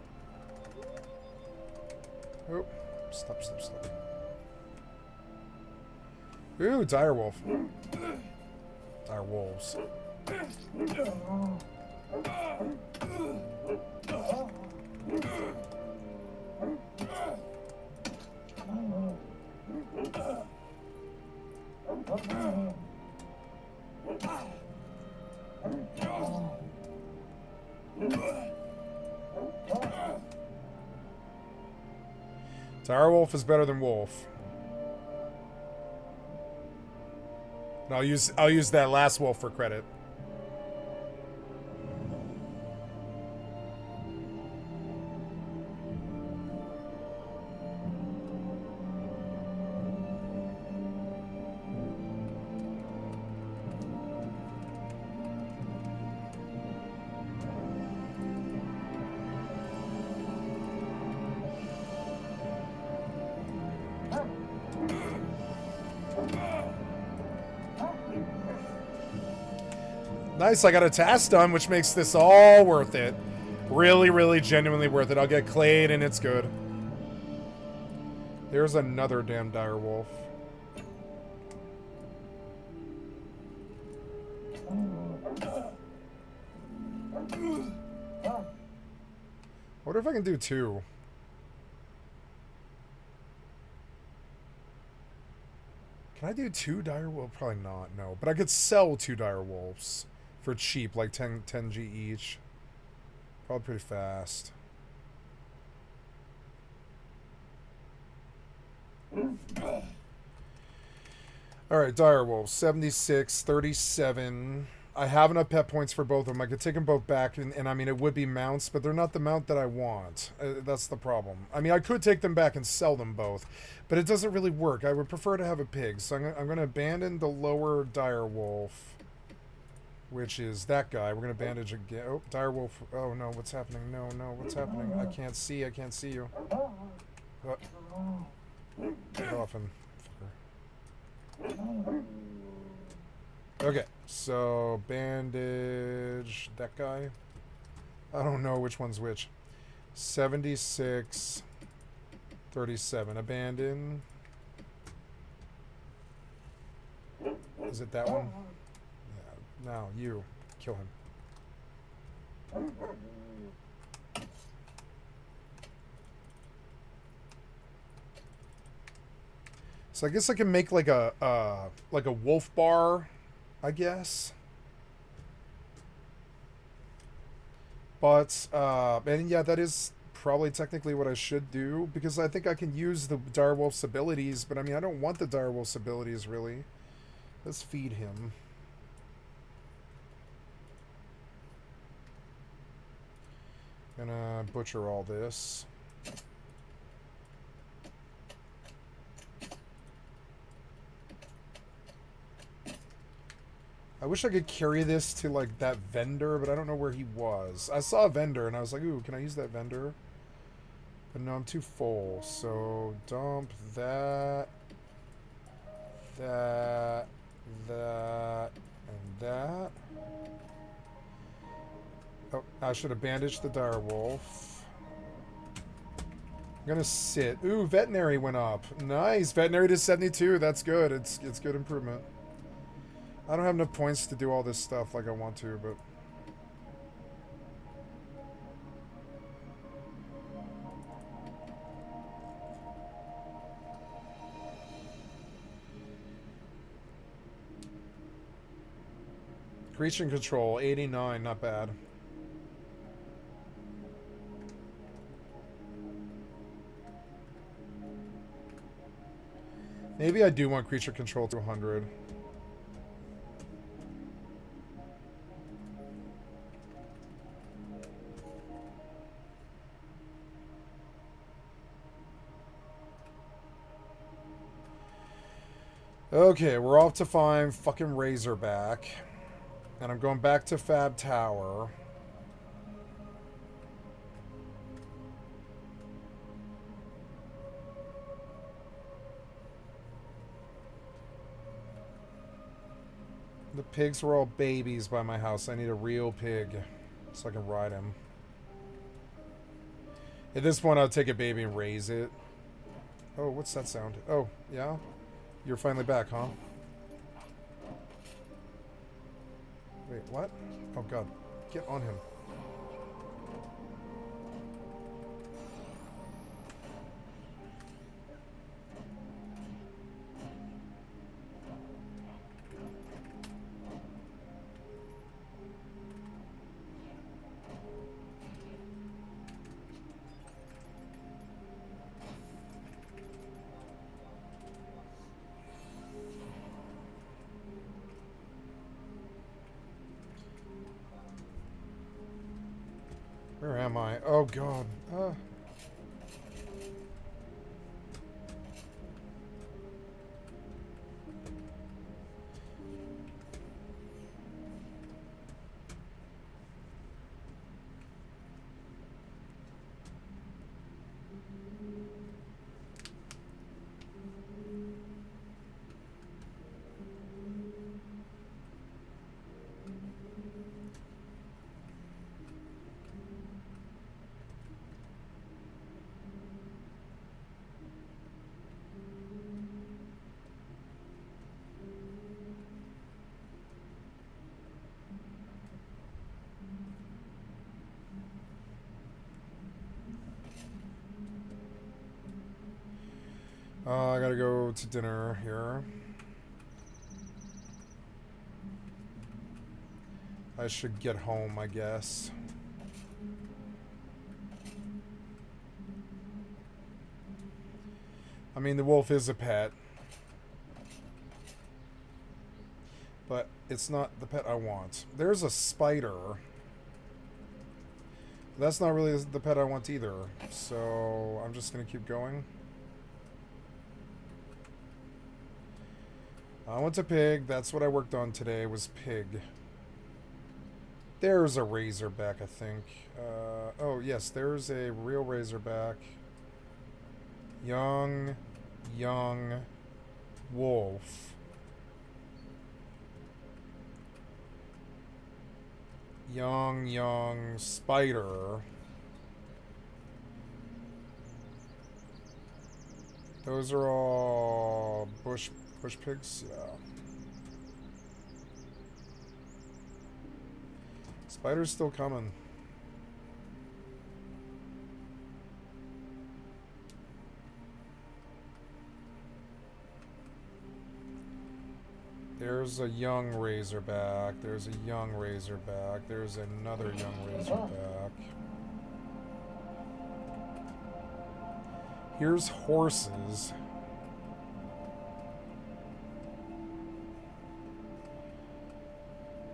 Oh, stop. Ooh, direwolf. Direwolves. Direwolf is better than wolf. And I'll use that last wolf for credit. Nice, I got a task done, which makes this all worth it. Really, really, genuinely worth it. I'll get clayed and it's good. There's another damn direwolf. I wonder if I can do two. Can I do two direwolves? Probably not, no. But I could sell two direwolves for cheap, like 10G each. Probably pretty fast. Alright, direwolves. 76, 37. I have enough pet points for both of them. I could take them both back, and I mean, it would be mounts, but they're not the mount that I want. That's the problem. I mean, I could take them back and sell them both, but it doesn't really work. I would prefer to have a pig, so I'm going to abandon the lower direwolf, which is that guy. We're going to bandage again. Oh, direwolf. Oh, no, what's happening? No, what's happening? I can't see you. Get off him. Okay, so bandage that guy. I don't know which one's which. 76, 37. Abandon. Is it that one? Yeah. No, you. Kill him. So I guess I can make like a wolf bar, I guess. But and yeah, that is probably technically what I should do, because I think I can use the direwolf's abilities, but I mean, I don't want the direwolf's abilities really. Let's feed him. Gonna butcher all this. I wish I could carry this to, like, that vendor, but I don't know where he was. I saw a vendor, and I was like, ooh, can I use that vendor? But no, I'm too full. So, dump that, and that. Oh, I should have bandaged the direwolf. I'm gonna sit. Ooh, veterinary went up. Nice, veterinary to 72. That's good. It's good improvement. I don't have enough points to do all this stuff like I want to, but... Creature control, 89, not bad. Maybe I do want creature control to 100. Okay, we're off to find fucking Razorback. And I'm going back to Fab Tower. The pigs were all babies by my house. I need a real pig so I can ride him. At this point, I'll take a baby and raise it. Oh, what's that sound? Oh, yeah? You're finally back, huh? Wait, what? Oh, God. Get on him. Where am I? Oh, God. I gotta go to dinner here. I should get home, I guess. I mean, the wolf is a pet. But it's not the pet I want. There's a spider. That's not really the pet I want either. So I'm just going to keep going. I want a pig. That's what I worked on today, was pig. There's a razorback, I think. Oh, yes, there's a real razorback. Young wolf. Young spider. Those are all bush pigs? Yeah. Spider's still coming. There's a young razorback. There's a young razorback. There's another young razorback. Here's horses.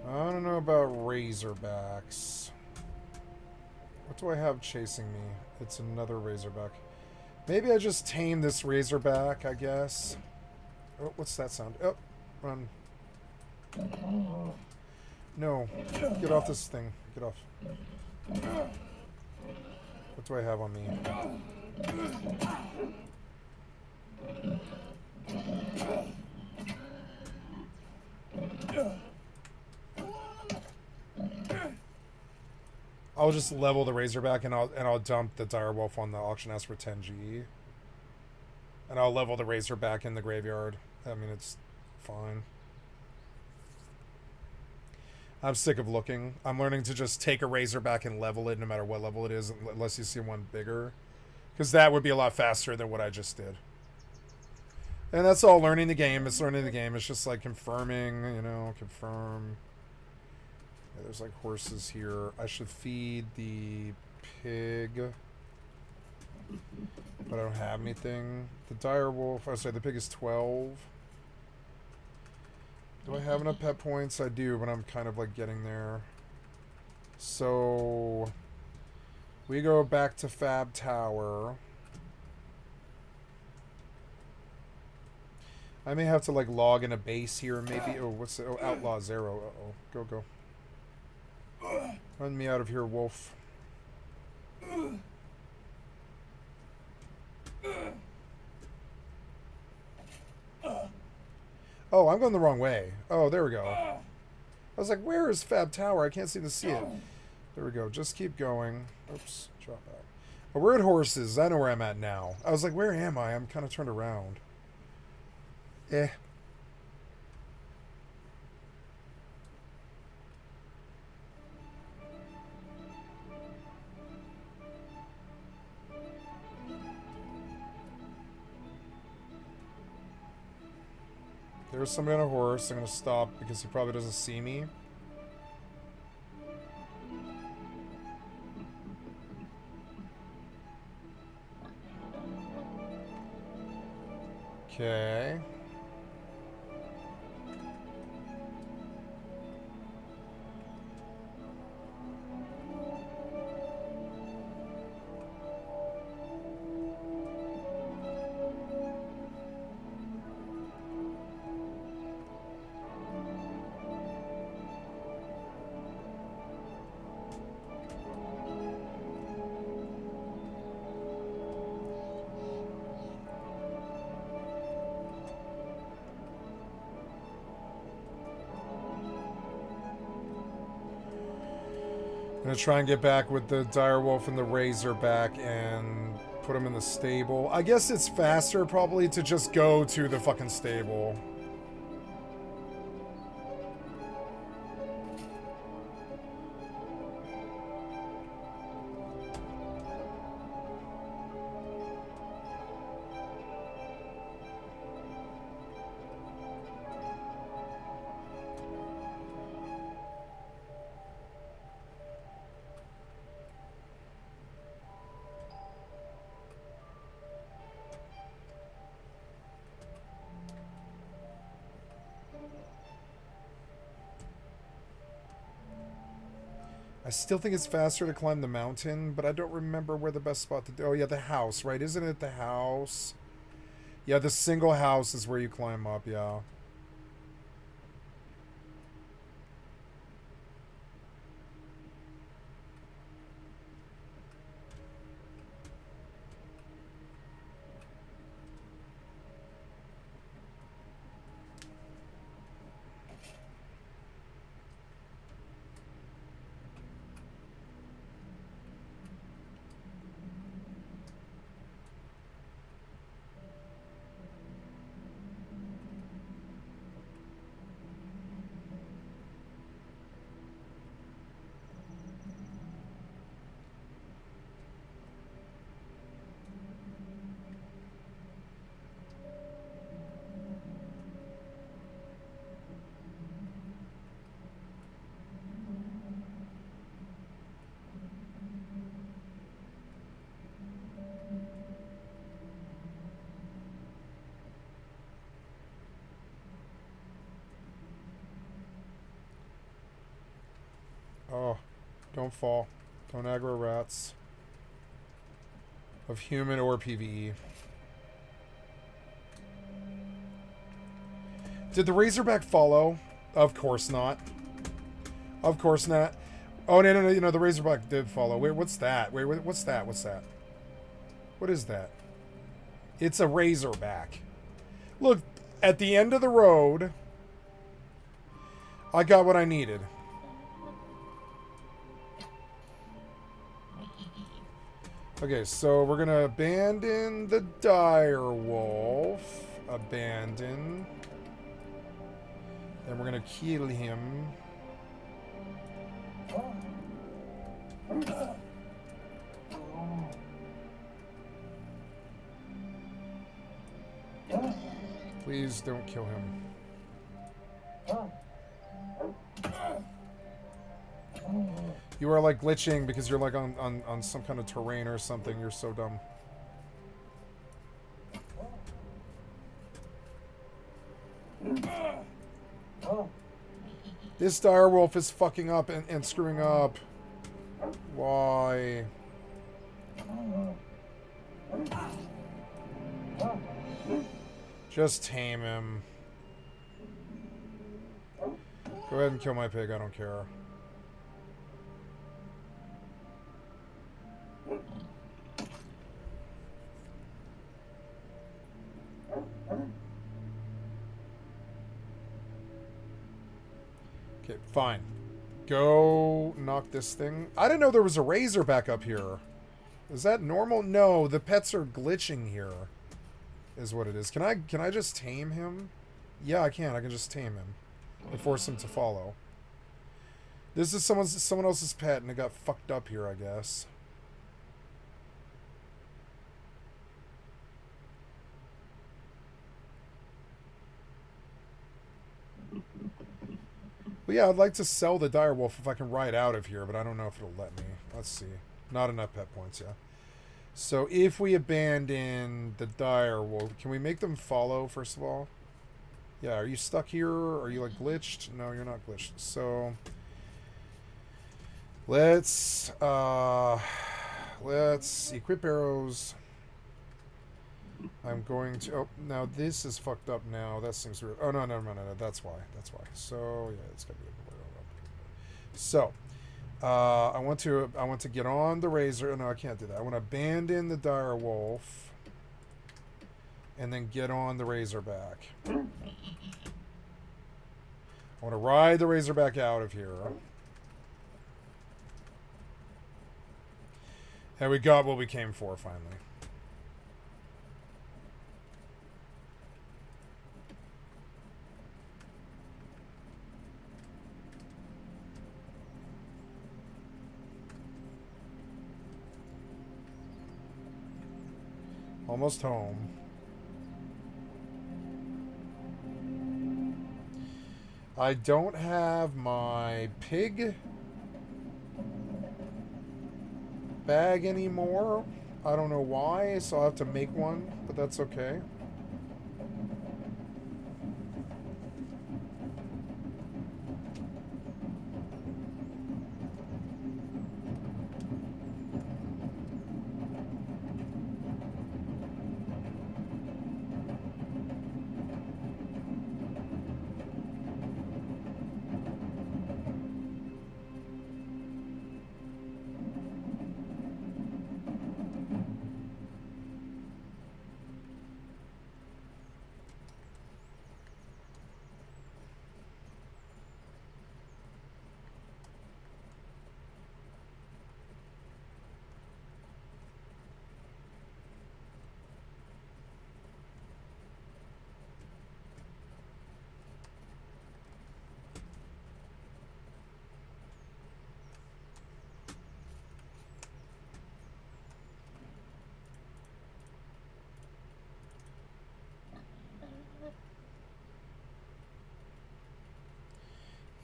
I don't know about razorbacks. What do I have chasing me? It's another razorback. Maybe I just tame this razorback, I guess. Oh, what's that sound? Oh, run. No. Get off this thing. Get off. What do I have on me? I'll just level the razorback and I'll dump the direwolf on the auction house for 10G. And I'll level the razorback in the graveyard. I mean, it's fine. I'm sick of looking. I'm learning to just take a razorback and level it no matter what level it is, unless you see one bigger. Because that would be a lot faster than what I just did. And that's all learning the game. It's learning the game. It's just like confirming, you know, confirm. Yeah, there's like horses here. I should feed the pig. But I don't have anything. The direwolf, oh sorry, the pig is 12. Do I have enough pet points? I do, but I'm kind of like getting there. So we go back to Fab Tower. I may have to like log in a base here, maybe. Oh, what's it? Oh, Outlaw Zero. Uh-oh. Go. Run me out of here, wolf. Oh, I'm going the wrong way. Oh, there we go. I was like, where is Fab Tower? I can't seem to see it. There we go. Just keep going. Oops. Drop out. Oh, we're at horses. I know where I'm at now. I was like, where am I? I'm kind of turned around. Eh. There's somebody on a horse. I'm going to stop because he probably doesn't see me. Okay. I'm gonna try and get back with the direwolf and the razorback and put them in the stable. I guess it's faster probably to just go to the fucking stable. I still think it's faster to climb the mountain, but I don't remember where the best spot to do. Oh, yeah, the house, right? Isn't it the house? Yeah, the single house is where you climb up, yeah. Oh, don't fall. Don't aggro rats. Of human or PvE. Did the Razorback follow? Of course not. Of course not. Oh, no, you know, the Razorback did follow. Wait, what's that? Wait, what's that? What's that? What is that? It's a Razorback. Look, at the end of the road, I got what I needed. Okay, so we're gonna abandon the direwolf. Abandon. Then we're gonna kill him. Please don't kill him. You are like glitching because you're like on some kind of terrain or something. You're so dumb. This direwolf is fucking up and screwing up. Why? Just tame him. Go ahead and kill my pig, I don't care. Okay, Fine. Go knock this thing. I didn't know there was a razor back up here. Is that normal? No, the pets are glitching here. Is what it is. Can I just tame him? Yeah, I can. I can just tame him and force him to follow. This is someone else's pet, and it got fucked up here, I guess. But yeah, I'd like to sell the direwolf if I can ride out of here, but I don't know if it'll let me. Let's see. Not enough pet points, yeah. So if we abandon the direwolf, can we make them follow, first of all? Yeah, are you stuck here? Are you, like, glitched? No, you're not glitched. So let's equip arrows. I'm going to... Oh, now this is fucked up now. That seems weird. Oh, no. That's why. That's why. So, yeah, it's got to be... So, I want to get on the razor. No, I can't do that. I want to abandon the dire wolf and then get on the razorback. I want to ride the razorback out of here. And we got what we came for, finally. Almost home. I don't have my pig bag anymore. I don't know why, so I'll have to make one, but that's okay.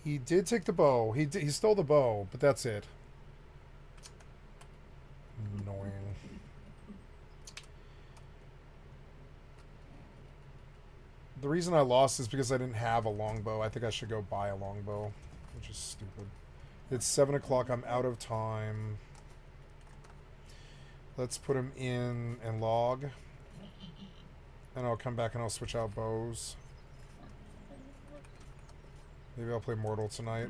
He did take the bow. He stole the bow, but that's it. Annoying. The reason I lost is because I didn't have a longbow. I think I should go buy a longbow, which is stupid. It's 7 o'clock. I'm out of time. Let's put him in and log. And I'll come back and I'll switch out bows. Maybe I'll play Mortal tonight.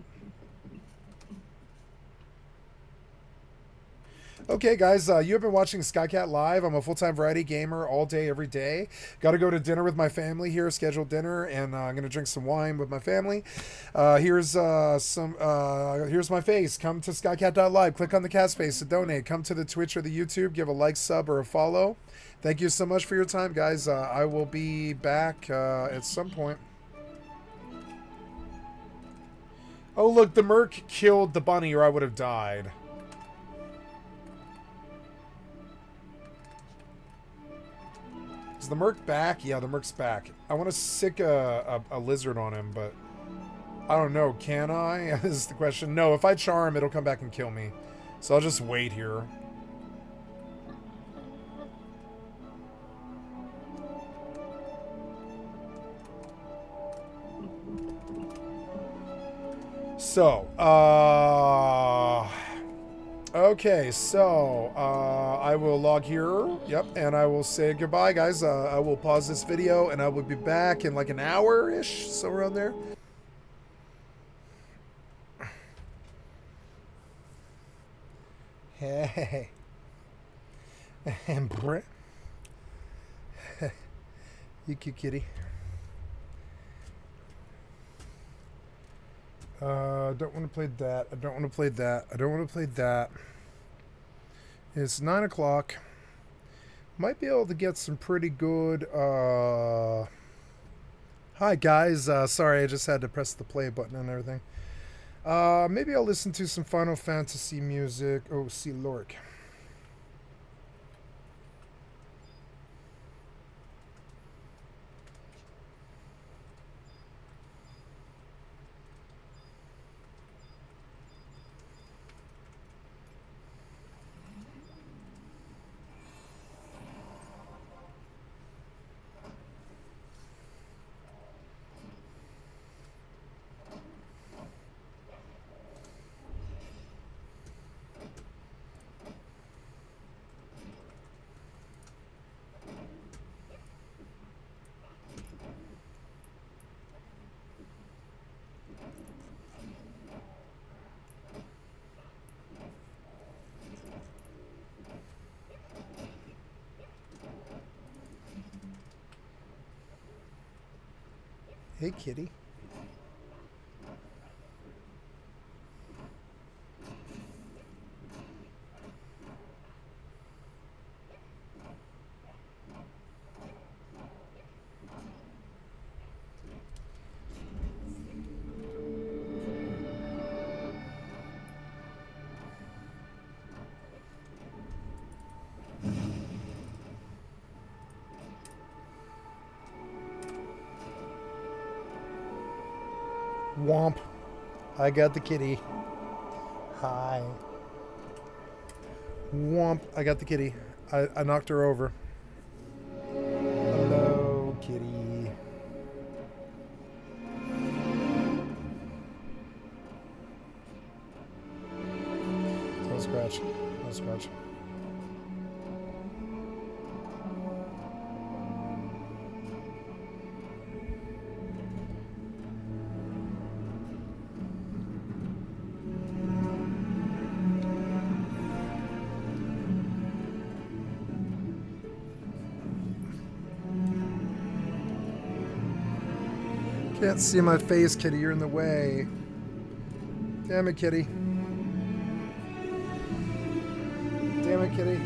Okay, guys, you have been watching Skycat Live. I'm a full-time variety gamer all day, every day. Got to go to dinner with my family here, scheduled dinner, and I'm going to drink some wine with my family. Here's my face. Come to skycat.live. Click on the cat's face to donate. Come to the Twitch or the YouTube. Give a like, sub, or a follow. Thank you so much for your time, guys. I will be back at some point. Oh, look, the Merc killed the bunny or I would have died. Is the Merc back? Yeah, the Merc's back. I want to sick a lizard on him, but I don't know. Can I? Is the question. No, if I charm, it'll come back and kill me. So I'll just wait here. So, okay, so, I will log here, yep, and I will say goodbye, guys. I will pause this video, and I will be back in like an hour-ish, so around there. Hey. And Brent. You cute kitty. I don't want to play that. I don't want to play that. I don't want to play that. It's 9 o'clock. Might be able to get some pretty good. Hi guys. Sorry, I just had to press the play button and everything. Maybe I'll listen to some Final Fantasy music. Oh, see Lork. Hey, kitty. Womp. I got the kitty. Hi. Womp. I got the kitty. I knocked her over. Hello, kitty. Don't scratch. Don't scratch. Can't see my face, kitty. You're in the way. Damn it, kitty. Damn it, kitty.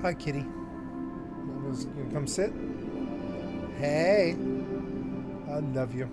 Hi, kitty. You gonna come sit? Hey. I love you.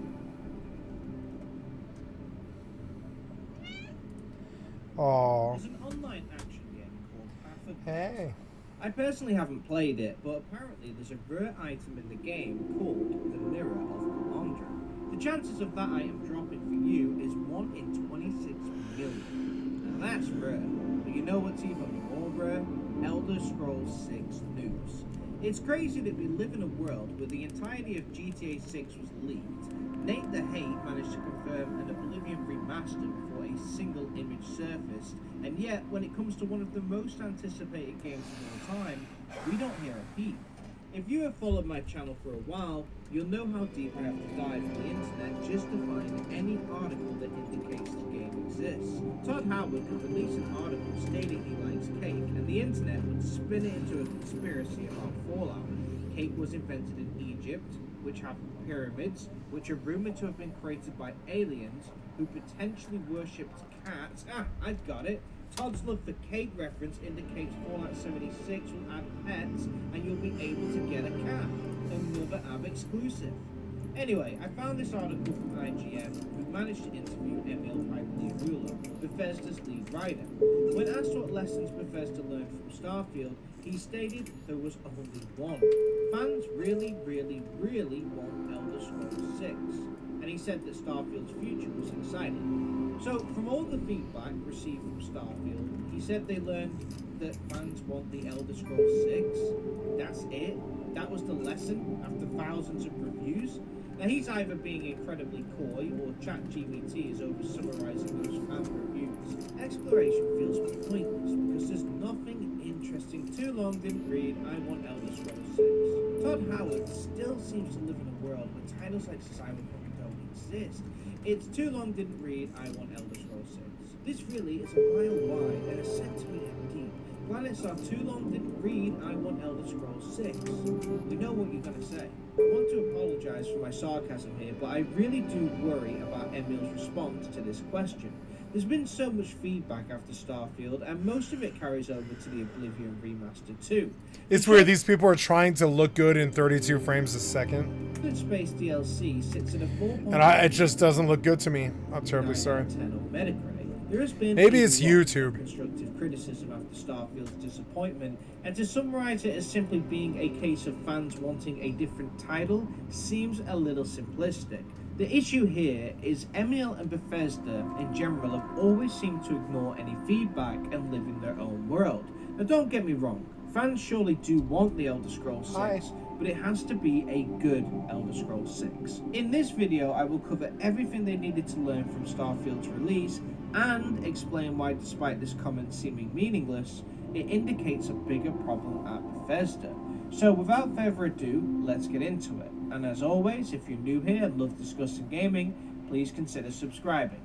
Aww. There's an online action game called Path of Hey. I personally haven't played it, but apparently there's a rare item in the game called the Mirror of Calandra. The chances of that item dropping for you is 1 in 26 million. Now that's rare, but you know what's even more rare? Elder Scrolls 6 news. It's crazy that we live in a world where the entirety of GTA 6 was leaked. Nate the Hate managed to confirm an Oblivion remaster before a single image surfaced, and yet when it comes to one of the most anticipated games of all time, we don't hear a peep. If you have followed my channel for a while, you'll know how deep I have to dive on the internet just to find any article that indicates the game exists. Todd Howard could release an article stating he likes cake, and the internet would spin it into a conspiracy about Fallout. Cake was invented in Egypt, which have pyramids, which are rumored to have been created by aliens who potentially worshipped cats. I got it. Todd's love for cake reference indicates Fallout 76 will add pets and you'll be able to get a cat. Another app exclusive. Anyway, I found this article from IGN who managed to interview Emil Paglia-Rulo, Bethesda's lead writer. When asked what lessons Bethesda learned from Starfield, he stated there was only one. Fans really want Elder Scrolls 6. And he said that Starfield's future was exciting. So, from all the feedback received from Starfield, he said they learned that fans want the Elder Scrolls 6. That's it? That was the lesson after thousands of reviews? Now, he's either being incredibly coy or ChatGPT is over summarizing those fan reviews. Exploration feels pointless because there's nothing interesting. Too long didn't read I want Elder Scrolls 6. Todd Howard still seems to live in a world where titles like Cyberpunk don't exist. It's too long didn't read I want Elder Scrolls 6. This really is a mile wide and a centimeter deep. Planets are too long didn't read I want Elder Scrolls 6. We know what you're gonna say. I want to apologize for my sarcasm here, but I really do worry about Emil's response to this question. There's been so much feedback after Starfield, and most of it carries over to the Oblivion remaster too. It's weird. These people are trying to look good in 32 frames a second. Dead Space DLC sits at a 4. And it just doesn't look good to me. I'm terribly sorry. 10 on Metacritic. There has been Maybe it's YouTube. Constructive criticism after Starfield's disappointment, and to summarize it as simply being a case of fans wanting a different title seems a little simplistic. The issue here is Emil and Bethesda in general have always seemed to ignore any feedback and live in their own world. Now don't get me wrong, fans surely do want the Elder Scrolls 6, but it has to be a good Elder Scrolls 6. In this video I will cover everything they needed to learn from Starfield's release and explain why, despite this comment seeming meaningless, it indicates a bigger problem at Bethesda. So without further ado, let's get into it. And as always, if you're new here and love discussing gaming, please consider subscribing.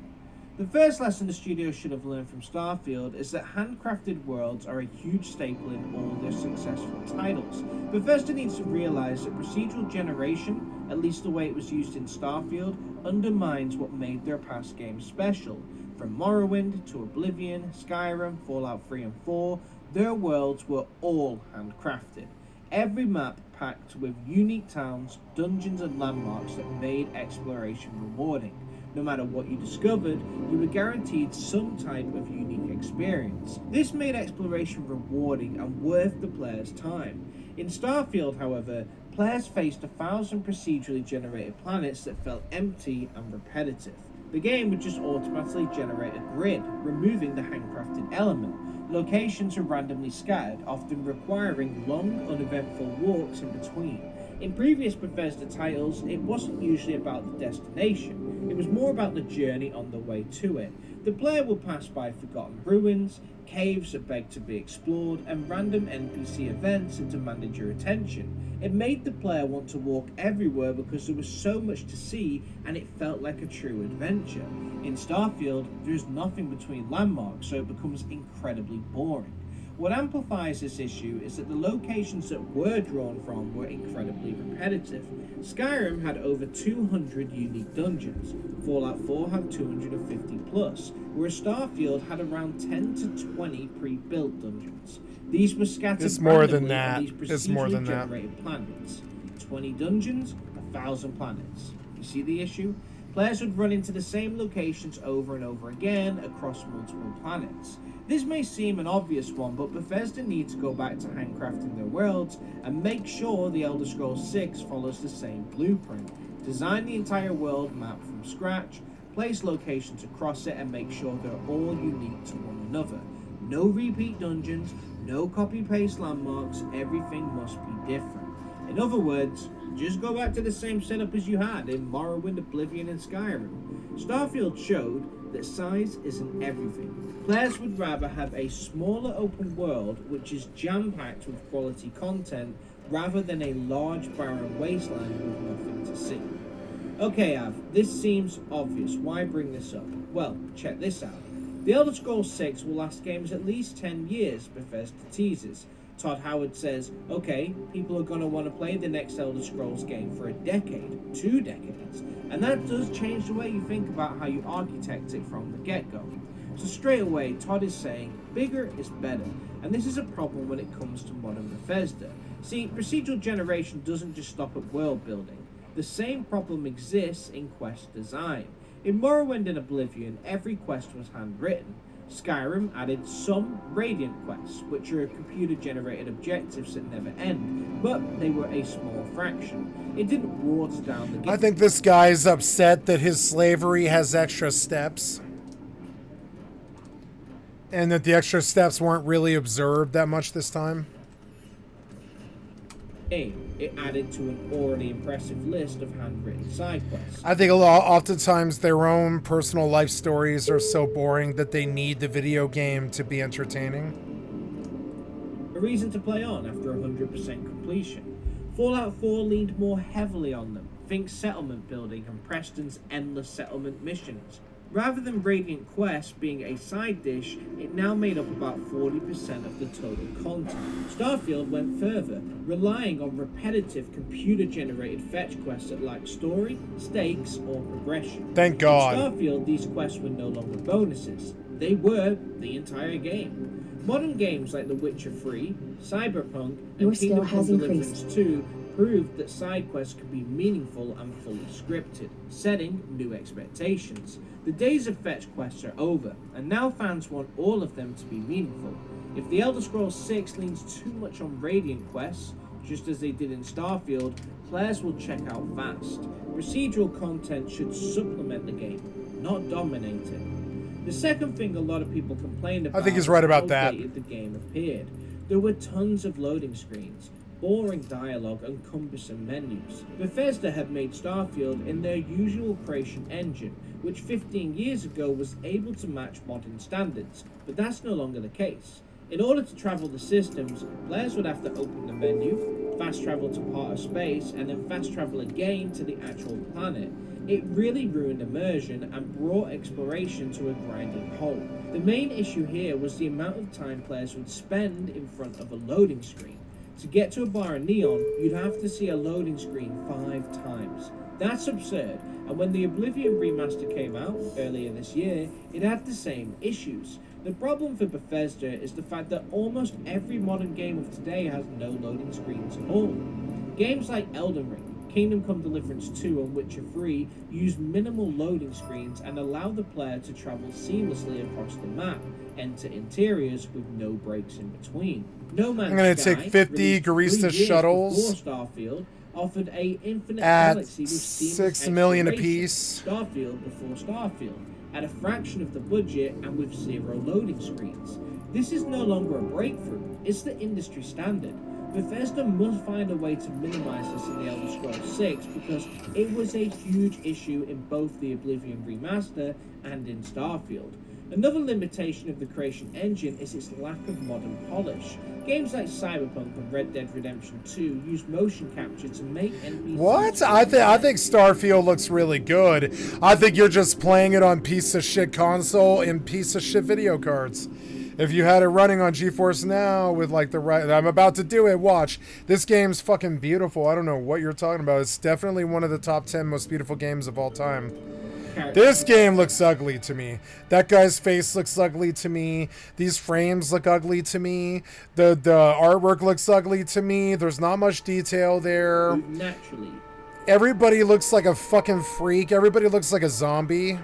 The first lesson the studio should have learned from Starfield is that handcrafted worlds are a huge staple in all their successful titles. Bethesda needs to realize that procedural generation, at least the way it was used in Starfield, undermines what made their past games special. From Morrowind to Oblivion, Skyrim, Fallout 3 and 4, their worlds were all handcrafted. Every map packed with unique towns, dungeons and landmarks that made exploration rewarding. No matter what you discovered, you were guaranteed some type of unique experience. This made exploration rewarding and worth the player's time. In Starfield, however, players faced 1,000 procedurally generated planets that felt empty and repetitive. The game would just automatically generate a grid, removing the handcrafted element. Locations are randomly scattered, often requiring long, uneventful walks in between. In previous Bethesda titles, it wasn't usually about the destination, it was more about the journey on the way to it. The player will pass by forgotten ruins, caves that begged to be explored, and random NPC events that demanded your attention. It made the player want to walk everywhere because there was so much to see and it felt like a true adventure. In Starfield, there is nothing between landmarks, so it becomes incredibly boring. What amplifies this issue is that the locations that were drawn from were incredibly repetitive. Skyrim had over 200 unique dungeons, Fallout 4 had 250 plus, whereas Starfield had around 10 to 20 pre-built dungeons. These were scattered It's more than randomly on that. these It's more than that. procedurally-generated planets. 20 dungeons, 1,000 planets. You see the issue? Players would run into the same locations over and over again across multiple planets. This may seem an obvious one, but Bethesda need to go back to handcrafting their worlds and make sure the Elder Scrolls 6 follows the same blueprint. Design the entire world map from scratch, place locations across it, and make sure they're all unique to one another. No repeat dungeons, no copy-paste landmarks, everything must be different. In other words, just go back to the same setup as you had in Morrowind, Oblivion, and Skyrim. Starfield showed that size isn't everything. Players would rather have a smaller open world which is jam-packed with quality content rather than a large barren wasteland with nothing to see. Okay, Av, this seems obvious. Why bring this up? Well, check this out. The Elder Scrolls 6 will last gamers at least 10 years, Bethesda teases. Todd Howard says, okay, people are going to want to play the next Elder Scrolls game for a decade, 2 decades, and that does change the way you think about how you architect it from the get-go. So straight away, Todd is saying, bigger is better, and this is a problem when it comes to modern Bethesda. See, procedural generation doesn't just stop at world building. The same problem exists in quest design. In Morrowind and Oblivion, every quest was handwritten. Skyrim added some Radiant quests, which are computer-generated objectives that never end, but they were a small fraction. It didn't water down the game. I think this guy's upset that his slavery has extra steps. And that the extra steps weren't really observed that much this time. It added to an already impressive list of handwritten side quests. I think oftentimes their own personal life stories are so boring that they need the video game to be entertaining. A reason to play on after 100% completion. Fallout 4 leaned more heavily on them. Think settlement building and Preston's endless settlement missions. Rather than Radiant quests being a side dish, it now made up about 40% of the total content. Starfield went further, relying on repetitive computer-generated fetch quests that lacked story, stakes, or progression. Thank God. In Starfield, these quests were no longer bonuses. They were the entire game. Modern games like The Witcher 3, Cyberpunk, Your and skill Kingdom has Come Deliverance increased. 2 proved that side quests could be meaningful and fully scripted, setting new expectations. The days of fetch quests are over, and now fans want all of them to be meaningful. If The Elder Scrolls 6 leans too much on Radiant quests, just as they did in Starfield, players will check out fast. Procedural content should supplement the game, not dominate it. The second thing a lot of people complained about I think he's right about was that. how dated the game appeared. There were tons of loading screens, boring dialogue, and cumbersome menus. Bethesda had made Starfield in their usual creation engine, which 15 years ago was able to match modern standards, but that's no longer the case. In order to travel the systems, players would have to open the menu, fast travel to part of space, and then fast travel again to the actual planet. It really ruined immersion and brought exploration to a grinding halt. The main issue here was the amount of time players would spend in front of a loading screen. To get to a bar in Neon, you'd have to see a loading screen 5 times. That's absurd, and when the Oblivion remaster came out earlier this year, it had the same issues. The problem for Bethesda is the fact that almost every modern game of today has no loading screens at all. Games like Elden Ring, Kingdom Come Deliverance 2, and Witcher 3 use minimal loading screens and allow the player to travel seamlessly across the map, enter interiors with no breaks in between. No Man's I'm gonna Sky, take 50 released 3 Garista years shuttles before Starfield, offered a infinite at galaxy with seamless 6 million exploration. apiece. Starfield before Starfield, at a fraction of the budget and with 0 loading screens. This is no longer a breakthrough, it's the industry standard. Bethesda must find a way to minimize this in The Elder Scrolls 6 because it was a huge issue in both the Oblivion remaster and in Starfield. Another limitation of the creation engine is its lack of modern polish. Games like Cyberpunk and Red Dead Redemption 2 use motion capture to make NPCs... What? I think Starfield looks really good. I think you're just playing it on piece of shit console and piece of shit video cards. If you had it running on GeForce Now with like the right... I'm about to do it, watch. This game's fucking beautiful. I don't know what you're talking about. It's definitely one of the top 10 most beautiful games of all time. This game looks ugly to me. That guy's face looks ugly to me. These frames look ugly to me. The artwork looks ugly to me. There's not much detail there. Naturally. Everybody looks like a fucking freak. Everybody looks like a zombie.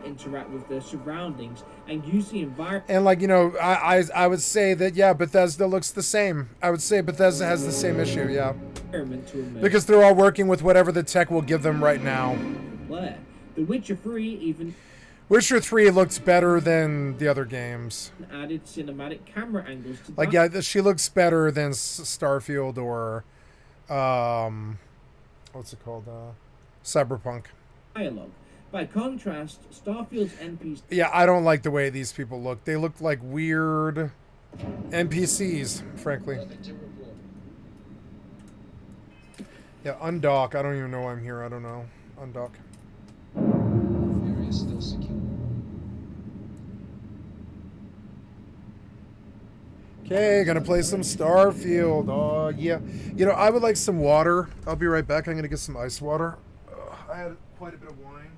Interact with their surroundings and use the environment. And like, you know, I would say that, yeah, Bethesda looks the same. I would say Bethesda has the same issue, yeah. Because they're all working with whatever the tech will give them right now. The Witcher 3 even Witcher 3 looks better than the other games. added cinematic camera angles to like, yeah, she looks better than Starfield or what's it called? Cyberpunk. Dialogue. By contrast, Starfield's NPCs. Yeah, I don't like the way these people look. They look like weird NPCs, frankly. Yeah, undock. I don't even know why I'm here. I don't know. Undock. Area still secure. Okay, gonna play some Starfield. Oh, yeah. You know, I would like some water. I'll be right back. I'm gonna get some ice water. I had quite a bit of wine.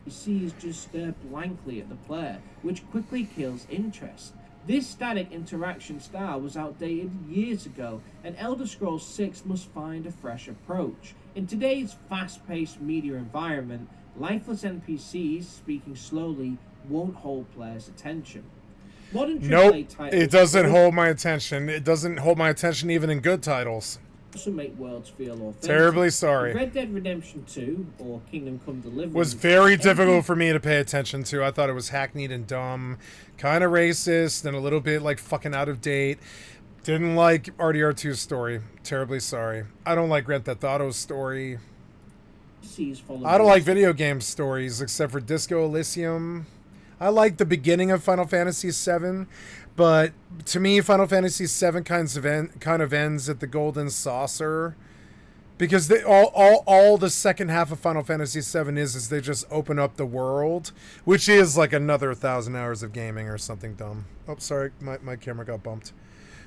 NPCs just stare blankly at the player, which quickly kills interest. This static interaction style was outdated years ago, and Elder Scrolls 6 must find a fresh approach. In today's fast-paced media environment, lifeless NPCs speaking slowly won't hold players' attention. Modern AAA titles it doesn't hold my attention. It doesn't hold my attention even in good titles. also make worlds feel authentic. Terribly sorry. Red Dead Redemption 2, or Kingdom Come Deliverance, Was very difficult for me to pay attention to. I thought it was hackneyed and dumb, kind of racist, and a little bit like fucking out of date. Didn't like RDR2's story. Terribly sorry. I don't like Grand Theft Auto's story. I don't like video game stories except for Disco Elysium. I like the beginning of Final Fantasy VII, but to me, Final Fantasy VII kind of ends at the Golden Saucer, because all the second half of Final Fantasy VII is they just open up the world, which is like another 1,000 hours of gaming or something dumb. Oh, sorry, my camera got bumped.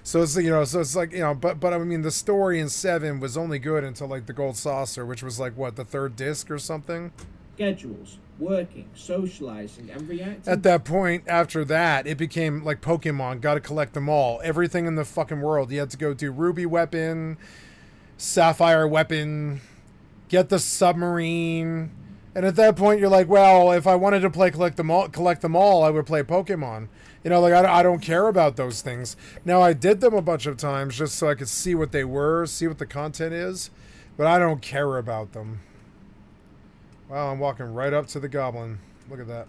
So it's, you know, but I mean, the story in 7 was only good until like the Gold Saucer, which was like what, the third disc or something. Schedules, working, socializing, and reacting. At that point, after that, it became like Pokemon. Got to collect them all. Everything in the fucking world. You had to go do Ruby weapon, Sapphire weapon, get the submarine. And at that point, you're like, well, if I wanted to collect them all, I would play Pokemon. You know, like, I don't care about those things. Now, I did them a bunch of times just so I could see what they were, see what the content is. But I don't care about them. Wow, I'm walking right up to the goblin. Look at that.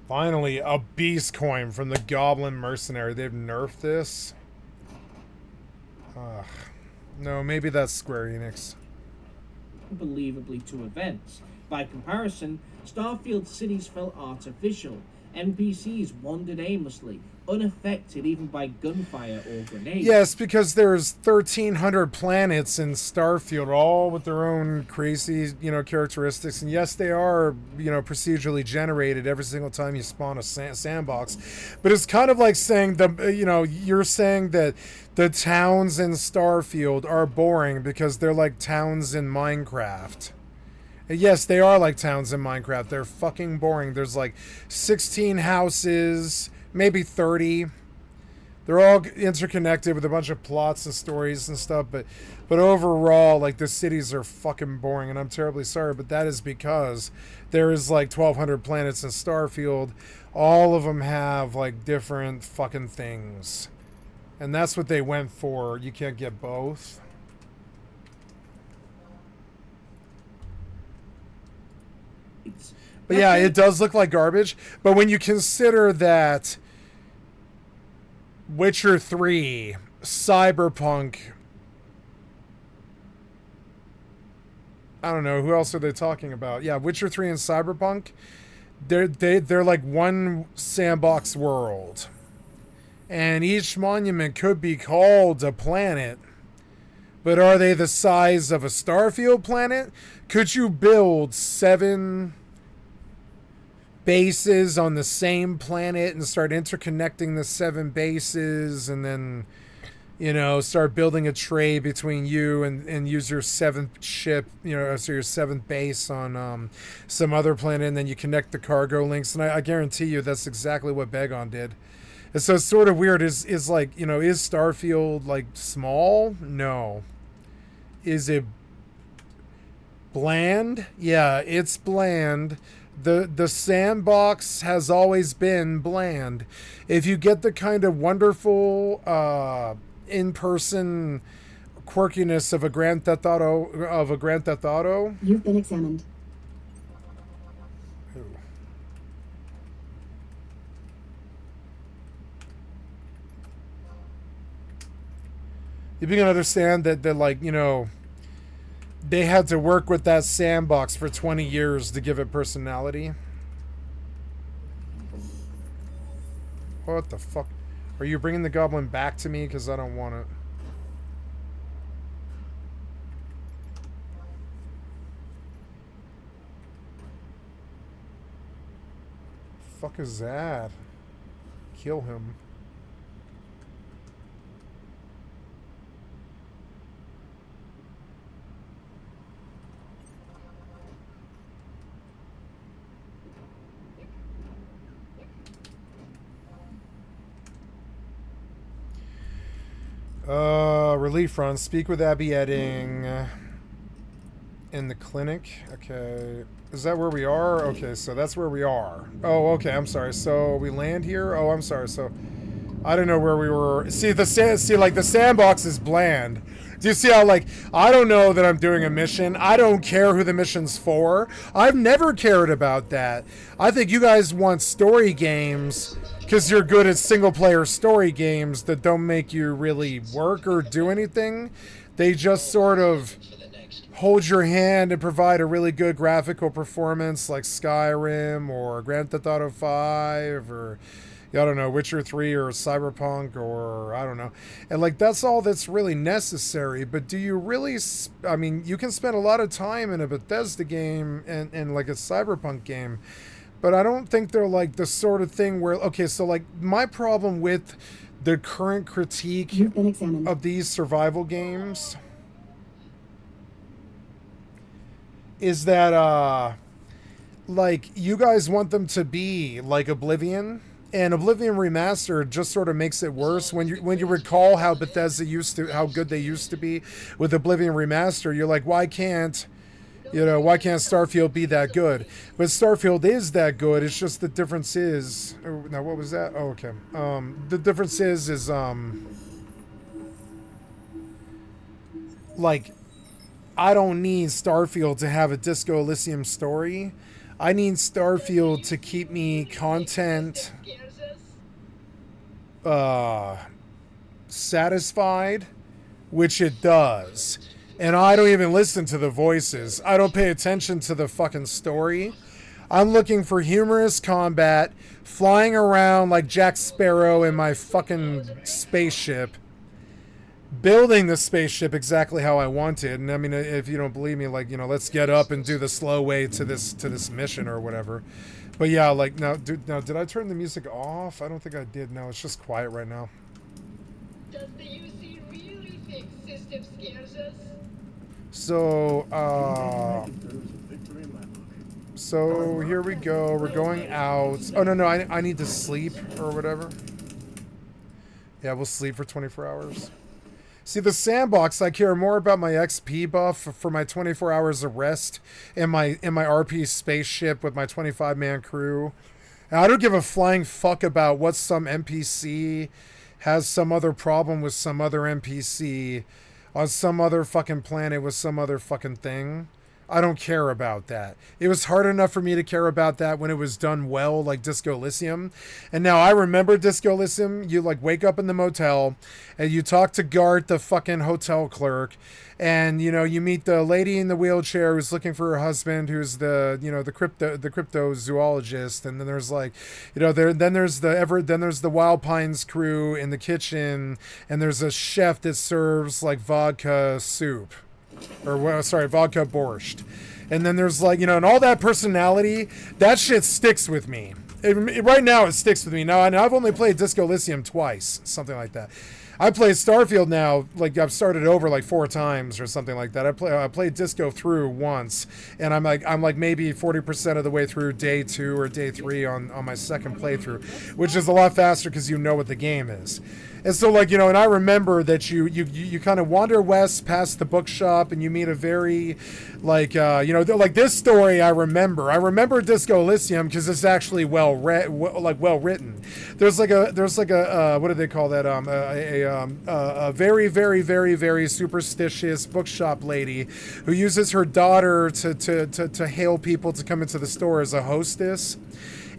Finally, a beast coin from the Goblin Mercenary. They've nerfed this. No, maybe that's Square Enix. Unbelievably to events. By comparison, Starfield cities felt artificial. NPCs wandered aimlessly, unaffected even by gunfire or grenades. Yes, because there's 1,300 planets in Starfield, all with their own crazy, characteristics. And yes, they are, procedurally generated every single time you spawn a sandbox. But it's kind of like saying you're saying that the towns in Starfield are boring because they're like towns in Minecraft. Yes, they are like towns in Minecraft. They're fucking boring. There's like 16 houses, maybe 30. They're all interconnected with a bunch of plots and stories and stuff, but overall, like, the cities are fucking boring, and I'm terribly sorry, but that is because there is like 1,200 planets in Starfield. All of them have like different fucking things, and that's what they went for. You can't get both. But yeah, it does look like garbage. But when you consider that Witcher 3, Cyberpunk, I don't know, who else are they talking about? Yeah, Witcher 3 and Cyberpunk, they're like one sandbox world. And each monument could be called a planet. But are they the size of a Starfield planet? Could you build 7 bases on the same planet and start interconnecting the 7 bases, and then start building a trade between you and use your 7th ship, so your 7th base on some other planet, and then you connect the cargo links, and I guarantee you that's exactly what Begon did. And so it's sort of weird. Is like, is Starfield like small? No. Is it bland? Yeah, it's bland. The sandbox has always been bland. If you get the kind of wonderful in-person quirkiness of a Grand Theft Auto, You've been examined. you can understand that they had to work with that sandbox for 20 years to give it personality. What the fuck? Are you bringing the goblin back to me? Because I don't want it. Fuck is that? Kill him. Relief run. Speak with Abby Edding in the clinic. Okay. Is that where we are? Okay, so that's where we are. Oh, okay. I'm sorry. So we land here. Oh, I'm sorry. So I don't know where we were. See the sandbox is bland. Do you see how, like, I don't know that I'm doing a mission. I don't care who the mission's for. I've never cared about that. I think you guys want story games because you're good at single-player story games that don't make you really work or do anything. They just sort of hold your hand and provide a really good graphical performance like Skyrim or Grand Theft Auto 5 or, I don't know, Witcher 3 or Cyberpunk or, I don't know. And, like, that's all that's really necessary. But do you really... I mean, you can spend a lot of time in a Bethesda game and like, a Cyberpunk game. But I don't think they're, like, the sort of thing where... Okay, so, like, my problem with the current critique of these survival games is that, like, you guys want them to be like Oblivion, and Oblivion Remastered just sort of makes it worse. When you recall how Bethesda how good they used to be with Oblivion Remastered, you're like, why can't Starfield be that good? But Starfield is that good. It's just the difference is... Now, what was that? Oh, okay. The difference is like, I don't need Starfield to have a Disco Elysium story. I need Starfield to keep me content satisfied, which it does. And I don't even listen to the voices. I don't pay attention to the fucking story. I'm looking for humorous combat, flying around like Jack Sparrow in my fucking spaceship, building the spaceship exactly how I wanted. And I mean, if you don't believe me, like, you know, let's get up and do the slow way to this mission or whatever. But yeah, like, now, dude, now, did I turn the music off? I don't think I did. No, it's just quiet right now. Does the UC really think system scares us? So, so here we go. We're going out. Oh, no, I need to sleep or whatever. Yeah, we'll sleep for 24 hours. See, the sandbox, I care more about my XP buff for my 24 hours of rest in my RP spaceship with my 25-man crew. And I don't give a flying fuck about what some NPC has some other problem with some other NPC on some other fucking planet with some other fucking thing. I don't care about that. It was hard enough for me to care about that when it was done well, like Disco Elysium. And now I remember Disco Elysium. You like wake up in the motel and you talk to Gart, the fucking hotel clerk, and you know, you meet the lady in the wheelchair who's looking for her husband, who's the, you know, the cryptozoologist. And then there's like, you know, then there's the Wild Pines crew in the kitchen, and there's a chef that serves like vodka soup. Or, well, sorry, vodka borscht. And then there's like, you know, and all that personality, that shit sticks with me. Right now, it sticks with me. Now, I've only played Disco Elysium twice, something like that. I played Starfield now, like I've started over like 4 times or something like that. I played Disco through once, and I'm like maybe 40% of the way through day 2 or day 3 on my second playthrough, which is a lot faster because you know what the game is. And so, like, you know, and I remember that you kind of wander west past the bookshop and you meet a very, like, you know, like this story I remember Disco Elysium because it's actually well written. There's like a what do they call that? A very, very, very, very superstitious bookshop lady who uses her daughter to hail people to come into the store as a hostess.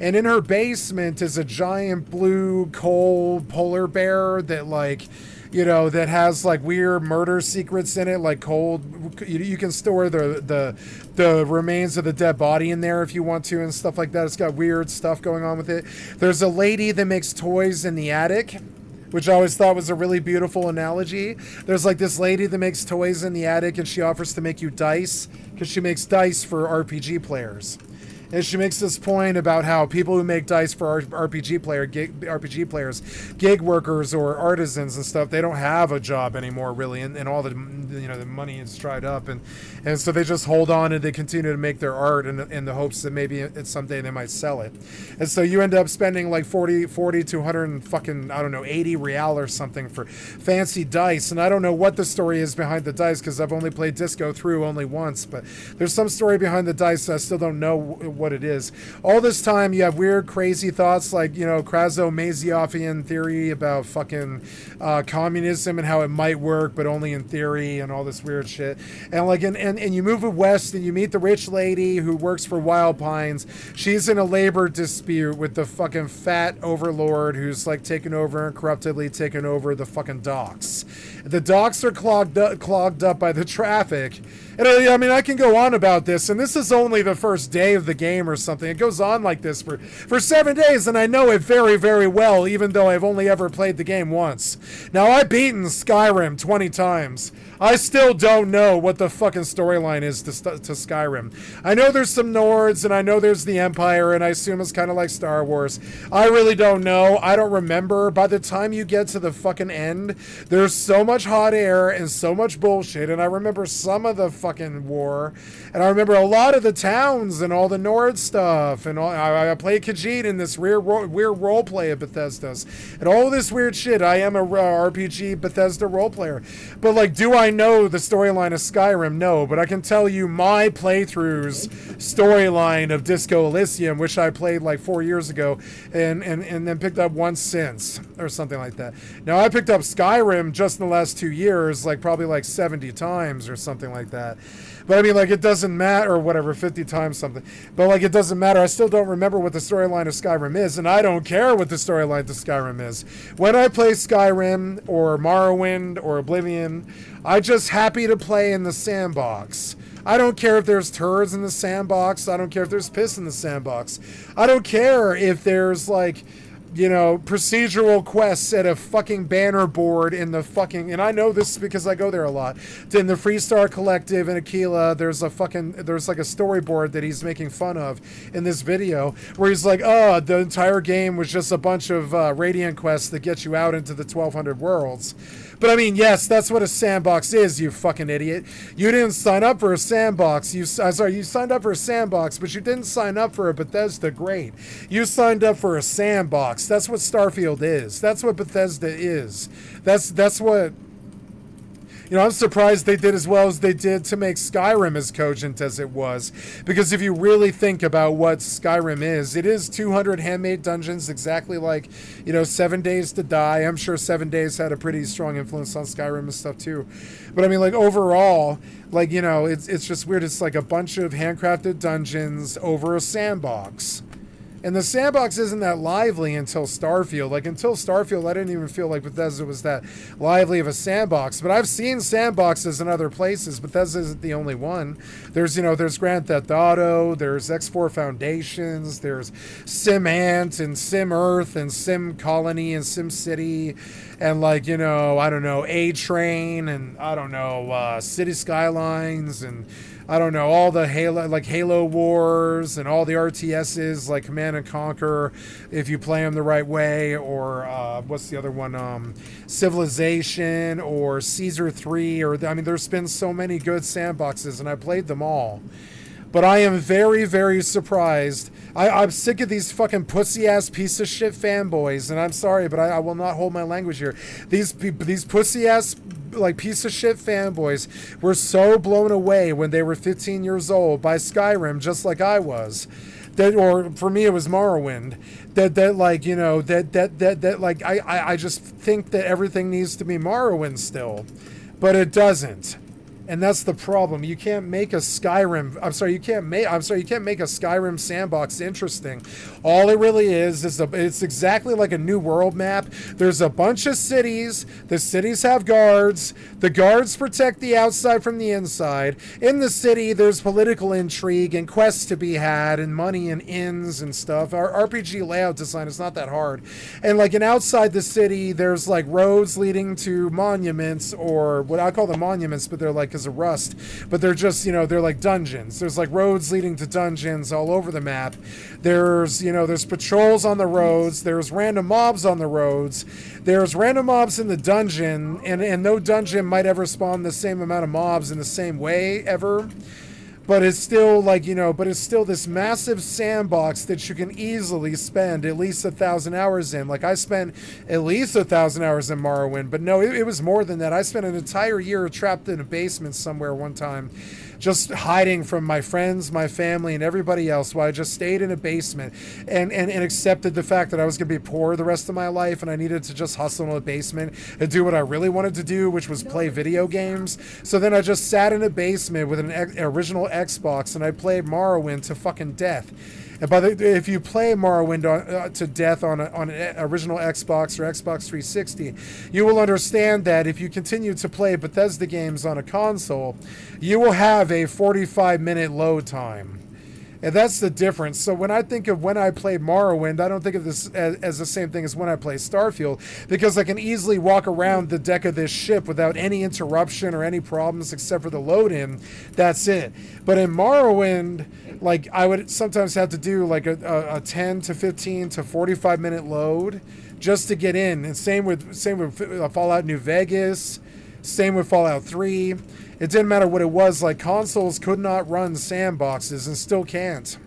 And in her basement is a giant blue coal polar bear that, like, you know, that has like weird murder secrets in it, like cold. You can store the remains of the dead body in there if you want to and stuff like that. It's got weird stuff going on with it. There's a lady that makes toys in the attic, which I always thought was a really beautiful analogy. There's like this lady that makes toys in the attic, and she offers to make you dice because she makes dice for RPG players. And she makes this point about how people who make dice for RPG players, gig workers or artisans and stuff, they don't have a job anymore really, and all the, you know, the money is dried up, and so they just hold on and they continue to make their art in the hopes that maybe someday they might sell it. And so you end up spending like 40 to 100 and fucking, I don't know, 80 real or something for fancy dice. And I don't know what the story is behind the dice because I've only played Disco through only once, but there's some story behind the dice. I still don't know what it is. All this time you have weird crazy thoughts like, you know, Kraso-Maziofian theory about fucking communism and how it might work but only in theory and all this weird shit. And like and you move west and you meet the rich lady who works for Wild Pines. She's in a labor dispute with the fucking fat overlord who's like taken over and corruptedly taken over the fucking docks. The docks are clogged up by the traffic. And I mean, I can go on about this, and this is only the first day of the game or something. It goes on like this for 7 days, and I know it very, very well, even though I've only ever played the game once. Now, I've beaten Skyrim 20 times. I still don't know what the fucking storyline is to Skyrim. I know there's some Nords, and I know there's the Empire, and I assume it's kind of like Star Wars. I really don't know. I don't remember. By the time you get to the fucking end, there's so much hot air and so much bullshit, and I remember some of the fucking war, and I remember a lot of the towns and all the Nord stuff, and I played Khajiit in this weird roleplay of Bethesda's, and all this weird shit. I am a RPG Bethesda role player, but like, do I know the storyline of Skyrim? No, but I can tell you my playthrough's storyline of Disco Elysium, which I played like 4 years ago, and then picked up once since, or something like that. Now, I picked up Skyrim just in the last 2 years, like probably like 70 times or something like that. But I mean, like, it doesn't matter, or whatever, 50 times something. But like, it doesn't matter. I still don't remember what the storyline of Skyrim is, and I don't care what the storyline to Skyrim is. When I play Skyrim or Morrowind or Oblivion, I'm just happy to play in the sandbox. I don't care if there's turds in the sandbox. I don't care if there's piss in the sandbox. I don't care if there's like, you know, procedural quests at a fucking banner board in the fucking, and I know this because I go there a lot. In the Freestar Collective in Aquila, there's like a storyboard that he's making fun of in this video where he's like, oh, the entire game was just a bunch of Radiant quests that get you out into the 1200 worlds. But I mean, yes, that's what a sandbox is, you fucking idiot. You didn't sign up for a sandbox. You signed up for a sandbox, but you didn't sign up for a Bethesda Great. You signed up for a sandbox. That's what Starfield is. That's what Bethesda is. That's what... You know, I'm surprised they did as well as they did to make Skyrim as cogent as it was. Because if you really think about what Skyrim is, it is 200 handmade dungeons, exactly like, you know, 7 Days to Die. I'm sure 7 Days had a pretty strong influence on Skyrim and stuff too. But I mean, like, overall, like, you know, it's just weird. It's like a bunch of handcrafted dungeons over a sandbox. And the sandbox isn't that lively until Starfield. Like, until Starfield, I didn't even feel like Bethesda was that lively of a sandbox. But I've seen sandboxes in other places. Bethesda isn't the only one. There's, you know, there's Grand Theft Auto, there's X4 Foundations, there's Sim Ant and Sim Earth and Sim Colony and Sim City. And, like, you know, I don't know, A-Train and, I don't know, City Skylines and... I don't know, all the Halo Wars and all the RTSs like Command and Conquer, if you play them the right way, or what's the other one, Civilization or Caesar 3, or I mean, there's been so many good sandboxes, and I played them all. But I am very, very surprised. I'm sick of these fucking pussy-ass piece of shit fanboys, and I'm sorry, but I will not hold my language here. These pussy-ass, like, piece of shit fanboys were so blown away when they were 15 years old by Skyrim, just like I was. That, or for me, it was Morrowind. That like, you know, that like, I just think that everything needs to be Morrowind still, but it doesn't. And that's the problem. You can't make a Skyrim. You can't make a Skyrim sandbox interesting. All it really is it's exactly like a New World map. There's a bunch of cities. The cities have guards. The guards protect the outside from the inside. In the city, there's political intrigue and quests to be had, and money and inns and stuff. Our RPG layout design is not that hard. And like, outside the city, there's like roads leading to monuments, or what I call them monuments, but they're like of rust, but they're just, you know, they're like dungeons. There's like roads leading to dungeons all over the map. There's, you know, there's patrols on the roads. There's random mobs on the roads. There's random mobs in the dungeon, and no dungeon might ever spawn the same amount of mobs in the same way ever. But it's still like, you know, but it's still this massive sandbox that you can easily spend at least 1,000 hours in. Like, I spent at least 1,000 hours in Morrowind, but no, it was more than that. I spent an entire year trapped in a basement somewhere one time, just hiding from my friends, my family, and everybody else, while I just stayed in a basement and accepted the fact that I was going to be poor the rest of my life, and I needed to just hustle in a basement and do what I really wanted to do, which was play video games. So then I just sat in a basement with an original Xbox, and I played Morrowind to fucking death. And if you play Morrowind to death on an original Xbox or Xbox 360, you will understand that if you continue to play Bethesda games on a console, you will have a 45-minute load time. And that's the difference. So when I think of when I played Morrowind, I don't think of this as the same thing as when I play Starfield, because I can easily walk around the deck of this ship without any interruption or any problems except for the load-in. That's it. But in Morrowind, like, I would sometimes have to do like a 10 to 15 to 45-minute load just to get in. And same with Fallout New Vegas. Same with Fallout 3. It didn't matter what it was. Like, consoles could not run sandboxes and still can't.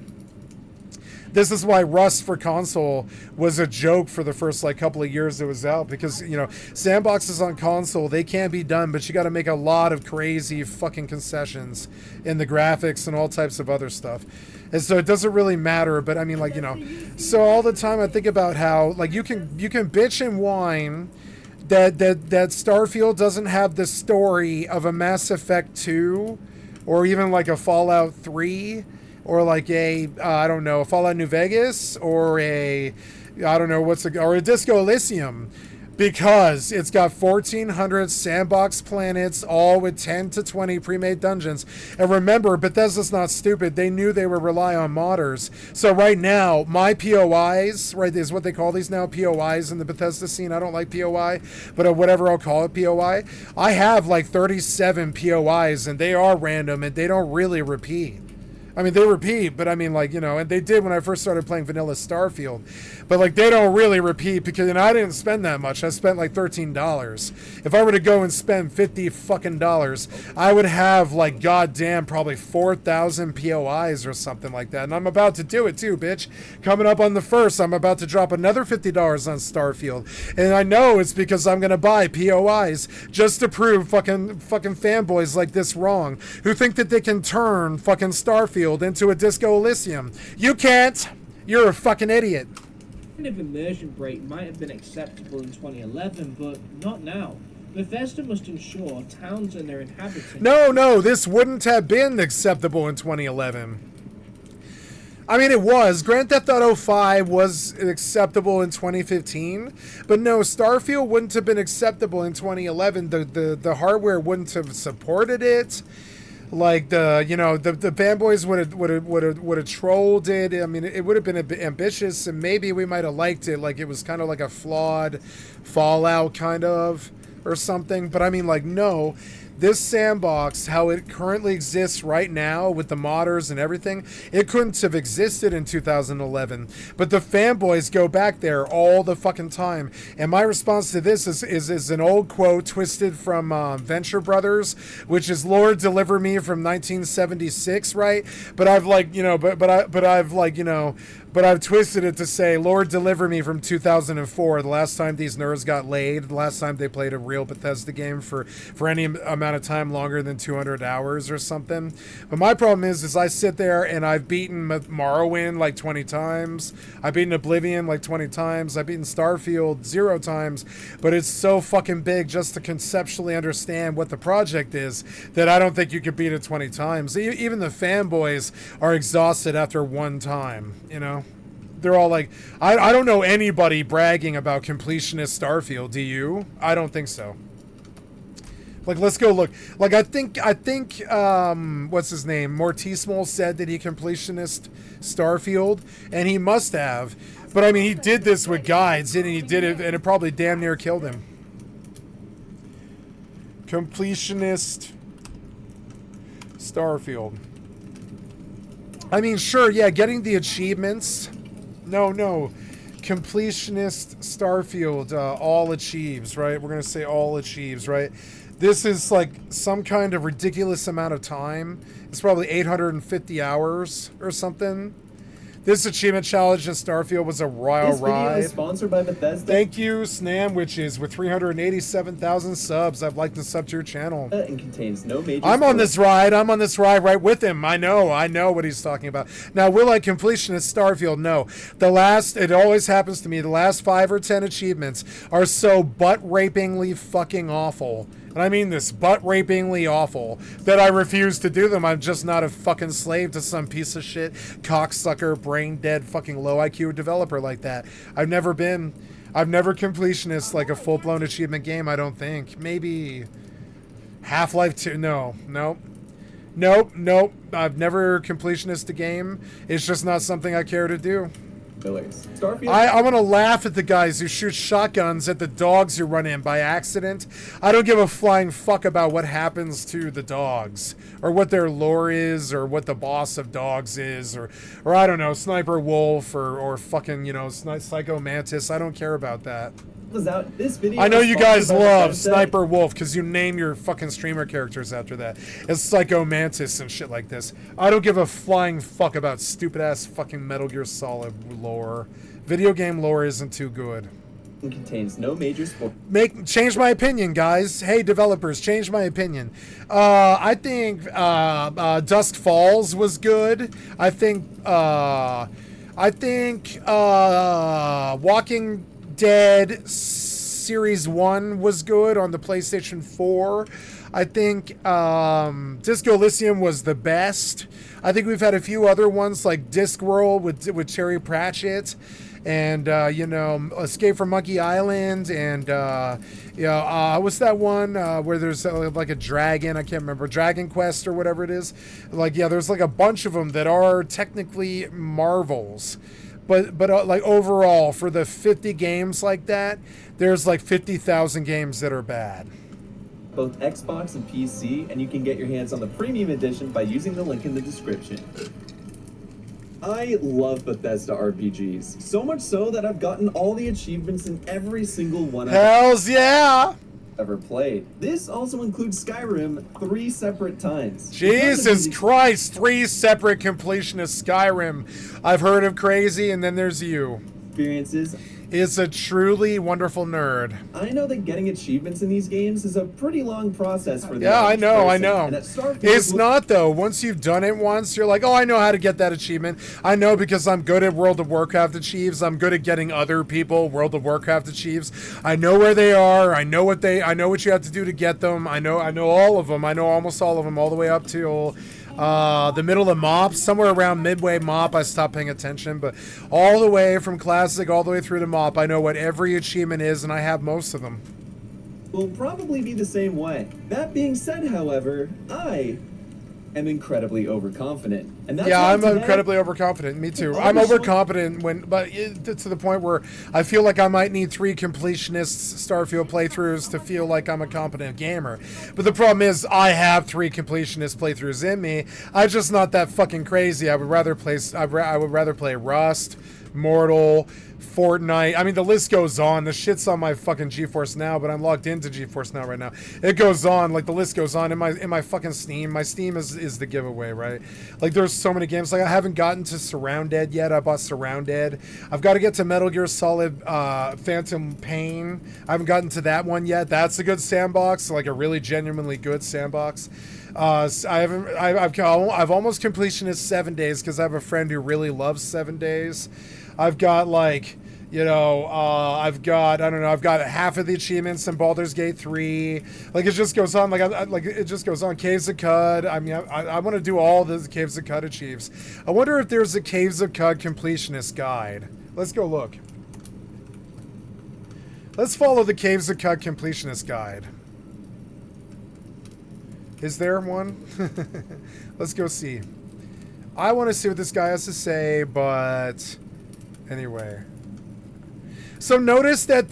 This is why Rust for console was a joke for the first like couple of years it was out, because, you know, sandboxes on console, they can be done, but you got to make a lot of crazy fucking concessions in the graphics and all types of other stuff. And so it doesn't really matter, but I mean, like, you know, so all the time I think about how, like, you can bitch and whine that Starfield doesn't have the story of a Mass Effect 2 or even like a Fallout 3 or like a I don't know, a Fallout New Vegas or a I don't know or a Disco Elysium. Because it's got 1,400 sandbox planets, all with 10 to 20 pre-made dungeons. And remember, Bethesda's not stupid. They knew they would rely on modders. So right now, my POIs, right, is what they call these now, POIs in the Bethesda scene. I don't like POI, but whatever I'll call it, POI. I have like 37 POIs, and they are random, and they don't really repeat. I mean, they repeat, but I mean, like, you know, and they did when I first started playing vanilla Starfield. But, like, they don't really repeat because, you know, I didn't spend that much. I spent, like, $13. If I were to go and spend $50 fucking dollars, I would have, like, goddamn, probably 4,000 POIs or something like that. And I'm about to do it, too, bitch. Coming up on the 1st, I'm about to drop another $50 on Starfield. And I know it's because I'm going to buy POIs just to prove fucking fanboys like this wrong, who think that they can turn fucking Starfield into a Disco Elysium. You can't. You're a fucking idiot. Kind of immersion break might have been acceptable in 2011, but not now. Bethesda must ensure towns and their inhabitants... No, this wouldn't have been acceptable in 2011. I mean, it was. Grand Theft Auto 5 was acceptable in 2015, but no, Starfield wouldn't have been acceptable in 2011. The hardware wouldn't have supported it. Like the fanboys would have trolled it. I mean, it would have been a bit ambitious, and maybe we might have liked it. Like it was kind of like a flawed Fallout kind of or something. But I mean, like, no, this sandbox, how it currently exists right now with the modders and everything, it couldn't have existed in 2011. But the fanboys go back there all the fucking time. And my response to this is an old quote twisted from Venture Brothers, which is "Lord, deliver me" from 1976, right? But I've like, you know, but I've twisted it to say, "Lord, deliver me" from 2004, the last time these nerds got laid, the last time they played a real Bethesda game for any amount of time longer than 200 hours or something. But my problem is I sit there and I've beaten Morrowind like 20 times. I've beaten Oblivion like 20 times. I've beaten Starfield 0 times. But it's so fucking big just to conceptually understand what the project is that I don't think you could beat it 20 times. Even the fanboys are exhausted after one time, you know? They're all like, I don't know anybody bragging about completionist Starfield. Do you? I don't think so. Like, let's go look. Like, I think, what's his name? Mortismal said that he completionist Starfield, and he must have. But I mean, he did this with guides, and he did it, and it probably damn near killed him. Completionist Starfield. I mean, sure, yeah, getting the achievements. No. Completionist Starfield, all achieves, right? We're going to say all achieves, right? This is like some kind of ridiculous amount of time. It's probably 850 hours or something. This achievement challenge in Starfield was a royal This video ride. is sponsored by Bethesda. Thank you, Snamwitches, with 387,000 subs. I've liked to sub to your channel. And contains no major... I'm on this ride right with him. I know what he's talking about. Now, will I completionist Starfield? No. It always happens to me, the last 5 or 10 achievements are so butt-rapingly fucking awful. And I mean this, butt-rapingly awful, that I refuse to do them. I'm just not a fucking slave to some piece of shit, cocksucker, brain-dead, fucking low-IQ developer like that. I've never completionist like a full-blown achievement game, I don't think. Maybe Half-Life 2, no. Nope. I've never completionist a game. It's just not something I care to do. Starfield. I want to laugh at the guys who shoot shotguns at the dogs who run in by accident. I don't give a flying fuck about what happens to the dogs, or what their lore is, or what the boss of dogs is, or I don't know, Sniper Wolf, or fucking, you know, Psycho Mantis. I don't care about that. Out. This video I know is you guys sponsored by love Bethesda. Sniper Wolf because you name your fucking streamer characters after that. It's Psycho Mantis and shit like this. I don't give a flying fuck about stupid ass fucking Metal Gear Solid lore. Video game lore isn't too good. It contains no major spoilers. Change my opinion, guys. Hey, developers, change my opinion. I think Dusk Falls was good. I think Walking Dead Series 1 was good on the PlayStation 4. I think Disco Elysium was the best. I think we've had a few other ones like Discworld with Terry Pratchett and you know, Escape from Monkey Island, and you know, what's that one where there's like a dragon? I can't remember, Dragon Quest or whatever it is. Like, yeah, there's like a bunch of them that are technically marvels, but like overall for the 50 games like that, there's like 50,000 games that are bad. Both Xbox and PC, and you can get your hands on the premium edition by using the link in the description. I love Bethesda RPGs, so much so that I've gotten all the achievements in every single one Hells yeah! I've ever played. This also includes Skyrim 3 separate times. Jesus Christ, 3 separate completionists Skyrim. I've heard of crazy, and then there's you. Experiences. Is a truly wonderful nerd. I know that getting achievements in these games is a pretty long process for the Yeah, I average know, I person, know. and at Starfield It's not, though. Once you've done it once, you're like, oh, I know how to get that achievement. I know because I'm good at World of Warcraft achieves. I'm good at getting other people World of Warcraft achieves. I know where they are. I know what you have to do to get them. I know all of them. I know almost all of them, all the way up to the middle of MOP, somewhere around midway MOP, I stopped paying attention, but all the way from Classic all the way through to MOP, I know what every achievement is, and I have most of them. will probably be the same way. That being said, however, I am incredibly overconfident. And that's Yeah, why I'm today- incredibly overconfident. Me too. I'm Honestly- overconfident to the point where I feel like I might need 3 completionists Starfield playthroughs to feel like I'm a competent gamer. But the problem is, I have 3 completionist playthroughs in me. I'm just not that fucking crazy. I would rather play Rust, Mortal, Fortnite. I mean, the list goes on. The shit's on my fucking GeForce Now, but I'm logged into GeForce Now right now. It goes on. Like, the list goes on in my fucking Steam. My Steam is the giveaway, right? Like, there's so many games. Like, I haven't gotten to Surrounded yet. I bought Surrounded. I've got to get to Metal Gear Solid Phantom Pain. I haven't gotten to that one yet. That's a good sandbox, like a really genuinely good sandbox. I've almost completionist 7 Days because I have a friend who really loves 7 Days. I've got like, you know, I've got half of the achievements in Baldur's Gate 3. Like, it just goes on. Like, it just goes on. Caves of Cud. I mean, I want to do all the Caves of Cud achieves. I wonder if there's a Caves of Cud completionist guide. Let's go look. Let's follow the Caves of Cud completionist guide. Is there one? Let's go see. I want to see what this guy has to say, but anyway. So notice that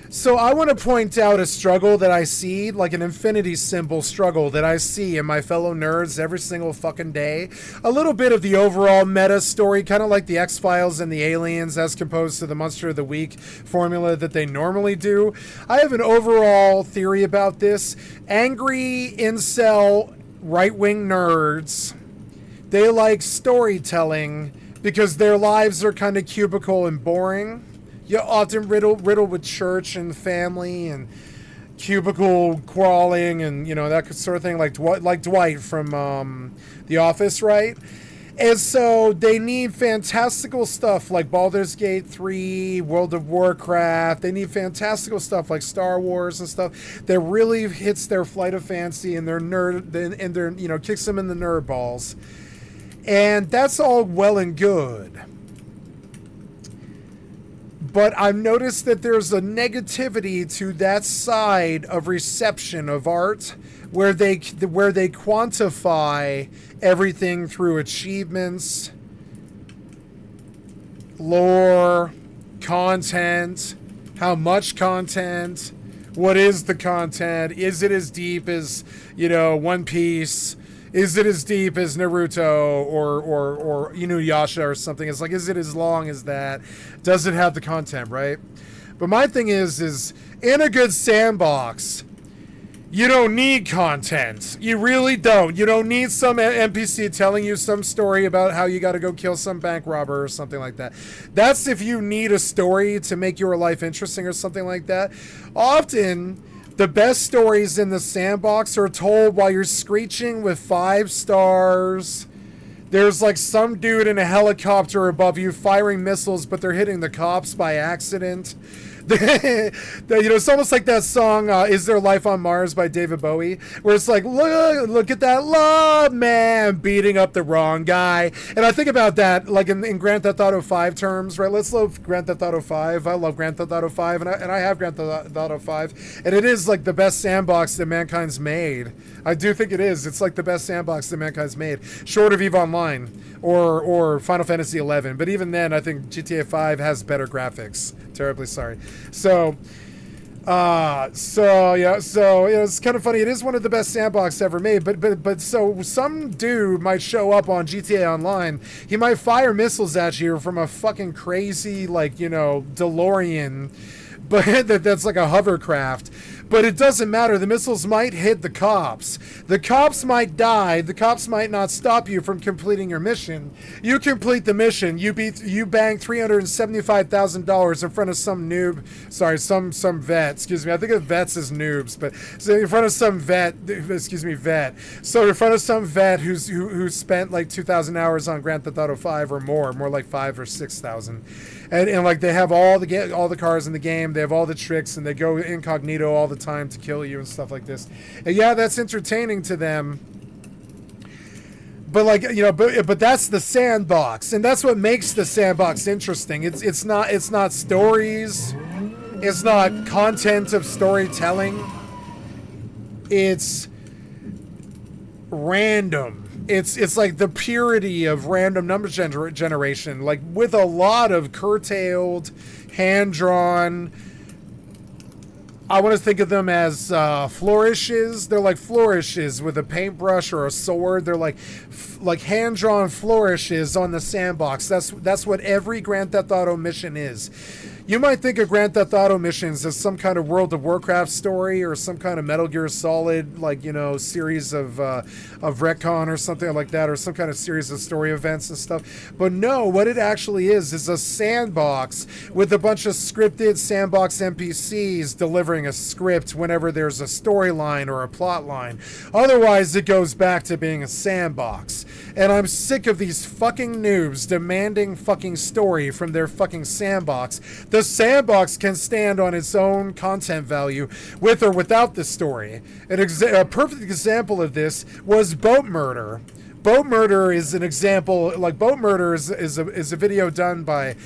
so I want to point out a struggle that I see, like an infinity symbol struggle that I see in my fellow nerds every single fucking day. A little bit of the overall meta story, kind of like the X-Files and the Aliens as opposed to the Monster of the Week formula that they normally do. I have an overall theory about this. Angry incel right-wing nerds, they like storytelling because their lives are kind of cubicle and boring. You're often riddled with church and family and cubicle crawling and, you know, that sort of thing, like Dwight from The Office, right? And so they need fantastical stuff like Baldur's Gate 3, World of Warcraft. They need fantastical stuff like Star Wars and stuff that really hits their flight of fancy and their you know, kicks them in the nerd balls. And that's all well and good. But I've noticed that there's a negativity to that side of reception of art where they quantify everything through achievements, lore, content, how much content, what is the content, is it as deep as, you know, One Piece? Is it as deep as Naruto or Inuyasha or something? It's like, is it as long as that? Does it have the content, right? But my thing is in a good sandbox, you don't need content. You really don't. You don't need some NPC telling you some story about how you got to go kill some bank robber or something like that. That's if you need a story to make your life interesting or something like that. Often, the best stories in the sandbox are told while you're screeching with 5 stars. There's like some dude in a helicopter above you firing missiles, but they're hitting the cops by accident. It's almost like that song, Is There Life on Mars by David Bowie, where it's like, look at that love man beating up the wrong guy. And I think about that like in Grand Theft Auto 5 terms, right? Let's love Grand Theft Auto 5. I love Grand Theft Auto 5, and I have Grand Theft Auto 5, and it is like the best sandbox that mankind's made. I do think it is. It's like the best sandbox that mankind's made, short of EVE Online or Final Fantasy 11. But even then, I think GTA 5 has better graphics. Terribly sorry. So it's kind of funny. It is one of the best sandbox ever made. But so some dude might show up on GTA Online. He might fire missiles at you from a fucking crazy DeLorean, but that's like a hovercraft. But it doesn't matter. The missiles might hit the cops. The cops might die. The cops might not stop you from completing your mission. You complete the mission. You bang $375,000 in front of some noob. Sorry, some vet. Excuse me. I think of vets as noobs, but so in front of some vet. Vet. So in front of some vet who spent like 2,000 hours on Grand Theft Auto 5 or more like 5 or 6,000. And like they have all the cars in the game, they have all the tricks, and they go incognito all the time to kill you and stuff like this. And yeah, that's entertaining to them. But but that's the sandbox, and that's what makes the sandbox interesting. It's not stories, it's not content of storytelling. It's random. It's like the purity of random number generation, like with a lot of curtailed, hand-drawn. I want to think of them as flourishes. They're like flourishes with a paintbrush or a sword. They're like hand-drawn flourishes on the sandbox. That's what every Grand Theft Auto mission is. You might think of Grand Theft Auto missions as some kind of World of Warcraft story or some kind of Metal Gear Solid, series of retcon or something like that, or some kind of series of story events and stuff. But no, what it actually is a sandbox with a bunch of scripted sandbox NPCs delivering a script whenever there's a storyline or a plot line. Otherwise, it goes back to being a sandbox. And I'm sick of these fucking noobs demanding fucking story from their fucking sandbox. The sandbox can stand on its own content value with or without the story. A perfect example of this was Boat Murder. Boat Murder is an example. Like Boat Murder is a video done by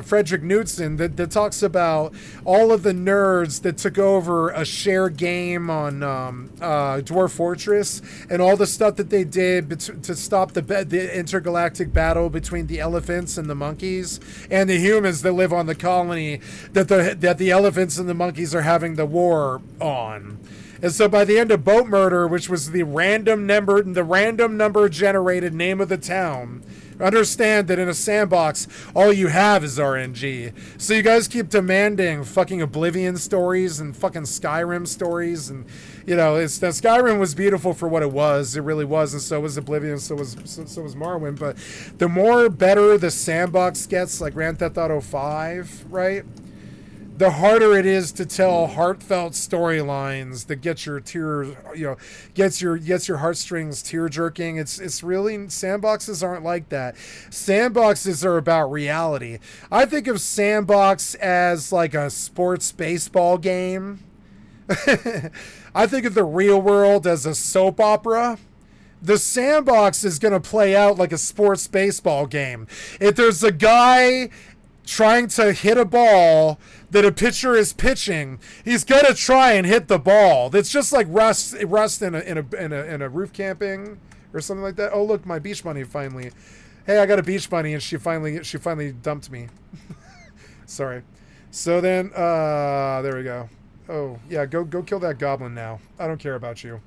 Frederick Knudsen that talks about all of the nerds that took over a shared game on Dwarf Fortress and all the stuff that they did to stop the intergalactic battle between the elephants and the monkeys and the humans that live on the colony that the elephants and the monkeys are having the war on. And so by the end of Boat Murder, which was the random number generated name of the town, understand that in a sandbox, all you have is RNG. So you guys keep demanding fucking Oblivion stories and fucking Skyrim stories, and Skyrim was beautiful for what it was. It really was, and so was Oblivion, so was Morrowind. But the more better the sandbox gets, like Grand Theft Auto 5, right? The harder it is to tell heartfelt storylines that gets your heartstrings tear jerking. It's really, sandboxes aren't like that. Sandboxes are about reality. I think of sandbox as like a sports baseball game. I think of the real world as a soap opera. The sandbox is going to play out like a sports baseball game. If there's a guy trying to hit a ball that a pitcher is pitching, he's gonna try and hit the ball. That's just like rust in a roof camping or something like that. Oh look, my beach bunny finally. Hey, I got a beach bunny and she finally dumped me. Sorry. So then there we go. Oh yeah, go kill that goblin now. I don't care about you.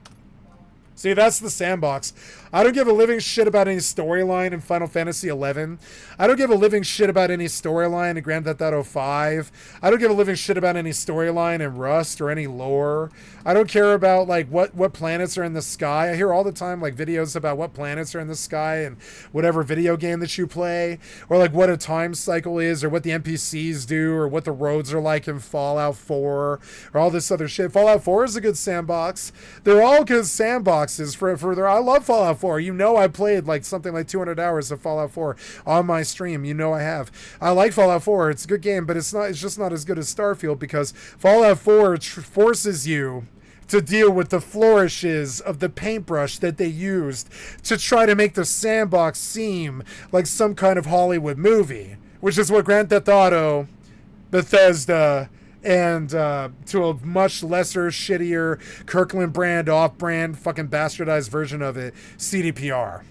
See, that's the sandbox. I don't give a living shit about any storyline in Final Fantasy 11. I don't give a living shit about any storyline in Grand Theft Auto 5. I don't give a living shit about any storyline in Rust or any lore. I don't care about like what planets are in the sky. I hear all the time like videos about what planets are in the sky and whatever video game that you play, or like what a time cycle is, or what the NPCs do, or what the roads are like in Fallout 4, or all this other shit. Fallout 4 is a good sandbox. They're all good sandboxes. sandboxes for I love Fallout 4. You know, I played like something like 200 hours of Fallout 4 on my stream. You know I have. I like Fallout 4. It's a good game, but it's just not as good as Starfield, because Fallout 4 forces you to deal with the flourishes of the paintbrush that they used to try to make the sandbox seem like some kind of Hollywood movie, which is what Grand Theft Auto, Bethesda, and to a much lesser, shittier Kirkland brand, off-brand, fucking bastardized version of it, CDPR.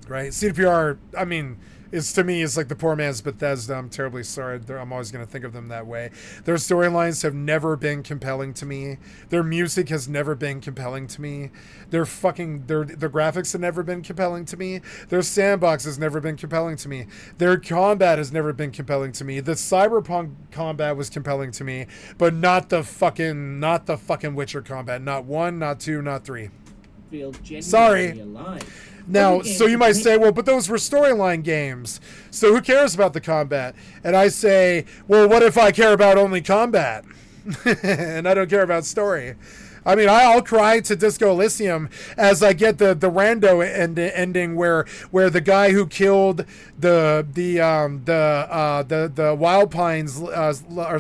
Right? CDPR, I mean, to me, it's like the poor man's Bethesda. I'm terribly sorry. I'm always going to think of them that way. Their storylines have never been compelling to me. Their music has never been compelling to me. Their graphics have never been compelling to me. Their sandbox has never been compelling to me. Their combat has never been compelling to me. The Cyberpunk combat was compelling to me, but not the fucking Witcher combat. Not 1, not 2, not 3. Feel genuinely Sorry. alive. Now, so you might say, well, but those were storyline games, so who cares about the combat? And I say, well, what if I care about only combat? And I don't care about story? I mean, I'll cry to Disco Elysium as I get the rando ending where the guy who killed the Wild Pines, or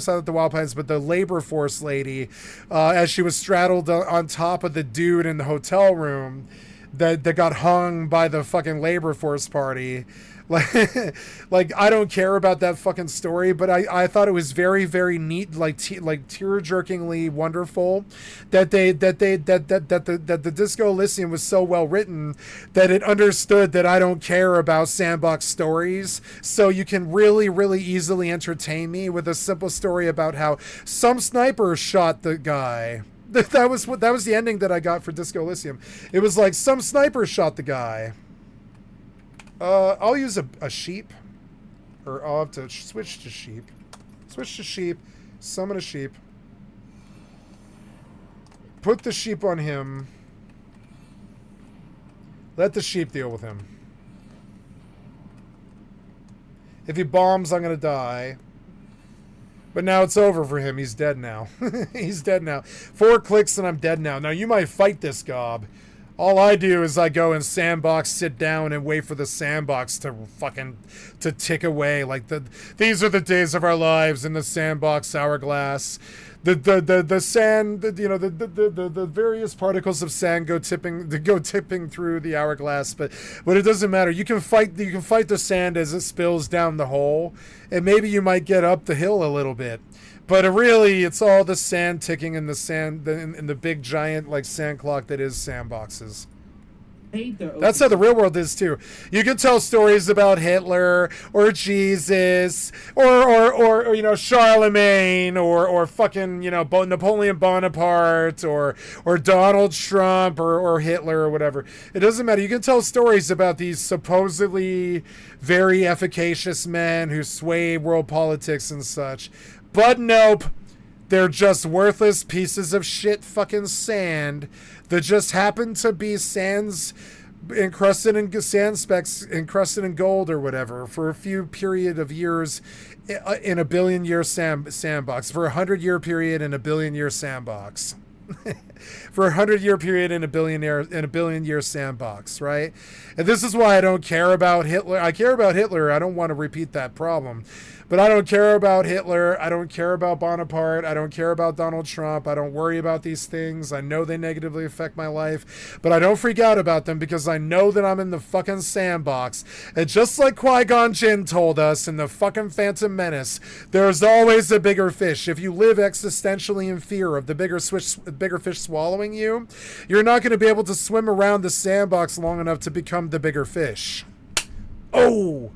not the Wild Pines, but the labor force lady, as she was straddled on top of the dude in the hotel room that got hung by the fucking labor force party. Like I don't care about that fucking story, but I thought it was very, very neat, like tear-jerkingly wonderful that the Disco Elysium was so well written that it understood that I don't care about sandbox stories, so you can really, really easily entertain me with a simple story about how some sniper shot the guy. That was the ending that I got for Disco Elysium. It was like some sniper shot the guy. I'll use a sheep, or I'll have to switch to sheep. Switch to sheep. Summon a sheep. Put the sheep on him. Let the sheep deal with him. If he bombs, I'm gonna die. But now it's over for him. He's dead now. He's dead now. 4 clicks and I'm dead now. Now you might fight this gob. All I do is I go in sandbox, sit down, and wait for the sandbox to tick away. Like these are the days of our lives in the sandbox hourglass. The sand, the various particles of sand go tipping through the hourglass, but it doesn't matter. You can fight the sand as it spills down the hole, and maybe you might get up the hill a little bit. But really, it's all the sand ticking in the sand in the big giant like sand clock that is sandboxes. That's how the real world is too. You can tell stories about Hitler or Jesus or Charlemagne or fucking Napoleon Bonaparte or Donald Trump or Hitler or whatever. It doesn't matter. You can tell stories about these supposedly very efficacious men who sway world politics and such. But nope, they're just worthless pieces of shit fucking sand that just happen to be sands encrusted in sand specks encrusted in gold or whatever for a few period of years in a billion-year sandbox, for 100-year period in a billion-year sandbox. For a 100-year period in a billion-year sandbox, right? And this is why I don't care about Hitler. I care about Hitler. I don't want to repeat that problem. But I don't care about Hitler. I don't care about Bonaparte. I don't care about Donald Trump. I don't worry about these things. I know they negatively affect my life, but I don't freak out about them because I know that I'm in the fucking sandbox. And just like Qui-Gon Jinn told us in the fucking Phantom Menace, there's always a bigger fish. If you live existentially in fear of the bigger fish swallowing you, you're not going to be able to swim around the sandbox long enough to become the bigger fish. Oh!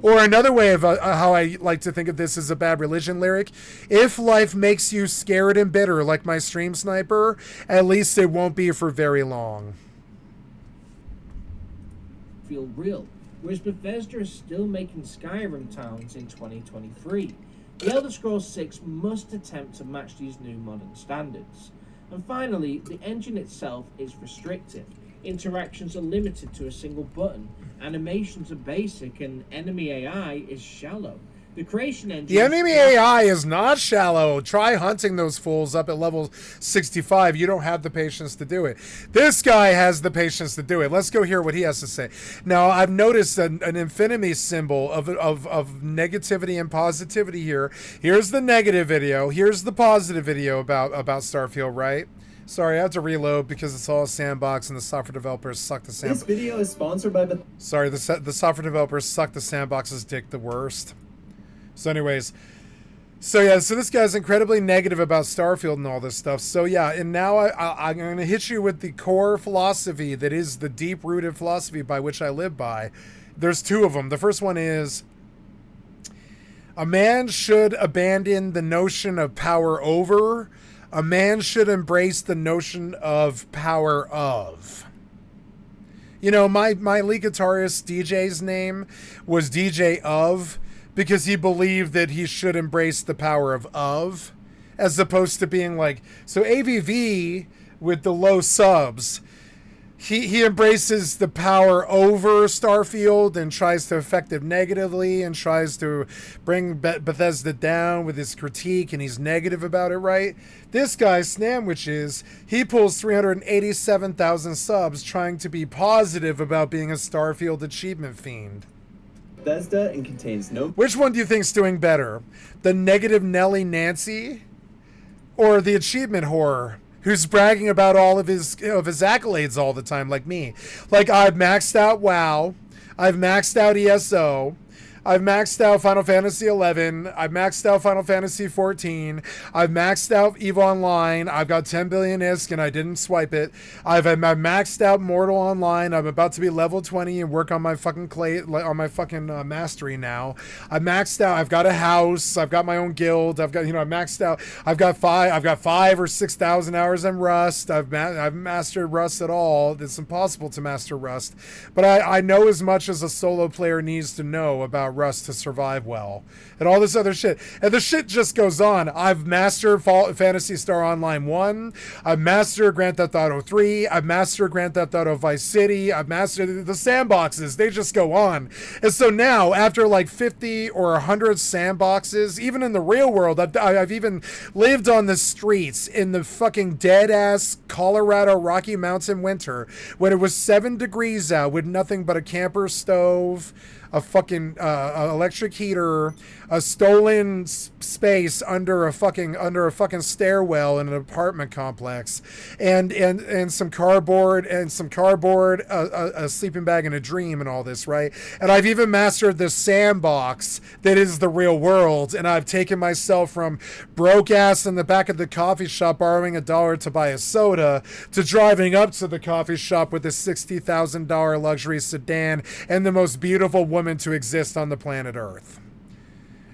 Or another way of how I like to think of this is a Bad Religion lyric. If life makes you scared and bitter like my stream sniper, at least it won't be for very long. Feel real. Whereas Bethesda is still making Skyrim towns in 2023. The Elder Scrolls 6 must attempt to match these new modern standards. And finally, the engine itself is restrictive. Interactions are limited to a single button, animations are basic, and enemy AI is shallow. The creation engine. The enemy AI is not shallow. Try hunting those fools up at level 65. You don't have the patience to do it. This guy has the patience to do it. Let's go hear what he has to say. Now, I've noticed an infinity symbol of negativity and positivity here. Here's the negative video. Here's the positive video about Starfield, right? Sorry, I have to reload because it's all a sandbox and the software developers suck the sandbox. This video is sponsored by Sorry, the software developers suck the sandbox's dick the worst. So anyways, so this guy's incredibly negative about Starfield and all this stuff. So yeah, and now I'm going to hit you with the core philosophy that is the deep-rooted philosophy by which I live by. There's two of them. The first one is, a man should abandon the notion of power over. A man should embrace the notion of power of. You know, my lead guitarist DJ's name was DJ of, because he believed that he should embrace the power of, as opposed to being like, so AVV with the low subs, he embraces the power over Starfield and tries to affect it negatively and tries to bring Bethesda down with his critique, and he's negative about it, right? This guy, Snamwiches, he pulls 387,000 subs trying to be positive about being a Starfield achievement fiend. Bethesda and contains no... Which one do you think's doing better? The negative Nelly Nancy, or the achievement whore who's bragging about all of his accolades all the time, like me? Like, I've maxed out WoW, I've maxed out ESO, I've maxed out Final Fantasy 11. I've maxed out Final Fantasy 14. I've maxed out EVE Online. I've got 10 billion ISK and I didn't swipe it. I've maxed out Mortal Online. I'm about to be level 20 and work on my fucking mastery now. I've maxed out. I've got a house. I've got my own guild. I've got, I maxed out. I've got 5 or 6,000 hours in Rust. I've mastered Rust at all. It's impossible to master Rust, but I know as much as a solo player needs to know about Rust to survive well, and all this other shit, and the shit just goes on. I've mastered Phantasy Star Online 1. I've mastered Grand Theft Auto 3. I've mastered Grand Theft Auto Vice City. I've mastered the sandboxes. They just go on. And so now, after like 50 or 100 sandboxes, even in the real world, I've even lived on the streets in the fucking dead-ass Colorado Rocky Mountain winter when it was 7 degrees out with nothing but a camper stove, a fucking electric heater, a stolen space under a fucking stairwell in an apartment complex, and some cardboard, a sleeping bag and a dream and all this, right? And I've even mastered the sandbox that is the real world, and I've taken myself from broke ass in the back of the coffee shop borrowing $1 to buy a soda to driving up to the coffee shop with a $60,000 luxury sedan and the most beautiful woman to exist on the planet Earth.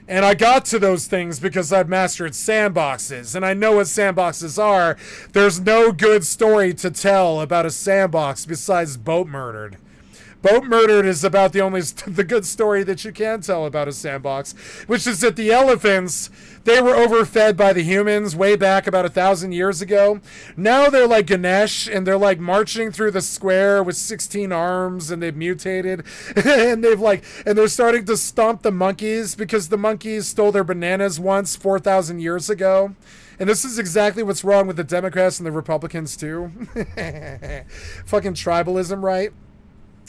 And I got to those things because I've mastered sandboxes, and I know what sandboxes are. There's no good story to tell about a sandbox besides Boat Murdered. Boat Murdered is about the good story that you can tell about a sandbox, which is that the elephants, they were overfed by the humans way back about 1,000 years ago. Now they're like Ganesh, and they're like marching through the square with 16 arms, and they've mutated, and they're starting to stomp the monkeys because the monkeys stole their bananas once 4,000 years ago. And this is exactly what's wrong with the Democrats and the Republicans too. Fucking tribalism, right?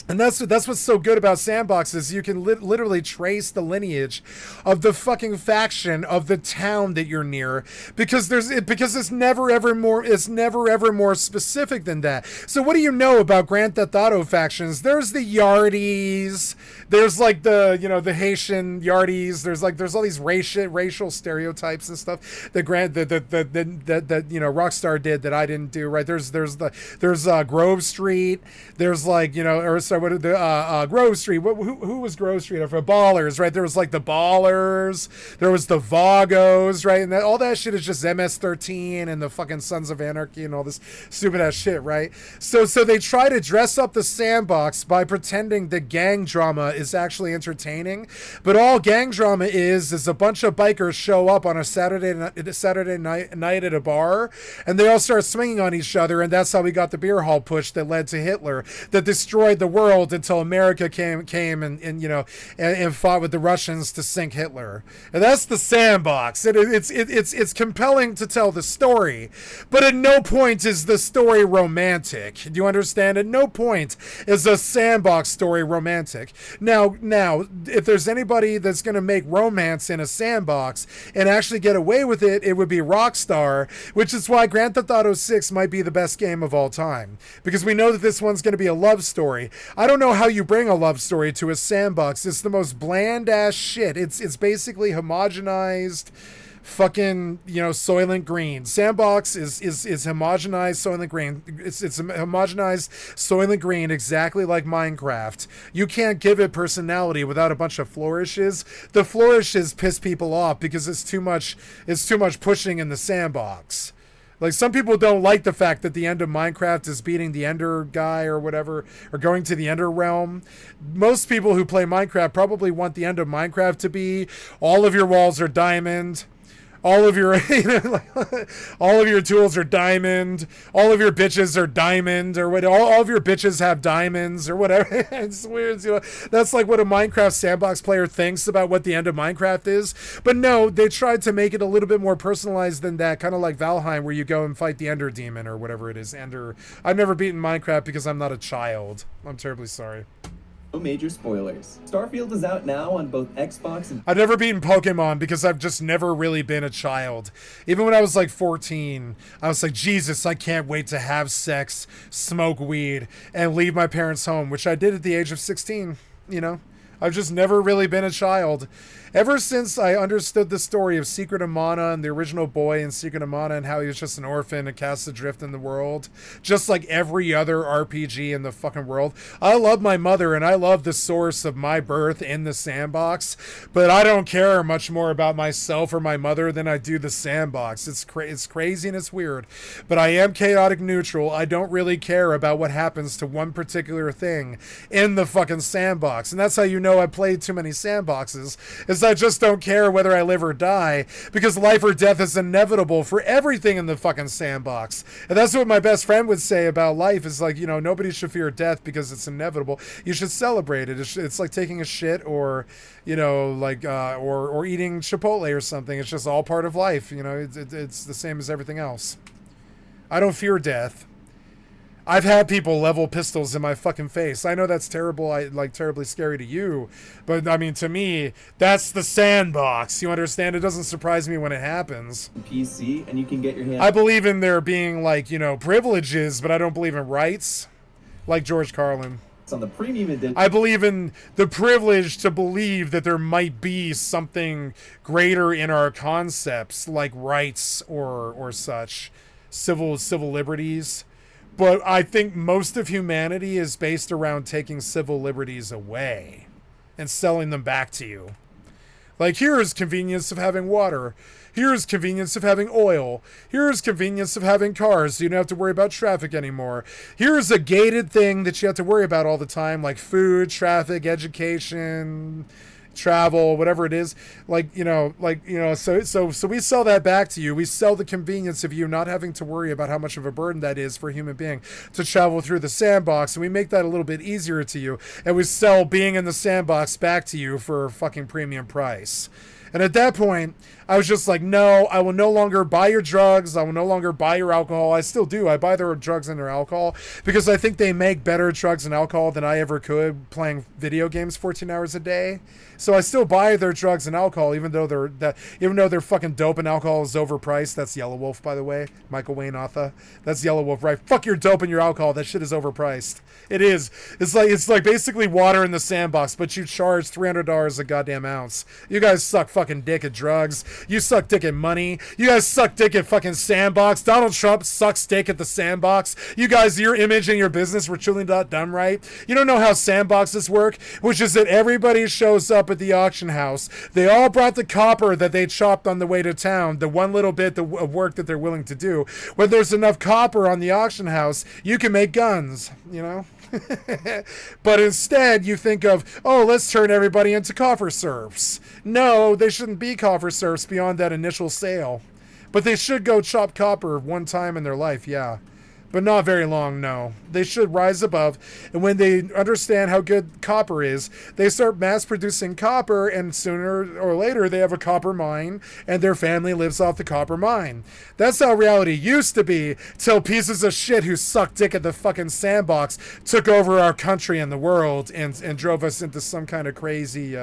And that's what's so good about sandboxes. You can literally trace the lineage of the fucking faction of the town that you're near, because it's never ever more specific than that. So what do you know about Grand Theft Auto factions? There's the Yardies. There's like the Haitian Yardies. There's all these racial stereotypes and stuff that Rockstar did that I didn't do, right? There's Grove Street. There's Grove Street. Who was Grove Street? For Ballers, right? There was like the Ballers. There was the Vagos, right? And all that shit is just MS-13 and the fucking Sons of Anarchy and all this stupid ass shit, right? So they try to dress up the sandbox by pretending that gang drama is actually entertaining, but all gang drama is a bunch of bikers show up on a Saturday night at a bar, and they all start swinging on each other, and that's how we got the beer hall push that led to Hitler, that destroyed the world world until America came and you know and fought with the Russians to sink Hitler. And that's the sandbox. It's compelling to tell the story, but at no point is the story romantic. Do you understand? At no point is a sandbox story romantic. Now, if there's anybody that's going to make romance in a sandbox and actually get away with it, it would be Rockstar, which is why Grand Theft Auto 6 might be the best game of all time, because we know that this one's going to be a love story. I don't know how you bring a love story to a sandbox. It's the most bland ass shit. It's basically homogenized fucking, you know, Soylent Green. Sandbox is homogenized Soylent Green. It's homogenized Soylent Green, exactly like Minecraft. You can't give it personality without a bunch of flourishes. The flourishes piss people off because it's too much pushing in the sandbox. Like, some people don't like the fact that the end of Minecraft is beating the Ender guy or whatever, or going to the Ender realm. Most people who play Minecraft probably want the end of Minecraft to be all of your walls are diamond. All of your all of your tools are diamond. All of your bitches are diamond, or what? All of your bitches have diamonds, or whatever. It's weird. You know, that's like what a Minecraft sandbox player thinks about what the end of Minecraft is. But no, they tried to make it a little bit more personalized than that, kind of like Valheim, where you go and fight the Ender Demon or whatever it is. Ender. I've never beaten Minecraft because I'm not a child. I'm terribly sorry. No major spoilers. Starfield is out now on both Xbox and... I've never beaten Pokemon because I've just never really been a child. Even when I was like 14, I was like, Jesus, I can't wait to have sex, smoke weed, and leave my parents' home, which I did at the age of 16, you know? I've just never really been a child. Ever since I understood the story of Secret of Mana and the original boy in Secret of Mana and how he was just an orphan and cast adrift in the world, just like every other RPG in the fucking world, I love my mother and I love the source of my birth in the sandbox, but I don't care much more about myself or my mother than I do the sandbox. It's crazy and it's weird, but I am chaotic neutral. I don't really care about what happens to one particular thing in the fucking sandbox, and that's how you know I played too many sandboxes, is I just don't care whether I live or die, because life or death is inevitable for everything in the fucking sandbox. And that's what my best friend would say about life, is like, you know, nobody should fear death because it's inevitable. You should celebrate it. It's like taking a shit, or, you know, like, or eating Chipotle or something. It's just all part of life. You know, it's the same as everything else. I don't fear death. I've had people level pistols in my fucking face. I know that's terrible, terribly scary to you, but I mean, to me, that's the sandbox. You understand? It doesn't surprise me when it happens. PC, and you can get your hands... I believe in there being, like, you know, privileges, but I don't believe in rights, like George Carlin. on the premium edition. I believe in the privilege to believe that there might be something greater in our concepts, like rights or such, civil liberties. But I think most of humanity is based around taking civil liberties away and selling them back to you. Like, here's convenience of having water. Here's convenience of having oil. Here's convenience of having cars, so you don't have to worry about traffic anymore. Here's a gated thing that you have to worry about all the time, like food, traffic, education, travel, whatever it is. So we sell that back to you. We sell the convenience of you not having to worry about how much of a burden that is for a human being to travel through the sandbox, and we make that a little bit easier to you, and we sell being in the sandbox back to you for a fucking premium price. And at that point, I was just like, no, I will no longer buy your drugs. I will no longer buy your alcohol. I still do. I buy their drugs and their alcohol because I think they make better drugs and alcohol than I ever could playing video games 14 hours a day. So I still buy their drugs and alcohol, even though they're fucking dope and alcohol is overpriced. That's Yellow Wolf, by the way. Michael Wayne Arthur. That's Yellow Wolf, right? Fuck your dope and your alcohol. That shit is overpriced. It is. It's like basically water in the sandbox, but you charge $300 a goddamn ounce. You guys suck fucking dick at drugs. You suck dick at money. You guys suck dick at fucking sandbox. Donald Trump sucks dick at the sandbox. You guys, your image and your business were truly not done right. You don't know how sandboxes work, which is that everybody shows up at the auction house. They all brought the copper that they chopped on the way to town, the one little bit of work that they're willing to do. When there's enough copper on the auction house, you can make guns, you know? But instead you think of, oh, let's turn everybody into coffer serfs. No, they shouldn't be coffer serfs beyond that initial sale, but they should go chop copper one time in their life, yeah. But not very long, no. They should rise above, and when they understand how good copper is, they start mass producing copper, and sooner or later they have a copper mine, and their family lives off the copper mine. That's how reality used to be, till pieces of shit who sucked dick at the fucking sandbox took over our country and the world, and drove us into some kind of crazy,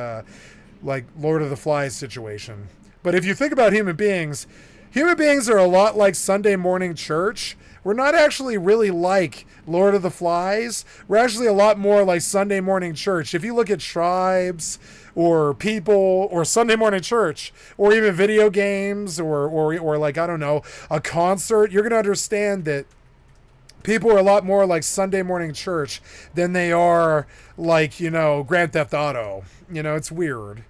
like, Lord of the Flies situation. But if you think about human beings are a lot like Sunday morning church. We're not actually really like Lord of the Flies. We're actually a lot more like Sunday morning church. If you look at tribes or people or Sunday morning church or even video games or like, I don't know, a concert, you're going to understand that people are a lot more like Sunday morning church than they are like, you know, Grand Theft Auto. You know, it's weird.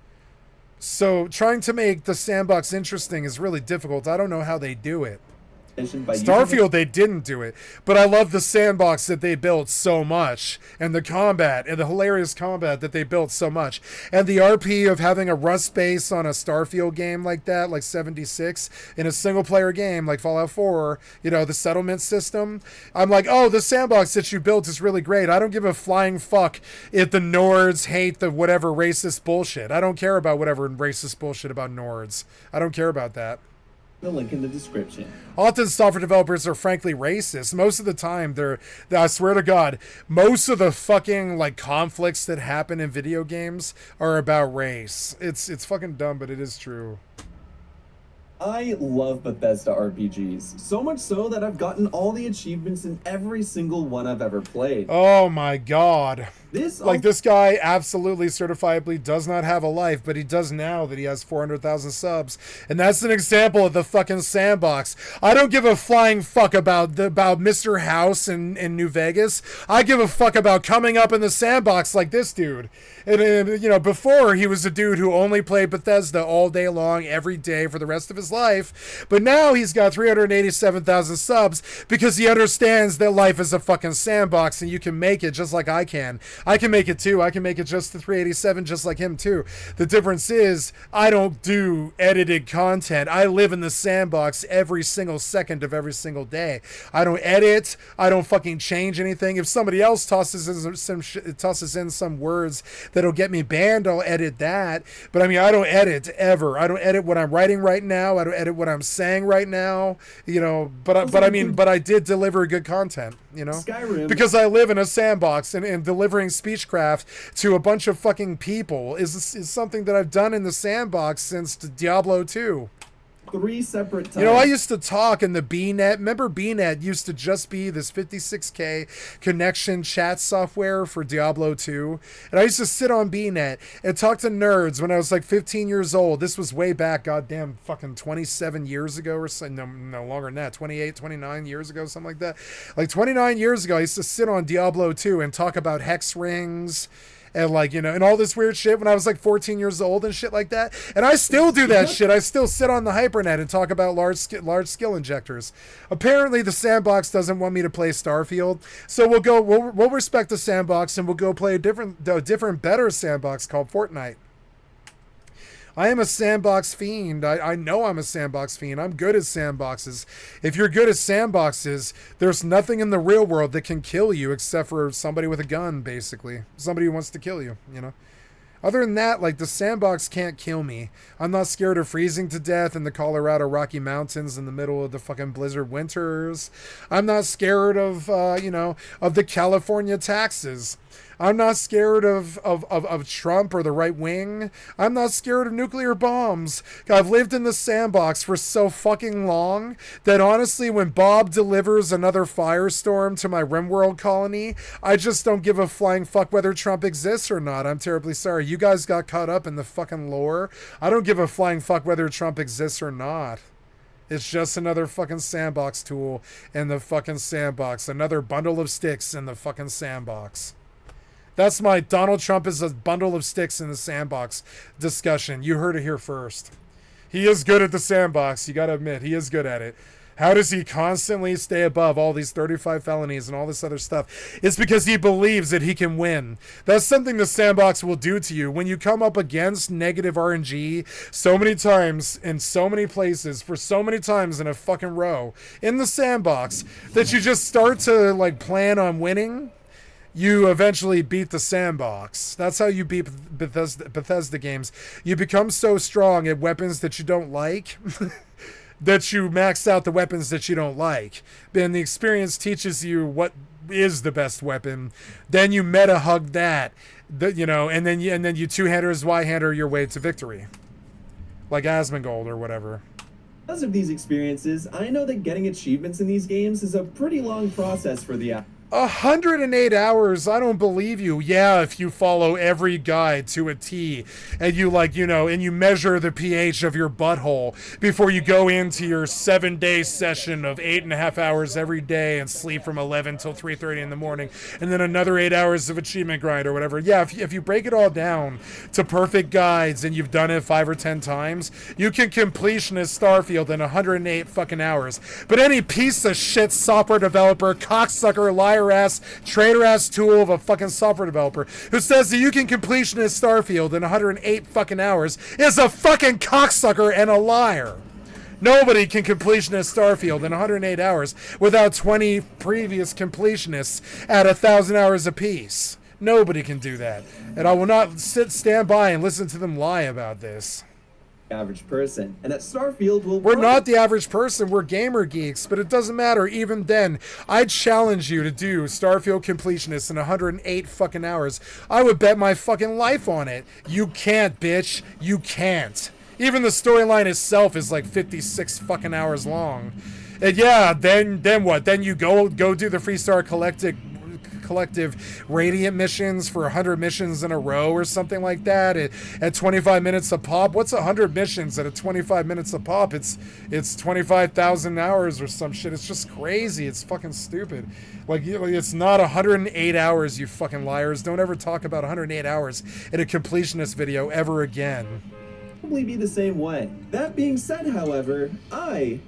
So trying to make the sandbox interesting is really difficult. I don't know how they do it. Starfield, they didn't do it, but I love the sandbox that they built so much, and the combat, and the hilarious combat that they built so much, and the RP of having a Rust base on a Starfield game like that, like 76, in a single-player game like Fallout 4, you know, the settlement system. I'm like, oh, the sandbox that you built is really great. I don't give a flying fuck if the Nords hate the whatever racist bullshit. I don't care about whatever racist bullshit about Nords. I don't care about that. The link in the description. Often software developers are frankly racist. Most of the time, I swear to God, most of the fucking like conflicts that happen in video games are about race. It's fucking dumb, but it is true. I love Bethesda RPGs, so much so that I've gotten all the achievements in every single one I've ever played. Oh my God. This guy absolutely certifiably does not have a life, but he does now that he has 400,000 subs. And that's an example of the fucking sandbox. I don't give a flying fuck about Mr. House in New Vegas. I give a fuck about coming up in the sandbox like this dude. And you know, before he was a dude who only played Bethesda all day long, every day for the rest of his life. But now he's got 387,000 subs because he understands that life is a fucking sandbox and you can make it just like I can. I can make it too. I can make it just to 387 just like him too. The difference is I don't do edited content. I live in the sandbox every single second of every single day. I don't edit. I don't fucking change anything. If somebody else tosses in some words that'll get me banned, I'll edit that. But I mean, I don't edit ever. I don't edit what I'm writing right now. I don't edit what I'm saying right now. You know, but I did deliver good content, you know, Skyrim. Because I live in a sandbox and delivering speechcraft to a bunch of fucking people is something that I've done in the sandbox since Diablo 2. 3 separate times. You know, I used to talk in the BNet. Remember BNet used to just be this 56K connection chat software for Diablo 2. And I used to sit on BNet and talk to nerds when I was like 15 years old. This was way back, goddamn fucking 27 years ago or so. No longer than that. 28, 29 years ago, something like that. Like 29 years ago, I used to sit on Diablo 2 and talk about hex rings and like, you know, and all this weird shit when I was like 14 years old and shit like that. And I still do that shit. I still sit on the hypernet and talk about large skill injectors. Apparently the sandbox doesn't want me to play Starfield. So we'll respect the sandbox and we'll go play a different, better sandbox called Fortnite. I am a sandbox fiend. I know I'm a sandbox fiend. I'm good at sandboxes. If you're good at sandboxes, there's nothing in the real world that can kill you except for somebody with a gun, basically. Somebody who wants to kill you, you know? Other than that, like, the sandbox can't kill me. I'm not scared of freezing to death in the Colorado Rocky Mountains in the middle of the fucking blizzard winters. I'm not scared of, of the California taxes. I'm not scared of Trump or the right wing. I'm not scared of nuclear bombs. I've lived in the sandbox for so fucking long that honestly, when Bob delivers another firestorm to my RimWorld colony, I just don't give a flying fuck whether Trump exists or not. I'm terribly sorry. You guys got caught up in the fucking lore. I don't give a flying fuck whether Trump exists or not. It's just another fucking sandbox tool in the fucking sandbox. Another bundle of sticks in the fucking sandbox. That's my Donald Trump is a bundle of sticks in the sandbox discussion. You heard it here first. He is good at the sandbox. You got to admit, he is good at it. How does he constantly stay above all these 35 felonies and all this other stuff? It's because he believes that he can win. That's something the sandbox will do to you. When you come up against negative RNG so many times in so many places for so many times in a fucking row in the sandbox that you just start to like plan on winning, you eventually beat the sandbox. That's how you beat Bethesda games. You become so strong at weapons that you don't like that you max out the weapons that you don't like. Then the experience teaches you what is the best weapon. Then you meta hug that, and then you two-handers, Y-hander your way to victory, like Asmongold or whatever. Because of these experiences, I know that getting achievements in these games is a pretty long process for the 108 hours, I don't believe you. Yeah, if you follow every guide to a T and you and you measure the pH of your butthole before you go into your 7-day session of 8.5 hours every day and sleep from 11 till 3:30 in the morning, and then another 8 hours of achievement grind or whatever. Yeah, if you break it all down to perfect guides and you've done it 5 or 10 times, you can completionist Starfield in 108 fucking hours. But any piece of shit software developer, cocksucker, liar ass, traitor ass tool of a fucking software developer who says that you can completionist Starfield in 108 fucking hours is a fucking cocksucker and a liar. Nobody can completionist Starfield in 108 hours without 20 previous completionists at 1,000 hours apiece. Nobody can do that. And I will not stand by and listen to them lie about this. average person, and that Starfield will... We're not the average person, we're gamer geeks, but it doesn't matter. Even then, I'd challenge you to do Starfield completionist in 108 fucking hours. I would bet my fucking life on it. You can't, bitch. You can't. Even the storyline itself is like 56 fucking hours long. And yeah, then what? Then you go do the Freestar collective Radiant missions for 100 missions in a row or something like that at 25 minutes a pop. What's 100 missions at 25 minutes a pop? It's 25,000 hours or some shit. It's just crazy. It's fucking stupid. Like, it's not 108 hours, you fucking liars. Don't ever talk about 108 hours in a completionist video ever again. Probably be the same way. That being said, however, I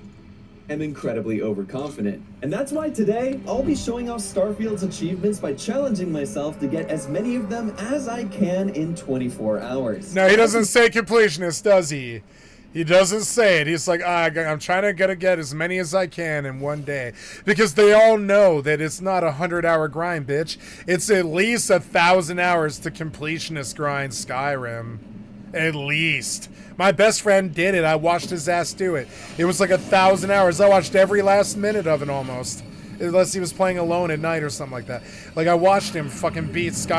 am incredibly overconfident. And that's why today, I'll be showing off Starfield's achievements by challenging myself to get as many of them as I can in 24 hours. No, he doesn't say completionist, does he? He doesn't say it. He's like, I'm trying to get as many as I can in one day. Because they all know that it's not a 100-hour grind, bitch. It's at least 1,000 hours to completionist grind Skyrim. At least. My best friend did it. I watched his ass do it. It was like 1,000 hours. I watched every last minute of it almost. Unless he was playing alone at night or something like that. Like, I watched him fucking beat Sky.